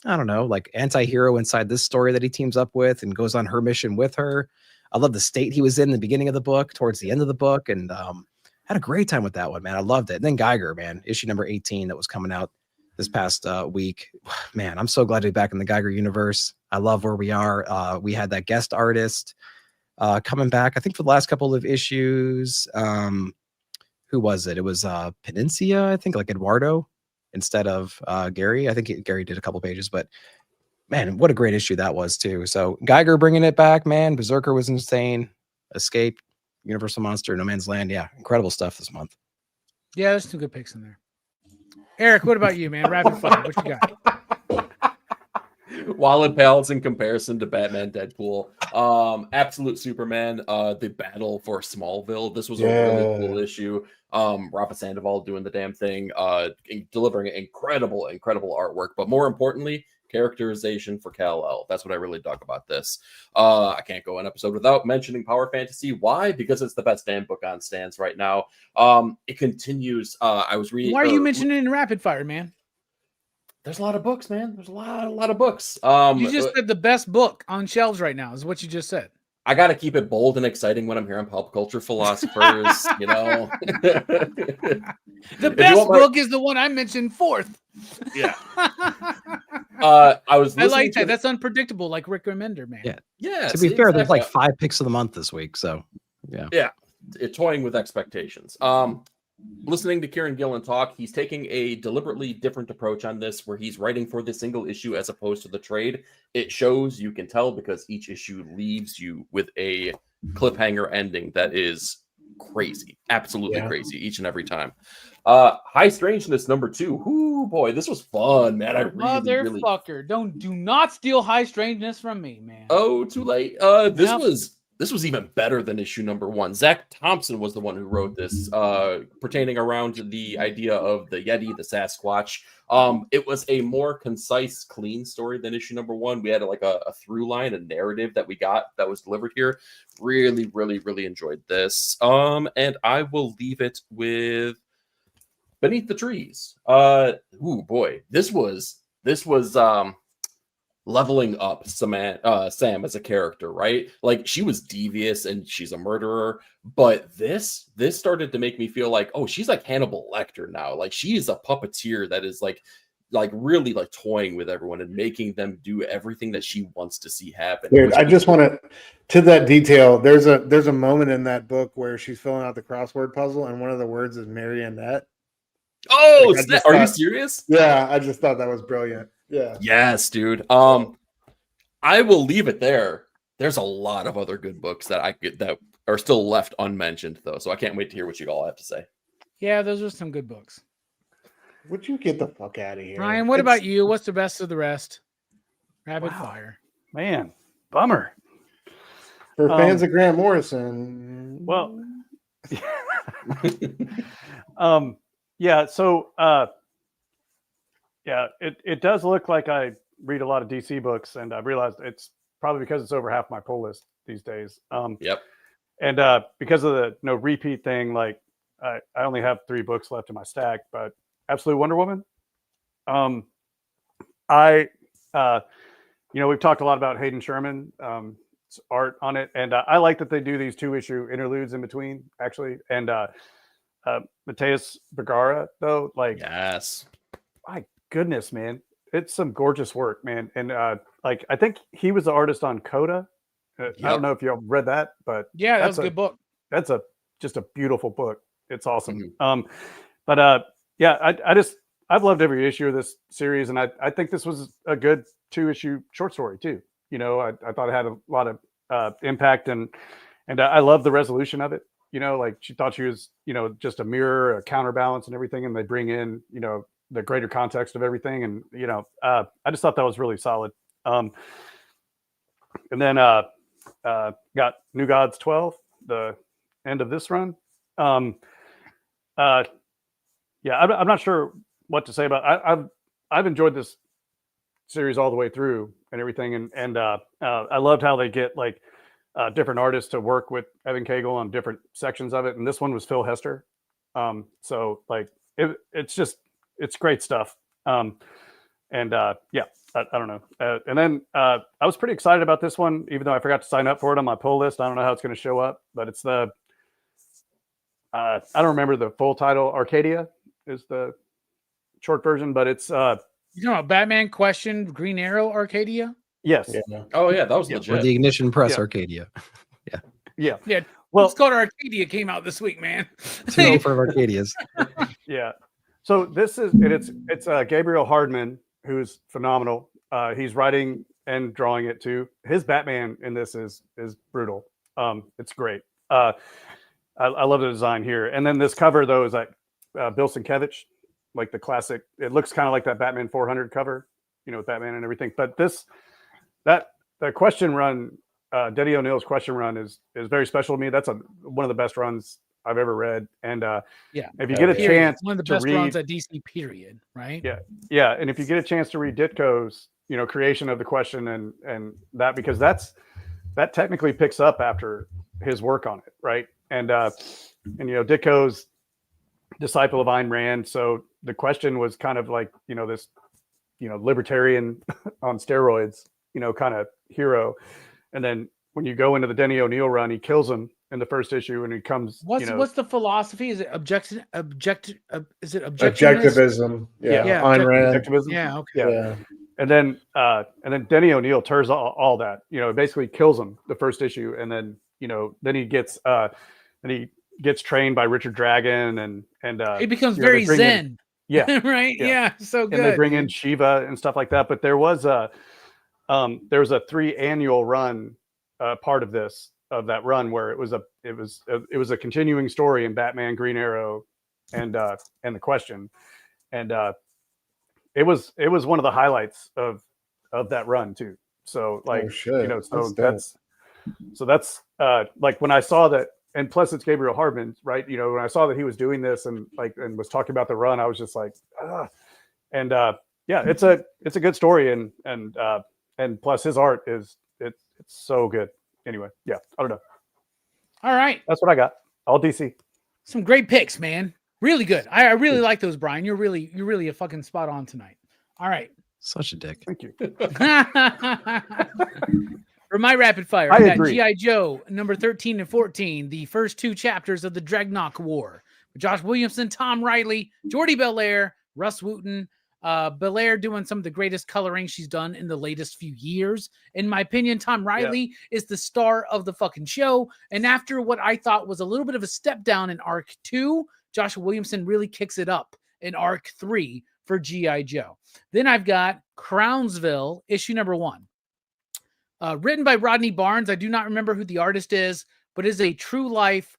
don't know, like anti-hero inside this story that he teams up with and goes on her mission with her. I love the state he was in the beginning of the book, towards the end of the book, and had a great time with that one, man. I loved it. And then Geiger, man, issue #18 that was coming out this past week. Man, I'm so glad to be back in the Geiger universe. I love where we are. We had that guest artist coming back, I think, for the last couple of issues. Who was it? It was Peninsula, I think, like Eduardo instead of Gary. I think Gary did a couple pages, but man, what a great issue that was too. So Geiger bringing it back, man. Berserker was insane. Escape, Universal Monster, No Man's Land. Yeah, incredible stuff this month. Yeah, there's some good picks in there. Eric, what about you, man? Rapid fire. What you got? While it pales in comparison to Batman, Deadpool, Absolute Superman, the battle for Smallville. This was a really cool issue. Rafa Sandoval doing the damn thing, delivering incredible artwork, but more importantly, characterization for Kal-El. That's what I really dug about this. I can't go an episode without mentioning Power Fantasy. Why? Because it's the best damn book on stands right now. It continues. I was reading. Why are you mentioning it in rapid fire, man? There's a lot of books, man. There's a lot of books. You just said the best book on shelves right now is what you just said. I got to keep it bold and exciting when I'm here on Pop Culture Philosophers, you know. The best book is the one I mentioned fourth. Yeah. I like that. That's unpredictable, like Rick Remender, man. Yeah. To be fair, there's like 5 picks of the month this week, so yeah. It's toying with expectations. Listening to Kieran Gillen talk, he's taking a deliberately different approach on this, where he's writing for the single issue as opposed to the trade. It shows, you can tell, because each issue leaves you with a cliffhanger ending that is crazy, absolutely crazy each and every time. High Strangeness number 2. Ooh, boy, this was fun, man. Motherfucker, do not steal High Strangeness from me, man. Oh, too late. This was even better than issue number 1. Zach Thompson was the one who wrote this, pertaining around the idea of the Yeti, the Sasquatch. It was a more concise, clean story than issue number 1. We had like a through line, a narrative that we got that was delivered here. Really enjoyed this. And I will leave it with Beneath the Trees. Ooh, boy, this was leveling up Sam as a character, right? Like, she was devious and she's a murderer, but this started to make me feel like, oh, she's like Hannibal Lecter now. Like, she is a puppeteer that is like really like toying with everyone and making them do everything that she wants to see happen. Dude, I just want to that detail. There's a moment in that book where she's filling out the crossword puzzle and one of the words is Marionette. Oh, like, are you serious? Yeah, I just thought that was brilliant. Yeah. Yes, dude. I will leave it there. There's a lot of other good books that are still left unmentioned, though. So I can't wait to hear what you all have to say. Yeah, those are some good books. Would you get the fuck out of here? Ryan, what about you? What's the best of the rest? Rapid fire. Man, bummer. For fans of Grant Morrison. Well, yeah, so it does look like I read a lot of DC books, and I realized it's probably because it's over half my pull list these days. Yep. And because of the no repeat thing, like I only have 3 books left in my stack, but Absolute Wonder Woman. We've talked a lot about Hayden Sherman, art on it, and I like that they do these 2-issue interludes in between, actually. And Mateus Bergara, though, like, yes, my goodness, man, it's some gorgeous work, man. And like, I think he was the artist on Coda. I don't know if you all read that, but yeah, that's a good book. That's just a beautiful book. It's awesome. Mm-hmm. I've loved every issue of this series, and I think this was a good 2-issue short story too. You know, I thought it had a lot of impact, and I love the resolution of it. You know, like, she thought she was, just a mirror, a counterbalance and everything, and they bring in, the greater context of everything. And, I just thought that was really solid. And then got New Gods 12, the end of this run. I'm not sure what to say about. I've enjoyed this series all the way through and everything, and I loved how they get like different artists to work with Evan Cagle on different sections of it, and this one was Phil Hester. So like it's great stuff. I don't know. And then I was pretty excited about this one, even though I forgot to sign up for it on my pull list. I don't know how it's going to show up, but it's the I don't remember the full title. Arcadia is the short version, but it's You know about Batman Question, Green Arrow, Arcadia? yes, Yeah. Oh yeah, that was Yeah, Or legit. the Ignition Press Yeah. Arcadia. yeah. Yeah. Well, It's called Arcadia came out this week, man. 2 for Arcadias. yeah. So this is it's Gabriel Hardman, who's phenomenal. He's writing and drawing it too. His Batman in this is brutal. It's great. I love the design here. And then this cover though is like Bill Sienkiewicz, like the classic. It looks kind of like that Batman 400 cover, with Batman and everything. But the question run, Denny O'Neill's question run is very special to me. That's one of the best runs I've ever read. And Yeah. if you get a Period. chance One of the to best read, runs at DC, period. Right? yeah, and if you get a chance to read Ditko's, creation of the question and that, because that technically picks up after his work on it, right? And Ditko's disciple of Ayn Rand, so the question was kind of like this libertarian on steroids, kind of hero. And then when you go into the Denny O'Neill run, he kills him in the first issue, and he comes. What's the philosophy? Is it objectivism? Objectivism. Yeah. Yeah. Ayn Rand. Objectivism. Yeah. Okay. Yeah. And then Denny O'Neill turns all that, basically kills him the first issue. And then, then he gets trained by Richard Dragon and It becomes they very bring zen. Yeah. Right. Yeah. Yeah. So good. And they bring in Shiva and stuff like that. But there was a 3 annual run part of that run where it was a continuing story in Batman, Green Arrow, and the question. And it was one of the highlights of that run too. So like, Oh, shit. that's like when I saw that, and plus it's Gabriel Hardman, right? When I saw that he was doing this and was talking about the run, I was just like, and yeah, it's a good story. And plus his art it's so good. Anyway, yeah, I don't know. All right. That's what I got. All DC. Some great picks, man. Really good. I really like those, Brian. You're really a fucking spot on tonight. All right. Such a dick. Thank you. For my rapid fire, I I got agree. G.I. Joe number 13 and 14, the first 2 chapters of the Dreadnought War. Josh Williamson, Tom Riley, Jordy Belair, Russ Wooten. Belair doing some of the greatest coloring she's done in the latest few years. In my opinion, Tom Riley is the star of the fucking show. And after what I thought was a little bit of a step down in arc 2, Joshua Williamson really kicks it up in arc 3 for G.I. Joe. Then I've got Crownsville, issue number 1. Written by Rodney Barnes. I do not remember who the artist is, but is a true life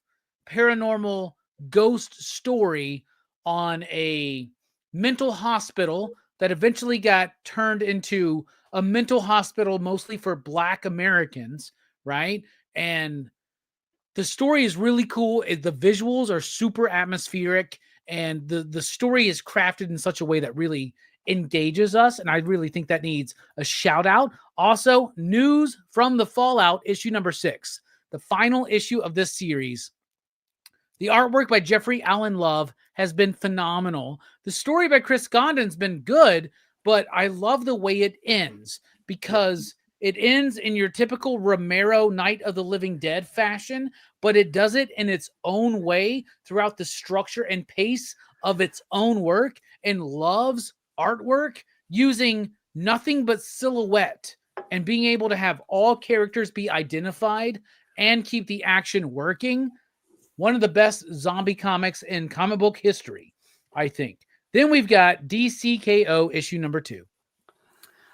paranormal ghost story on a mental hospital that eventually got turned into a mental hospital mostly for Black Americans, right? And the story is really cool. The visuals are super atmospheric, and the story is crafted in such a way that really engages us, and I really think that needs a shout out. Also, news from the Fallout, issue number 6, the final issue of this series. The artwork by Jeffrey Allen Love has been phenomenal. The story by Chris Gondon's been good, but I love the way it ends because it ends in your typical Romero Night of the Living Dead fashion, but it does it in its own way throughout the structure and pace of its own work, and Love's artwork using nothing but silhouette and being able to have all characters be identified and keep the action working. One of the best zombie comics in comic book history, I think. Then we've got DCKO issue number 2.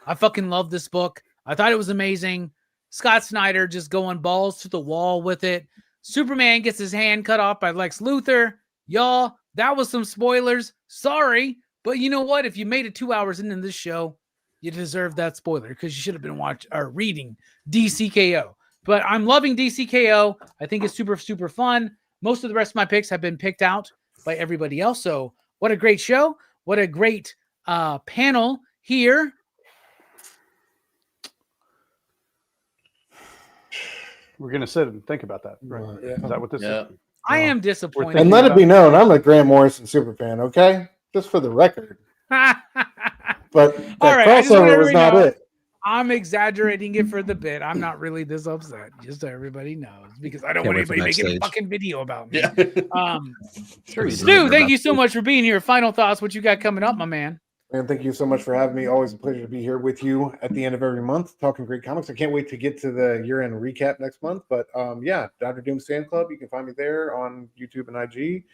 I fucking love this book. I thought it was amazing. Scott Snyder just going balls to the wall with it. Superman gets his hand cut off by Lex Luthor. Y'all, that was some spoilers. Sorry. But you know what? If you made it 2 hours into this show, you deserve that spoiler because you should have been reading DCKO. But I'm loving DCKO. I think it's super, super fun. Most of the rest of my picks have been picked out by everybody else. So what a great show. What a great panel here. We're going to sit and think about that. Right? Yeah. Is that what this is? I am disappointed. And let it be known, I'm a Grant Morrison superfan, okay? Just for the record. But that All right, I just want crossover was everybody not to know. it. I'm exaggerating it for the bit. I'm not really this upset, just so everybody knows, because I don't Can't want wait for anybody making a backstage. fucking video about me. Yeah. Sure you do. Stu, thank you so much for being here. Final thoughts, what you got coming up, my man? And thank you so much for having me. Always a pleasure to be here with you at the end of every month, talking great comics. I can't wait to get to the year-end recap next month. But yeah, Dr. Doom's Fan Club, you can find me there on YouTube and IG.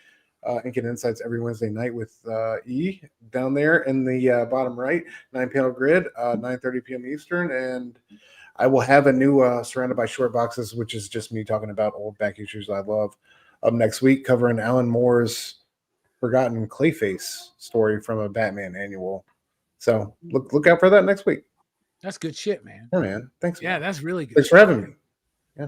Ink and Insights every Wednesday night with E down there in the bottom right, 9-panel grid, 9:30 p.m. Eastern. And I will have a new Surrounded by Short Boxes, which is just me talking about old back issues I love, up next week, covering Alan Moore's Forgotten Clayface story from a Batman annual. So look out for that next week. That's good shit, man. Yeah, man. Thanks. Yeah, Man. that's really good. Thanks for having me.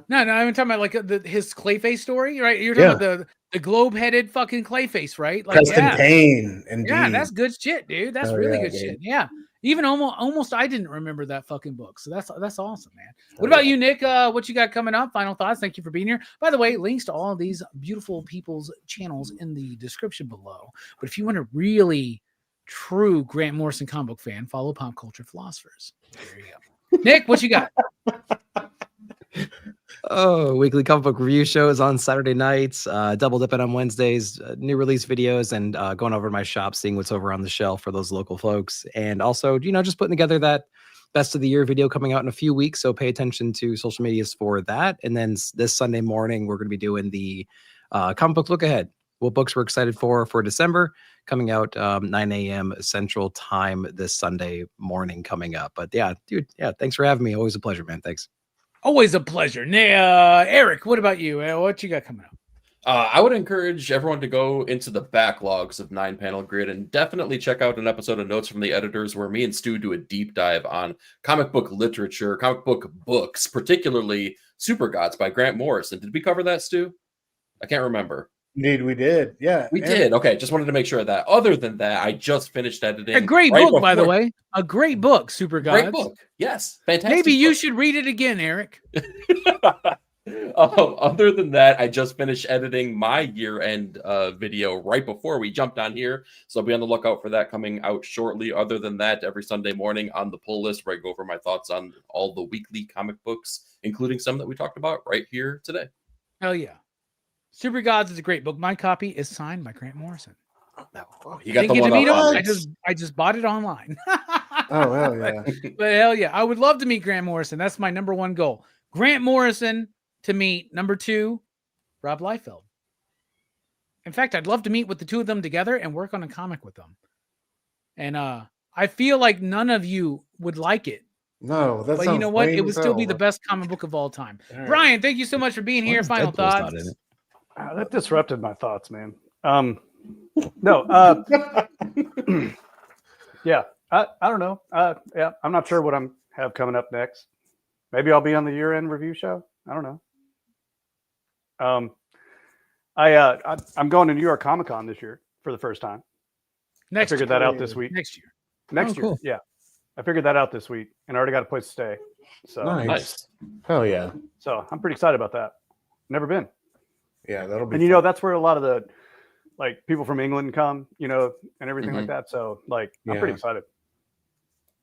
No, I'm talking about like his Clayface story, right? You're talking about the globe-headed fucking Clayface, right? Like, Preston Payne, indeed. Yeah, that's good shit, dude. That's really good dude. shit. Yeah. Even almost I didn't remember that fucking book. So that's awesome, man. What about you, Nick? What you got coming up? Final thoughts. Thank you for being here. By the way, links to all of these beautiful people's channels in the description below. But if you want a really true Grant Morrison comic book fan, follow Pop Culture Philosophers. There you go. Nick, what you got? Oh, weekly comic book review shows on Saturday nights, double dipping on Wednesdays, new release videos, and going over to my shop, seeing what's over on the shelf for those local folks. And also, just putting together that best of the year video coming out in a few weeks. So pay attention to social medias for that. And then this Sunday morning, we're going to be doing the comic book look ahead. What books we're excited for December, coming out 9 a.m. Central Time this Sunday morning coming up. But yeah, dude, thanks for having me. Always a pleasure, man. Thanks. Always a pleasure. Eric, what about you? What you got coming up? I would encourage everyone to go into the backlogs of 9-panel grid and definitely check out an episode of Notes from the Editors where me and Stu do a deep dive on comic book literature, comic book books, particularly Super Gods by Grant Morrison. Did we cover that, Stu? I can't remember. Indeed, we did. Yeah, we did. Okay, just wanted to make sure of that. Other than that, I just finished editing. A great book, by the way. A great book, Super Gods. Great book. Yes, fantastic. Maybe you should read it again, Eric. Other than that, I just finished editing my year-end video right before we jumped on here, so I'll be on the lookout for that coming out shortly. Other than that, every Sunday morning on the pull list where I go over my thoughts on all the weekly comic books, including some that we talked about right here today. Hell yeah. Super Gods is a great book. My copy is signed by Grant Morrison. You got Didn't the get one to meet up him. on I just bought it online. Oh, hell yeah. But hell yeah. I would love to meet Grant Morrison. That's my number one goal. Grant Morrison to meet. Number 2, Rob Liefeld. In fact, I'd love to meet with the two of them together and work on a comic with them. And I feel like none of you would like it. No, that's but you know what? It would still be the best comic book of all time. All right. Brian, thank you so much for being here. Final thoughts. That disrupted my thoughts, man. No. Yeah, I don't know. Yeah, I'm not sure what I'm have coming up next. Maybe I'll be on the year-end review show. I don't know. I'm going to New York Comic Con this year for the first time. I figured that out this week. Next year. Next year, cool. yeah. I figured that out this week, and I already got a place to stay. So Nice. Hell yeah. So I'm pretty excited about that. Never been. Yeah, that'll be And fun. that's where a lot of the people from England come, and everything like that. So I'm pretty excited.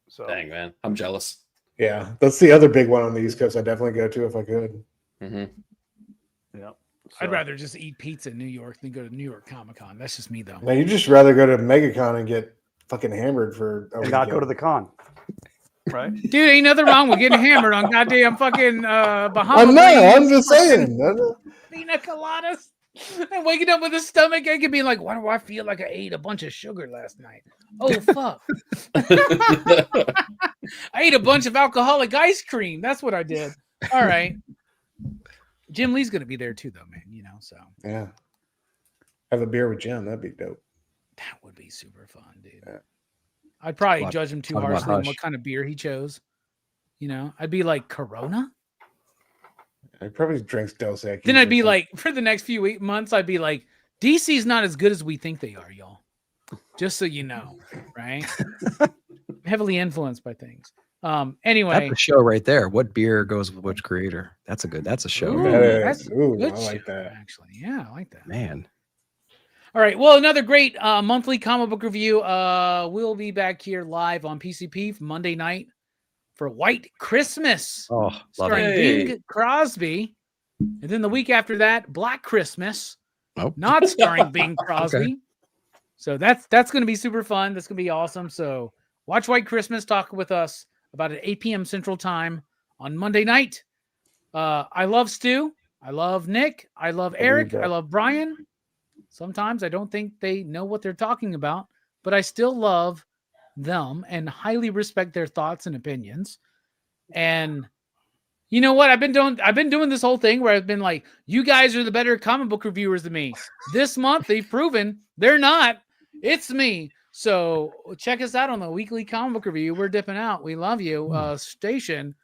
So Dang, man, I'm jealous. Yeah, that's the other big one on the East Coast. I'd definitely go to if I could. yeah. I'd rather just eat pizza in New York than go to New York Comic Con. That's just me, though. Now, you'd just rather go to MegaCon and get fucking hammered for a and not go to the con. Right? Dude, ain't nothing wrong with getting hammered on goddamn fucking Bahamas. I know, I'm just saying. Pina coladas. And waking up with a stomach ache and being like, why do I feel like I ate a bunch of sugar last night? Oh, fuck. I ate a bunch of alcoholic ice cream. That's what I did. All right. Jim Lee's going to be there too, though, man. So. Yeah. Have a beer with Jim. That'd be dope. That would be super fun, dude. Yeah. I'd probably judge him too talk about harshly on Hush. what kind of beer he chose. I'd be like, Corona? He probably drinks Dos Equis. Then I'd be like, for the next few months, I'd be like, DC's not as good as we think they are, y'all. Just so you know, right? Heavily influenced by things. Anyway. That's a show right there. What beer goes with which creator? That's a show. Ooh, that's Ooh, good I like show, that. actually. Yeah, I like that. Man. All right. Well, another great monthly comic book review. We'll be back here live on PCP Monday night for White Christmas, Oh, love starring it. Hey. Bing Crosby. And then the week after that, Black Christmas, Oh. not starring Bing Crosby. So that's going to be super fun. That's going to be awesome. So watch White Christmas. Talk with us about at 8 p.m. Central Time on Monday night. I love Stu. I love Nick. I love Eric. I love Brian. Sometimes I don't think they know what they're talking about, but I still love them and highly respect their thoughts and opinions. And you know what? I've been doing this whole thing where I've been like, you guys are the better comic book reviewers than me. This month they've proven they're not. It's me. So check us out on the weekly comic book review. We're dipping out. We love you. Station